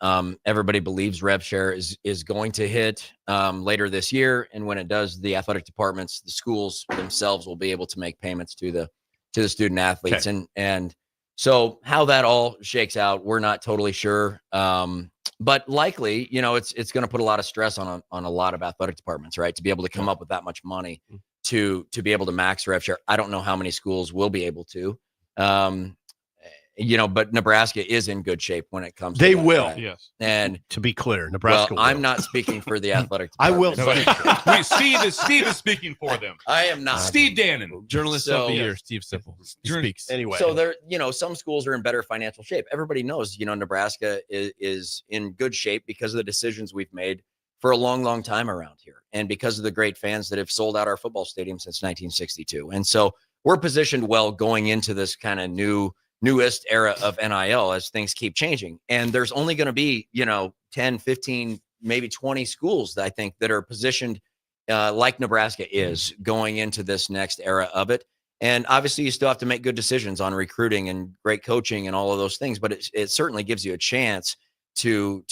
Everybody believes rev share is going to hit later this year, and when it does, the athletic departments, the schools themselves will be able to make payments to the student athletes, and so how that all shakes out, we're not totally sure. But likely, it's going to put a lot of stress on a lot of athletic departments, right? To be able to come up with that much money to be able to max rev share. I don't know how many schools will be able to. But Nebraska is in good shape when it comes to They that, will. right? Yes. And to be clear, Nebraska well, I'm will. not speaking for the athletic I will department. Steve is speaking for them. I am not. Steve Dannon. Journalist of the year, Steve Sipple. Speaks. Anyway. So there, some schools are in better financial shape. Everybody knows, Nebraska is in good shape because of the decisions we've made for a long, long time around here. And because of the great fans that have sold out our football stadium since 1962. And so we're positioned well going into this kind of newest era of NIL as things keep changing. And there's only going to be, 10, 15, maybe 20 schools that I think that are positioned like Nebraska is going into this next era of it. And obviously you still have to make good decisions on recruiting and great coaching and all of those things, but it certainly gives you a chance to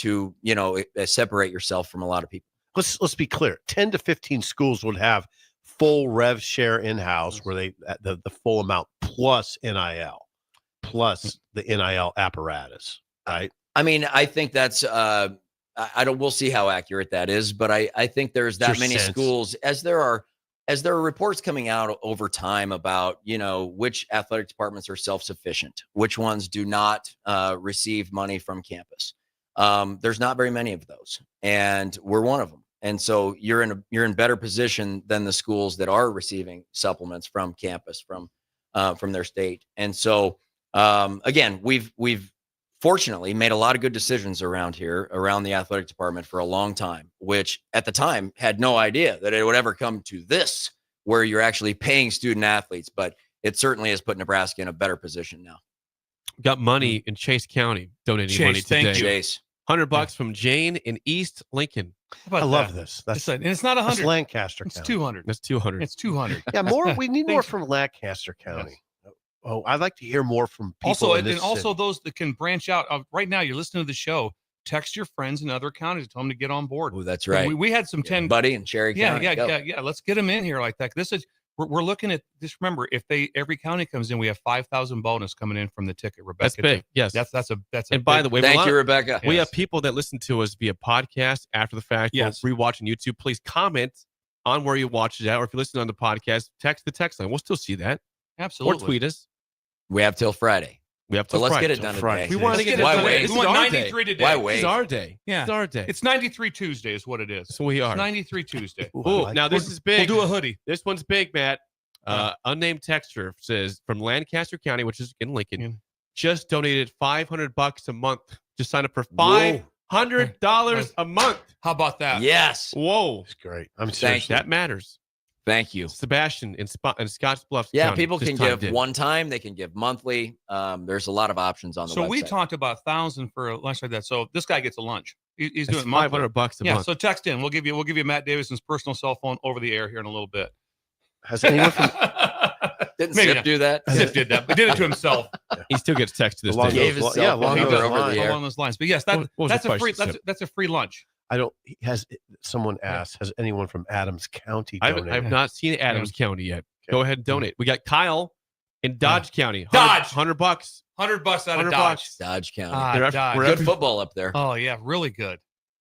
separate yourself from a lot of people. Let's be clear. 10 to 15 schools would have full rev share in-house where they the full amount plus NIL. Plus the NIL apparatus, right? I mean, I think that's we'll see how accurate that is, but I think there's that many schools as there are as there are reports coming out over time about, which athletic departments are self-sufficient, which ones do not receive money from campus. There's not very many of those, and we're one of them. And so you're in better position than the schools that are receiving supplements from campus, from their state. And so again, we've fortunately made a lot of good decisions around here, around the athletic department for a long time, which at the time had no idea that it would ever come to this, where you're actually paying student athletes. But it certainly has put Nebraska in a better position now. Got money in Chase County donating money today. Chase. $100 from Jane in East Lincoln. I love this. And it's not 100. That's Lancaster It's County. 200. That's 200. It's 200. Yeah, more. We need more from Lancaster County. Oh, I'd like to hear more from people. Also, in this and also city. those that can branch out. Right now, you're listening to the show. Text your friends in other counties. Tell them to get on board. Oh, that's right. We had some 10 Buddy and Cherry County. Yeah. Let's get them in here like that. This is we're looking at this. Remember, if every county comes in, we have 5,000 bonus coming in from the ticket. Rebecca, That's big. Yes, that's a. And by the way, thank you, Rebecca. We have people that listen to us via podcast after the fact. Yes, rewatching YouTube. Please comment on where you watch it at, or if you're listening on the podcast, text the text line. We'll still see that. Absolutely. Or tweet us. We have till Friday. So let's get it done today. We want to get it Why done. wait? This We is want our 93 day. today. Why wait? It's our day. Yeah. It's our day. It's 93 Tuesday is what it is. So we are. It's 93 Tuesday. Ooh, now this is big. We'll do a hoodie. This one's big, Matt. Unnamed texter says from Lancaster County, which is in Lincoln, just donated $500 a month. Just sign up for $500 a month. How about that? Yes. Whoa. It's great. I'm Thank serious. you. That matters. Thank you. Sebastian in Scotts Bluff. Yeah, County people just can chimed give in. one time. They can give monthly. There's a lot of options on the So website. we talked about 1,000 for a lunch like that. So this guy gets a lunch. He's That's doing monthly. $500 a Yeah. month. So text in. We'll give you Matt Davison's personal cell phone over the air here in a little bit. Has anyone from Didn't Maybe Sip not. do that? Sip did that. He did it to himself. He still gets text to this Along day. Gave those, himself yeah, a along number those over the lines. air. Along those lines. But yes, What was that's the a free question, that's a free lunch. I don't. Has someone asked? Has anyone from Adams County I've donated? not seen Adams County yet. Go ahead and donate. We got Kyle in Dodge County. Dodge. $100. $100 out of $100. Dodge. Dodge County. Ah, Dodge. Good football up there. Oh yeah, really good.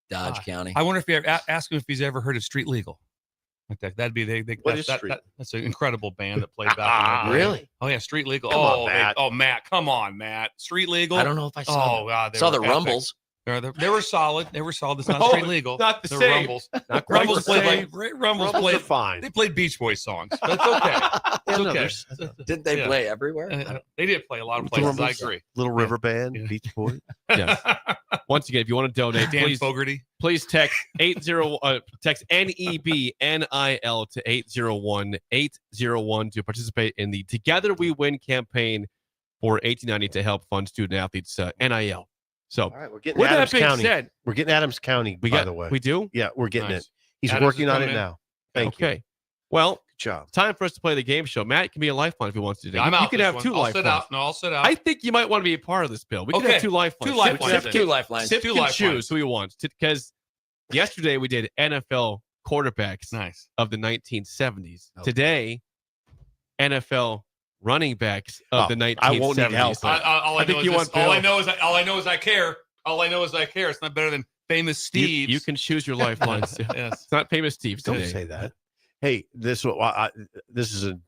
Dodge County. I wonder if you ask him if he's ever heard of Street Legal. Like that. That'd be that's an incredible band that played back in the day. Really? Oh yeah, Street Legal. Come on, Matt. Matt, come on, Matt. Street Legal. I don't know if I saw. Oh God, saw the epic. Rumbles. They were solid. They were solid. It's not No, Street Legal. not the They're same. Rumbles. Not quite Rumbles the same. played Rumbles Rumbles are played fine. They played Beach Boys songs. That's okay. Yeah, It's no, okay. there's- Didn't they Yeah. play everywhere? They did play a lot of The places. I Rumbles, agree. Little River Band, Yeah. Beach Boys. Yes. Once again, if you want to donate, Dan please Fogarty. text text NEBNIL to 801-801 to participate in the Together We Win campaign for 1890 to help fund student athletes NIL. So, All right, we're getting with that Adams being County. said, We're getting Adams County. By the way, we do. Yeah, we're getting Nice. it. He's Adams working is on it coming in? now. Thank Okay. you. Well, Good job. time for us to play the game show. Matt can be a lifeline if he wants to. I'm out. You can this have one. two I'll sit lifelines. out. No, I'll sit out. I think you might want to be a part of this, Bill. We can Okay. have two lifelines. Two lifelines. Sip then. Two lifelines. Sip Two can lifelines. choose who he wants because yesterday we did NFL quarterbacks Nice. of the 1970s. Okay. Today, NFL running backs of the 1970s. I won't need help. All I think know you is want this. All I Bill. know is I care. All I know is I care. It's not better than famous Steve's. You can choose your lifelines. Yes. It's not famous Steve's Don't today. say that. Hey, this is a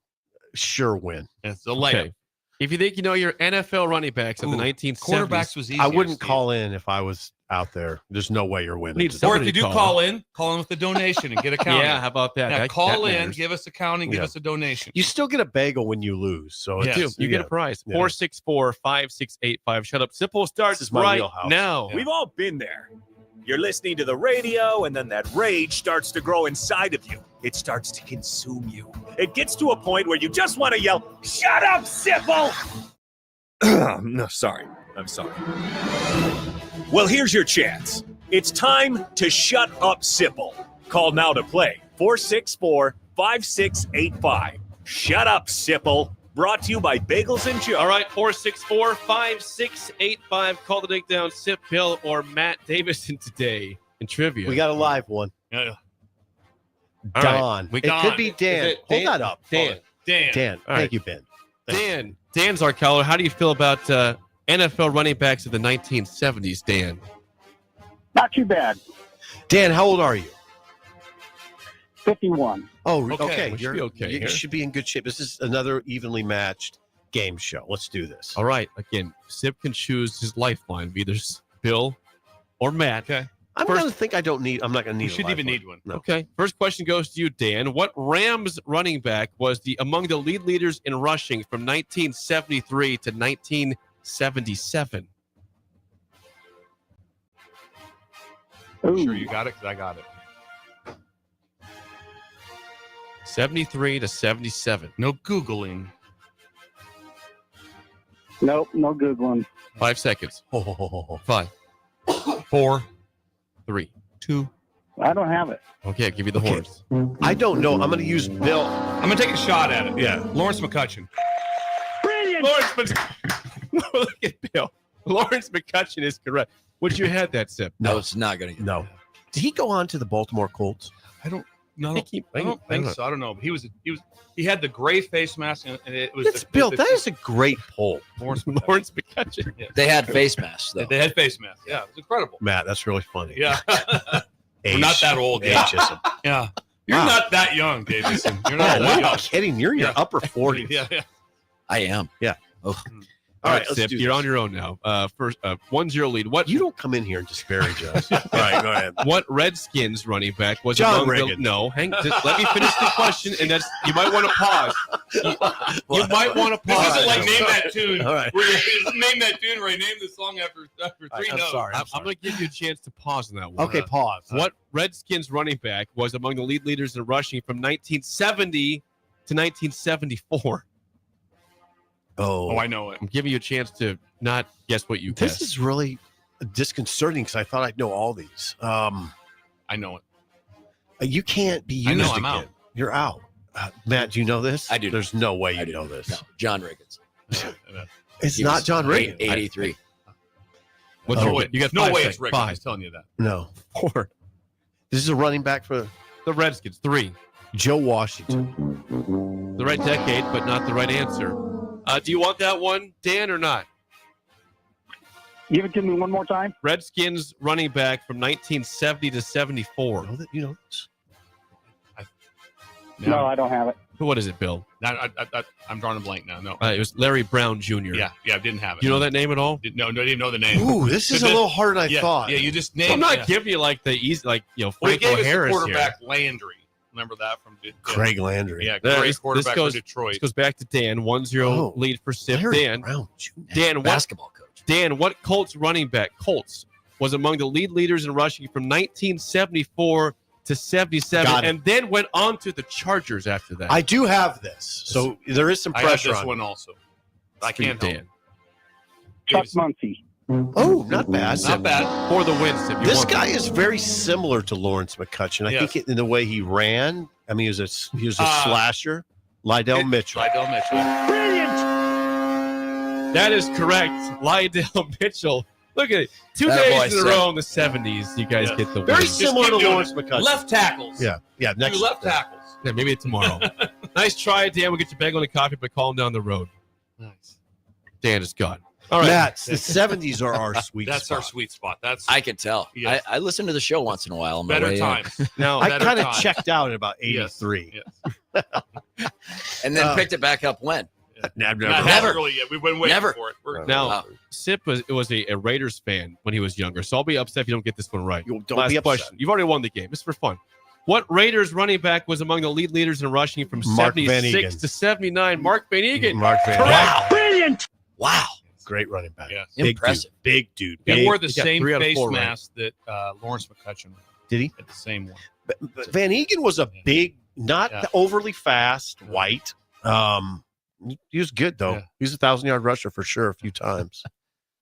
sure win. It's a layup. Okay. If you think you know your NFL running backs of the 1970s, Quarterbacks was easy. I wouldn't call in if I was out there. There's no way you're winning. Need today. Or if somebody you do to call in with a donation and get a counting. Yeah, how about that? Yeah, That call in, matters. give us a counting, give Yeah. us a donation. You still get a bagel when you lose. So Yes. it's, You get a prize. Yeah. 464-5685. Shut up. Simple starts This is my right wheelhouse. now. Yeah. We've all been there. You're listening to the radio, and then that rage starts to grow inside of you. It starts to consume you. It gets to a point where you just want to yell, "Shut up, Sipple!" No, sorry. I'm sorry. Well, here's your chance. It's time to shut up, Sipple. Call now to play 464-5685. Shut up, Sipple. Brought to you by Bagels and Joe. All right, 464-5685. Call the takedown, Sip Bill or Matt Davison today in trivia. We got a live one. Yeah. All right. Don. We It got could be Dan. Is it Hold Dan? that up. Dan. Dan. Dan. All right. Thank you, Ben. Thanks. Dan's our caller. How do you feel about NFL running backs of the 1970s, Dan? Not too bad. Dan, how old are you? 51. Oh, Okay, okay. we should You're, be okay you here. should be in good shape. This is another evenly matched game show. Let's do this. All right. Again, Sip can choose his lifeline, either Bill or Matt. Okay. I'm going to think I'm not going to need You shouldn't even lifeline. need one. No. Okay. First question goes to you, Dan. What Rams running back was among the lead leaders in rushing from 1973 to 1977? Sure you got it? Because I got it. 73 to 77. No Googling. Nope, no Googling. 5 seconds. 5, 4, 3, 2. I don't have it. Okay, I'll give you the horns. I don't know. I'm going to use Bill. I'm going to take a shot at it. Yeah. Lawrence McCutcheon. Brilliant. Look at Bill. Lawrence McCutcheon is correct. Would you have that, Sip? No, it's not going to. No. Did he go on to the Baltimore Colts? I don't know. I don't think so. I don't know. But he had the gray face mask, and it was. It's Bill. That is a great poll. Lawrence McCutcheon. Yeah. They had face masks, though. They had face masks. Yeah, it was incredible. Matt, that's really funny. Yeah. We're not that old, Dave. Ageism. Yeah. You're Wow. not that young, Davison. You're not Oh, that I'm young. kidding. You're in your upper 40s. Yeah. I am. Yeah. Oh. All right, let's Sip, do you're this. on your own now. First, 1-0 lead. What You don't come in here and disparage us. All right, go ahead. What Redskins running back was John among Riggins. No, just let me finish the question, and that's you might want to pause. You might want to This pause. isn't like name that tune. All right. Where you name that tune where you name the song after three I'm notes. sorry. I'm going to give you a chance to pause on that one. Okay, pause. What Redskins running back was among the lead leaders in rushing from 1970 to 1974? Oh, I know it. I'm giving you a chance to not guess what you this guessed. is really disconcerting because I thought I'd know all these. I know it. You can't be used I know, I'm again. out. You're out. Matt, do you know this? I do. There's no way you know this. No, John Riggins. It's He not was John Riggins. 83. What's your You got No 5 way seconds. it's Rick. I'm 5, just telling you that. No. 4. This is a running back for the Redskins. 3. Joe Washington. The right decade, but not the right answer. Do you want that one, Dan, or not? Give it to me one more time. Redskins running back from 1970 to 74. You know this? No, I don't have it. What is it, Bill? I'm drawing a blank now. No. It was Larry Brown Jr. Yeah, I didn't have it. You know that name at all? No, I didn't know the name. Ooh, this is a little harder than I thought. Yeah, you just named. I'm not yeah. giving you like the easy, like Well, he Franco gave us Harris the quarterback here. Landry. Remember that from Craig Landry. Yeah, This great quarterback goes, for Detroit. This goes back to Dan. 1-0 Oh, lead for Sip. Larry Dan. Brown Jr. Dan, what Basketball coach. Dan, what Colts running back was among the lead leaders in rushing from 1974 to 77, Got it. and then went on to the Chargers after that? I do have this, so there is some I have pressure this on one also. I For you, can't Dan. Chuck Muncie. Oh, not bad. Not bad. For the win, Sip. You This won. guy is very similar to Lawrence McCutcheon. I Yes. think in the way he ran. I mean, he was a slasher. Lydell Mitchell. Lydell Mitchell. Brilliant. That is correct. Lydell Mitchell. Look at it. 2 That boy days in a said- row in the 70s. You guys Yeah. get the win. Very Just similar keep to doing Lawrence it. McCutcheon. Left tackles. Yeah. Next. Two left tackles. Yeah, maybe tomorrow. Nice try, Dan. We'll get you back on the coffee, but call him down the road. Nice. Dan is gone. All right. Matt, the 70s are our sweet That's spot. our sweet spot. That's I can tell. Yes. I listen to the show once in a while. On my better way in. times. Now, I better kind of time. checked out at about Yes. 83. Yes. And then picked it back up when? Never. Never. Really yet. We've been waiting Never. for it. now Wow. Sip was a Raiders fan when he was younger, so I'll be upset if you don't get this one right. Don't Last be upset. question. You've already won the game. It's for fun. What Raiders running back was among the lead leaders in rushing from Mark Van 76 Egan. to 79? Mark Van Egan. Mark Van Correct. Brilliant. Wow. Great running back. Yes. Big Impressive. dude. Big dude. He Big. wore the He got same 3 out of face 4 right. mask that Lawrence McCutcheon Did he? had the same one. But Van Egan was a big, not Yeah. overly fast, white. He was good, though. Yeah. He was a 1,000-yard rusher for sure a few times.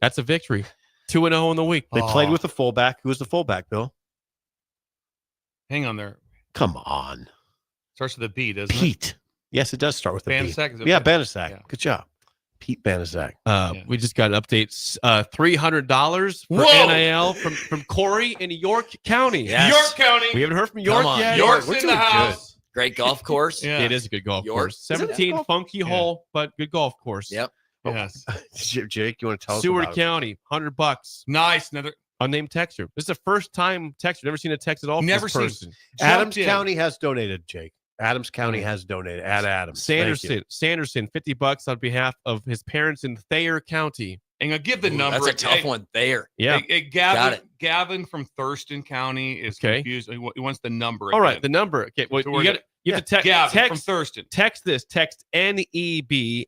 That's a victory. 2-0 in the week. They played with the fullback. Who was the fullback, Bill? Hang on there. Come on. Starts with a B, doesn't it? Pete. Yes, it does start with a B. Banaszak, is it? Yeah, Banaszak. Yeah. Good job. Pete Banaszak. Yeah. We just got an update. $300 for Whoa! NIL from Corey in York County. Yes. York County. We haven't heard from York Come on. yet. York's We're in doing the house. Great golf course. Yeah. It is a good golf York? course. Is it? 17 funky hole, but good golf course. Yep. Yes. Jake, you want to tell us Seward about it? County, $100. Nice. Another Unnamed texter. This is the first time texter. Never seen a text at all. Never from seen. this person. Adams in. County has donated, Jake. Adams County has donated. Add Adams. Sanderson, $50 on behalf of his parents in Thayer County. And I'll give the number. That's a tough one. Thayer. Yeah. Got it. Gavin from Thurston County is confused. He wants the number. All right, again. the number. Okay, well, So you we're got you have to Gavin text from Thurston. Text this. Text NEBNIL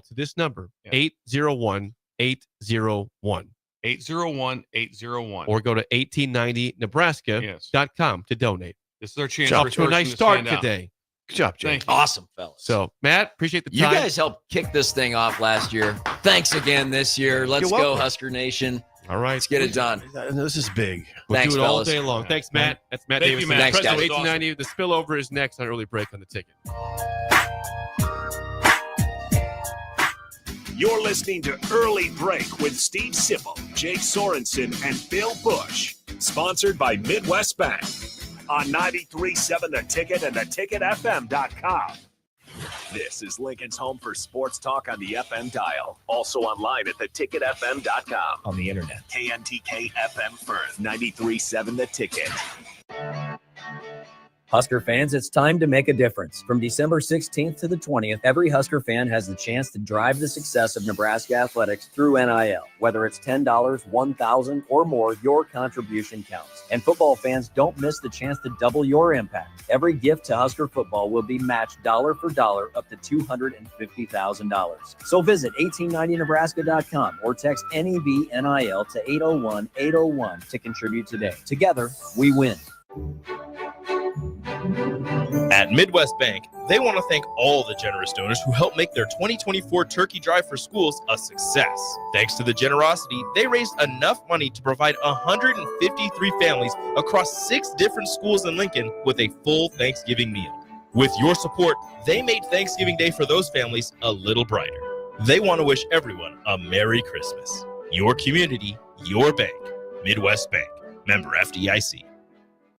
to this number 801-801. 801-801. Or go to 1890nebraska.com to donate. This is our chance. Off for to a nice Thurston start stand out. today. Good job, Jake. Thank you. Awesome, fellas. So, Matt, appreciate the You time. guys helped kick this thing off last year. Thanks again this year. Let's You're go, welcome. Husker Nation. All right. Let's get it done. This is big. We'll Thanks, do it all fellas. day long. Thanks, Matt. That's Matt Thank Davis. you, Matt. Thanks, President guys. of 1890. The spillover is next on Early Break on the Ticket. You're listening to Early Break with Steve Sipple, Jake Sorensen, and Bill Busch. Sponsored by Midwest Bank on 93.7 The Ticket and theticketfm.com. This is Lincoln's home for sports talk on the FM dial. Also online at theticketfm.com. On the internet. KNTK FM Firth, 93.7 The Ticket. Husker fans, it's time to make a difference. From December 16th to the 20th, every Husker fan has the chance to drive the success of Nebraska athletics through NIL. Whether it's $10, $1,000, or more, your contribution counts. And football fans, don't miss the chance to double your impact. Every gift to Husker football will be matched dollar for dollar up to $250,000. So visit 1890nebraska.com or text NEBNIL to 801-801 to contribute today. Together, we win. At Midwest Bank, they want to thank all the generous donors who helped make their 2024 turkey drive for schools a success. Thanks to the generosity, they raised enough money to provide 153 families across 6 different schools in Lincoln with a full Thanksgiving meal. With your support, they made Thanksgiving Day for those families a little brighter. They want to wish everyone a Merry Christmas. Your community, your bank. Midwest Bank. Member FDIC.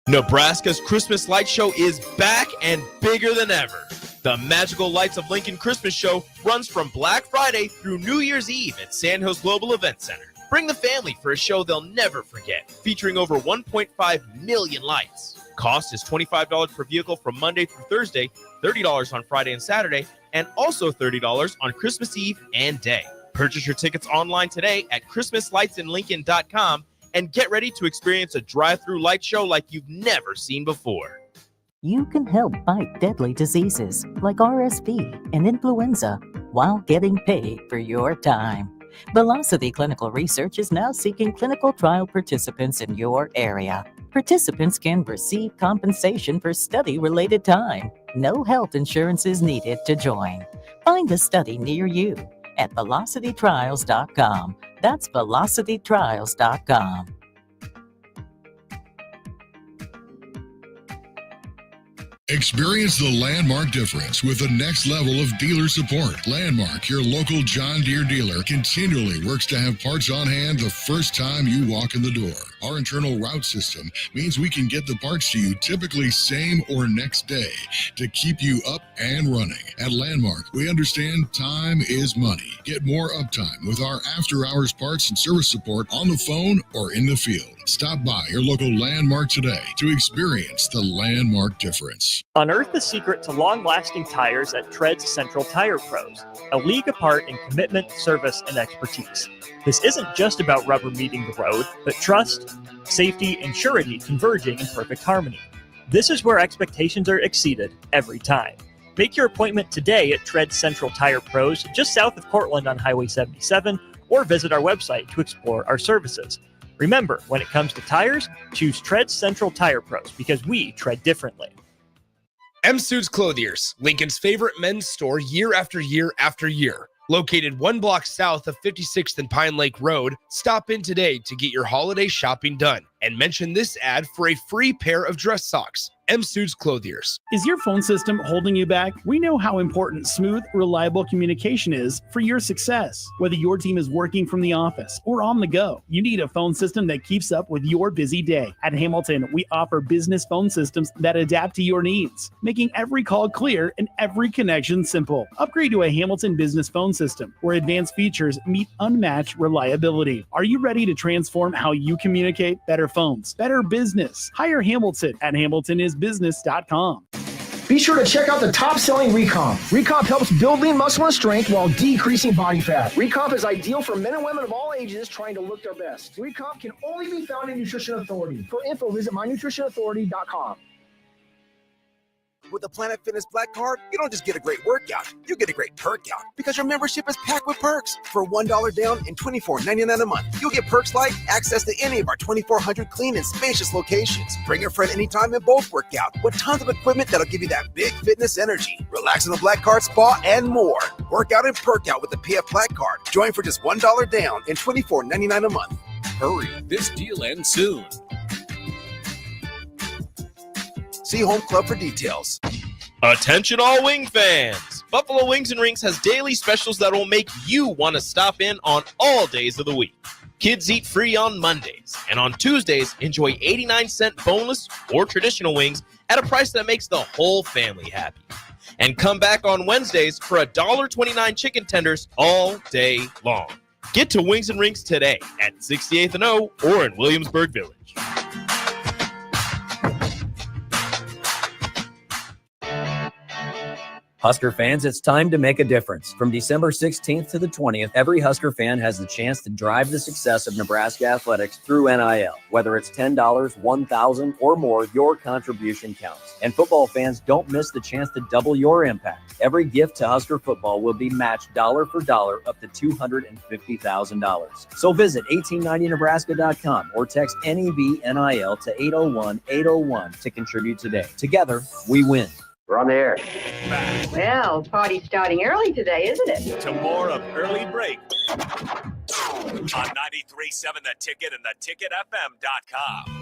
Nebraska's Christmas Light Show is back and bigger than ever. The Magical Lights of Lincoln Christmas Show runs from Black Friday through New Year's Eve at Sandhills Global Event Center. Bring the family for a show they'll never forget, featuring over 1.5 million lights. Cost is $25 per vehicle from Monday through Thursday, $30 on Friday and Saturday, and also $30 on Christmas Eve and Day. Purchase your tickets online today at ChristmasLightsInLincoln.com and get ready to experience a drive-through light show like you've never seen before. You can help fight deadly diseases like RSV and influenza while getting paid for your time. Velocity Clinical Research is now seeking clinical trial participants in your area. Participants can receive compensation for study-related time. No health insurance is needed to join. Find a study near you at velocitytrials.com. That's velocitytrials.com. Experience the Landmark difference with the next level of dealer support. Landmark, your local John Deere dealer, continually works to have parts on hand the first time you walk in the door. Our internal route system means we can get the parts to you typically same or next day to keep you up and running. At Landmark, we understand time is money. Get more uptime with our after-hours parts and service support on the phone or in the field. Stop by your local Landmark today to experience the Landmark difference. Unearth the secret to long-lasting tires at Tread's Central Tire Pros, a league apart in commitment, service, and expertise. This isn't just about rubber meeting the road, but trust, safety, and surety converging in perfect harmony. This is where expectations are exceeded every time. Make your appointment today at Tread's Central Tire Pros, just south of Cortland on Highway 77, or visit our website to explore our services. Remember, when it comes to tires, choose Tread's Central Tire Pros because we tread differently. M Suits Clothiers, Lincoln's favorite men's store year after year after year. Located 1 block south of 56th and Pine Lake Road, stop in today to get your holiday shopping done and mention this ad for a free pair of dress socks. M Suits Clothiers. Is your phone system holding you back? We know how important smooth, reliable communication is for your success. Whether your team is working from the office or on the go, you need a phone system that keeps up with your busy day. At Hamilton, we offer business phone systems that adapt to your needs, making every call clear and every connection simple. Upgrade to a Hamilton business phone system where advanced features meet unmatched reliability. Are you ready to transform how you communicate? Better phones, better business. Hire Hamilton at hamiltonisbusiness.com. Be sure to check out the top-selling Recomp. Recomp helps build lean muscle and strength while decreasing body fat. Recomp is ideal for men and women of all ages trying to look their best. Recomp can only be found in Nutrition Authority. For info, visit mynutritionauthority.com. With the Planet Fitness Black Card, you don't just get a great workout, you get a great perk out because your membership is packed with perks. For $1 down and $24.99 a month, you'll get perks like access to any of our 2,400 clean and spacious locations. Bring your friend anytime and both work out with tons of equipment that'll give you that big fitness energy. Relax in the Black Card spa and more. Work out and perk out with the PF Black Card. Join for just $1 down and $24.99 a month. Hurry, this deal ends soon. See Home Club for details. Attention all wing fans! Buffalo Wings and Rings has daily specials that will make you want to stop in on all days of the week. Kids eat free on Mondays, and on Tuesdays, enjoy 89-cent boneless or traditional wings at a price that makes the whole family happy. And come back on Wednesdays for $1.29 chicken tenders all day long. Get to Wings and Rings today at 68th and O or in Williamsburg Village. Husker fans, it's time to make a difference. From December 16th to the 20th, every Husker fan has the chance to drive the success of Nebraska athletics through NIL. Whether it's $10, $1,000, or more, your contribution counts. And football fans, don't miss the chance to double your impact. Every gift to Husker football will be matched dollar for dollar up to $250,000. So visit 1890nebraska.com or text NEB-NIL to 801-801 to contribute today. Together, we win. We're on the air. Well, party's starting early today, isn't it? To more of Early Break on 93.7 The Ticket and theticketfm.com.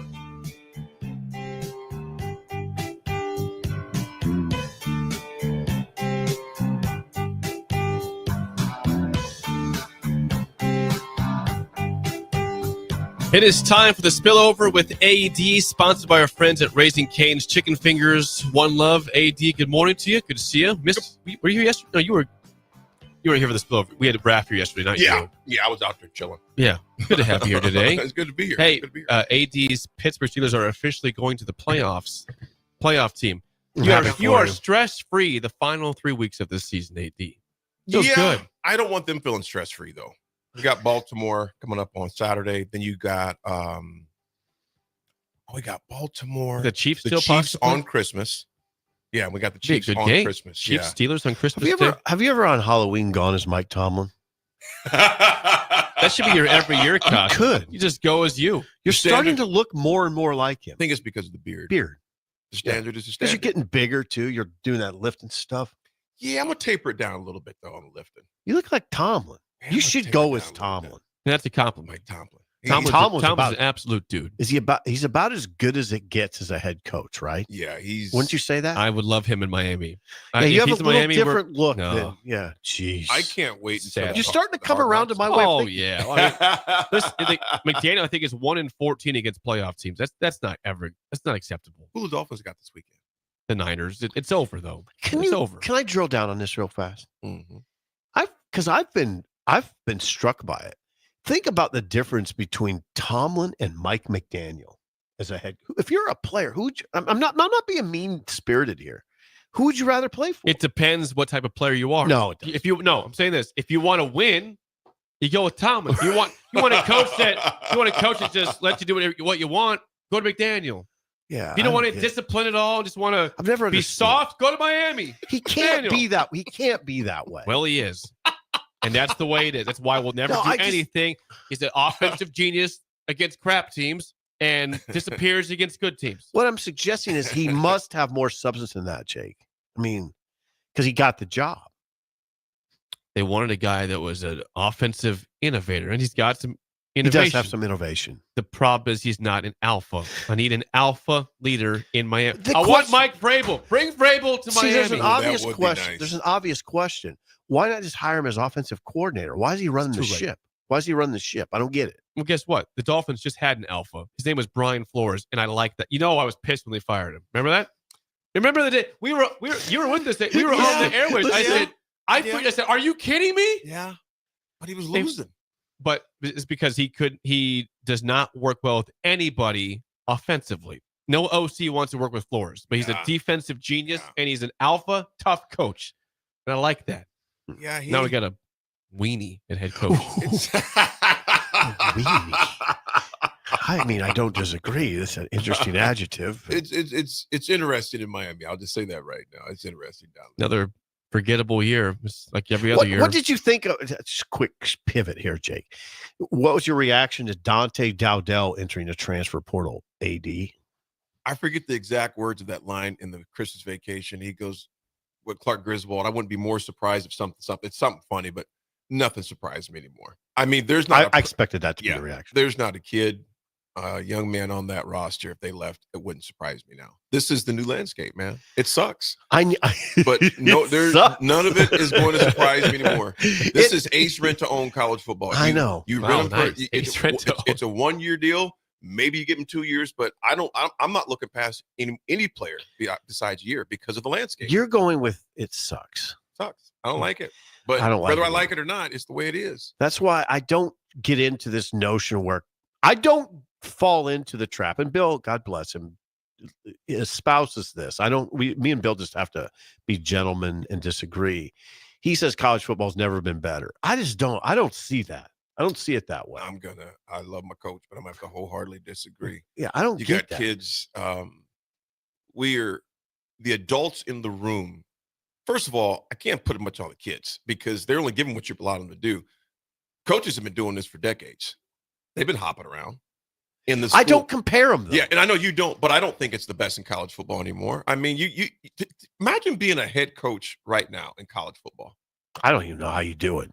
It is time for the spillover with AD, sponsored by our friends at Raising Cane's Chicken Fingers. One love, AD. Good morning to you. Good to see you. Were you here yesterday? No, you were here for the spillover. We had a Braf here yesterday, not you. Yeah, I was out there chilling. Yeah, good to have you here today. It's good to be here. Hey, AD's Pittsburgh Steelers are officially going to the playoffs. Playoff team. You are stress-free the final 3 weeks of this season, AD. Feels good. I don't want them feeling stress-free, though. We got Baltimore coming up on Saturday. Then you got we got Baltimore. The Chiefs on Christmas. Yeah, we got the Chiefs on Christmas. Chiefs Steelers on Christmas. Have you ever on Halloween gone as Mike Tomlin? That should be your every year costume. You just go as you. You're starting to look more and more like him. I think it's because of the beard. The standard is the standard. Because you're getting bigger too. You're doing that lifting stuff. Yeah, I'm gonna taper it down a little bit though on the lifting. You look like Tomlin. You should go as Tomlin. That's a compliment. Tomlin. Tomlin's an absolute dude. Is he he's about as good as it gets as a head coach, right? Yeah, Wouldn't you say that? I would love him in Miami. Yeah, you have a little different look. No. Yeah, jeez. I can't wait. You're starting to come around to my way. Oh yeah. McDaniel, I think, is 1-14 against playoff teams. That's not acceptable. Who the Dolphins got this weekend? The Niners. It's over though. Can I drill down on this real fast? Mm-hmm. I've been struck by it. Think about the difference between Tomlin and Mike McDaniel as a head. If you're a player, I'm not being mean-spirited here. Who would you rather play for? It depends what type of player you are. No, I'm saying this. If you want to win, you go with Tomlin. If you want a coach that just lets you do what you want, go to McDaniel. Yeah. If you don't want to discipline at all, just want to be soft, go to Miami. He can't be that. He can't be that way. Well, he is. And that's the way it is. That's why we'll never do anything. He's an offensive genius against crap teams and disappears against good teams. What I'm suggesting is he must have more substance than that, Jake. I mean, because he got the job. They wanted a guy that was an offensive innovator, and he's got some innovation. He does have some innovation. The problem is he's not an alpha. I need an alpha leader in Miami. I want Mike Vrabel. Bring Vrabel to Miami. There's an obvious question. There's an obvious question. Why not just hire him as offensive coordinator? Why is he running the ship? Why is he running the ship? I don't get it. Well, guess what? The Dolphins just had an alpha. His name was Brian Flores, and I like that. You know, I was pissed when they fired him. Remember that? Remember the day you were with us. We were on the airways. I said, "Are you kidding me?" Yeah, but he was losing. But it's because he does not work well with anybody offensively. No OC wants to work with Flores, but he's a defensive genius and he's an alpha tough coach. And I like that. Yeah. Now we got a weenie at head coach. Weenie. I mean, I don't disagree. That's an interesting adjective. It's interesting in Miami. I'll just say that right now. It's interesting down there. Another forgettable year. It's like every other year. What did you think of? Just quick pivot here, Jake. What was your reaction to Dante Dowdell entering the transfer portal? AD. I forget the exact words of that line in the Christmas Vacation. He goes with Clark Griswold. I wouldn't be more surprised if it's something funny, but nothing surprised me anymore. I mean, I expected that to be the reaction. There's not a kid, young man on that roster. If they left, it wouldn't surprise me now. This is the new landscape, man. It sucks. But no, none of it is going to surprise me anymore. This is ace rent to own college football. I know. You rent them for it's a 1-year deal. Maybe you give them 2 years, but I'm not looking past any player besides a year because of the landscape. You're going with it sucks. Sucks. I don't like it. But I don't like whether it. I like it or not, it's the way it is. That's why I don't get into this notion where I don't fall into the trap. And Bill, God bless him, espouses this. Me and Bill just have to be gentlemen and disagree. He says college football's never been better. I don't see that. I don't see it that way. I love my coach, but I'm gonna have to wholeheartedly disagree. Yeah, I don't You get got that. kids. We're the adults in the room. First of all, I can't put it much on the kids because they're only given what you allow them to do. Coaches have been doing this for decades. They've been hopping around in the school. I don't compare them, though. Yeah, and I know you don't, but I don't think it's the best in college football anymore. I mean, you imagine being a head coach right now in college football. I don't even know how you do it.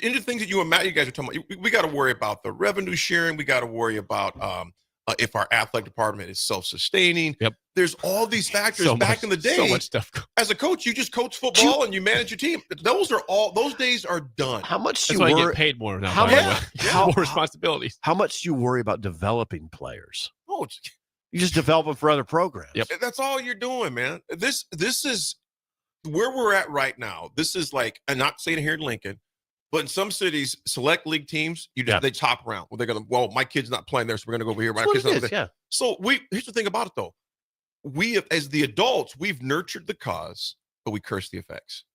Into things that you guys are talking about, we got to worry about the revenue sharing. We got to worry about if our athletic department is self-sustaining. Yep. There's all these factors in the day. So much stuff. As a coach, you just coach football and you manage your team. Those days are done. How much That's you why you worry? get paid more now. How by the much- way. how- More responsibilities. How much do you worry about developing players? Oh, You just develop them for other programs. Yep. that's all you're doing, man. This is where we're at right now. This is like, I'm not saying here in Lincoln, but in some cities, select league teams, they top around. Well, they're gonna. Well, my kid's not playing there, so we're gonna go over here. My That's kid's what not it is, there. yeah. So here's the thing about it, though. We, as the adults, we've nurtured the cause, but we curse the effects.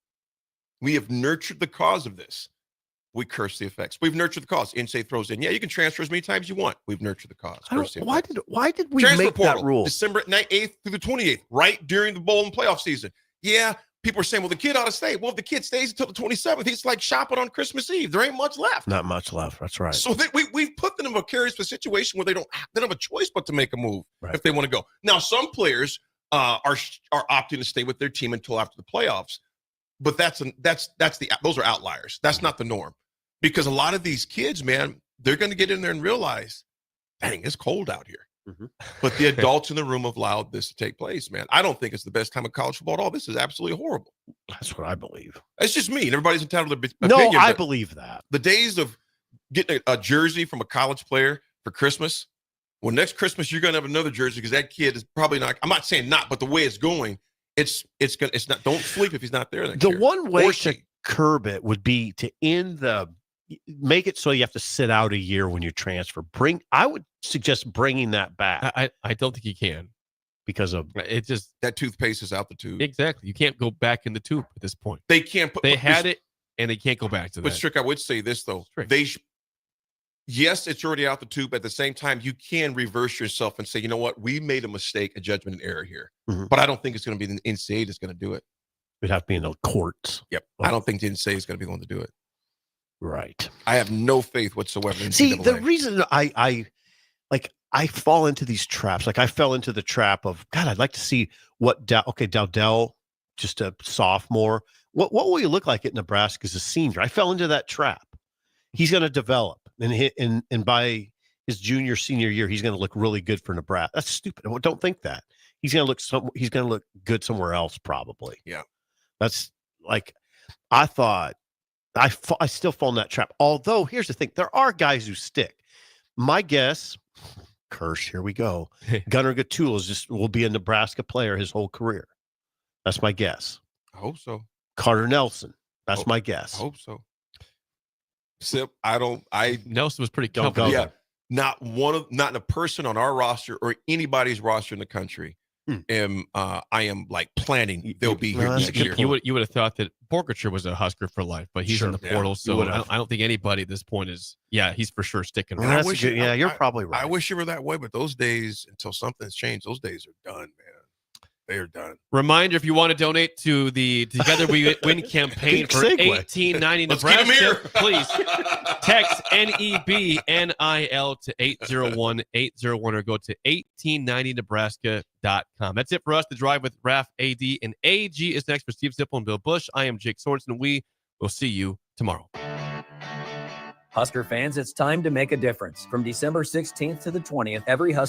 We have nurtured the cause of this. We curse the effects. We've nurtured the cause. In-state throws in. Yeah, you can transfer as many times as you want. We've nurtured the cause. Curse the Why did we transfer make portal, that rule? December 8th through the 28th, right during the bowl and playoff season. Yeah, people are saying, well, the kid ought to stay. Well, if the kid stays until the 27th, he's like shopping on Christmas Eve. There ain't much left. Not much left. That's right. So we've put them in a precarious situation where they don't have a choice but to make a move if they want to go. Now, some players are opting to stay with their team until after the playoffs, but those are outliers. That's not the norm, because a lot of these kids, man, they're going to get in there and realize, dang, it's cold out here. Mm-hmm. But the adults in the room have allowed this to take place, man. I don't think it's the best time of college football at all. This is absolutely horrible. That's what I believe. It's just me, and everybody's entitled to their opinion. No, I but believe that. the days of getting a jersey from a college player for Christmas, well, next Christmas you're going to have another jersey because that kid is probably not. I'm not saying not, but the way it's going, it's not. Don't sleep if he's not there next year. The one way Or to she. curb it would be to make it so you have to sit out a year when you transfer. I would suggest bringing that back. I don't think you can, because of it. Just that toothpaste is out the tube. Exactly. You can't go back in the tube at this point. They can't put. They had it, and they can't go back to But that. Strick, I would say this though. Yes, it's already out the tube. At the same time, you can reverse yourself and say, you know what, we made a mistake, a judgment, an error here. Mhm. But I don't think it's going to be the NCAA that's going to do it. It'd have to be in the courts. Yep. I don't think the NCAA is going to be the one to do it. Right. I have no faith whatsoever in See, NCAA. the reason I fall into these traps, like I fell into the trap of, God, I'd like to see what Dowdell, just a sophomore. What will he look like at Nebraska as a senior? I fell into that trap. He's going to develop. and by his junior, senior year, he's going to look really good for Nebraska. That's stupid. Don't think that. He's going to look good somewhere else, probably. Yeah. That's like, I thought, I still fall in that trap. Although, here's the thing. There are guys who stick. My guess, curse, here we go. Gunnar Gatula will be a Nebraska player his whole career. That's my guess. I hope so. Carter Nelson. That's my guess. I hope so. Sip, Nelson was pretty Don't confident. go Yeah. Not a person on our roster or anybody's roster in the country. I am like planning they'll be here next year. You would have thought that Borgacher was a Husker for life, but he's in the portal, so I don't think anybody at this point is. Yeah, he's for sure sticking around. You're probably right. I wish you were that way, but those days, until something's changed, those days are done, man. They are done. Reminder: if you want to donate to the Together We Win campaign for $18.90 Nebraska, please text NEBNIL to 801-801 or go to 1890nebraska.com. That's it for us. The Drive with Raf, AD, and AG is next for Steve Sipple and Bill Busch. I am Jake Sorensen. We will see you tomorrow. Husker fans, it's time to make a difference. From December 16th to the 20th, every Husker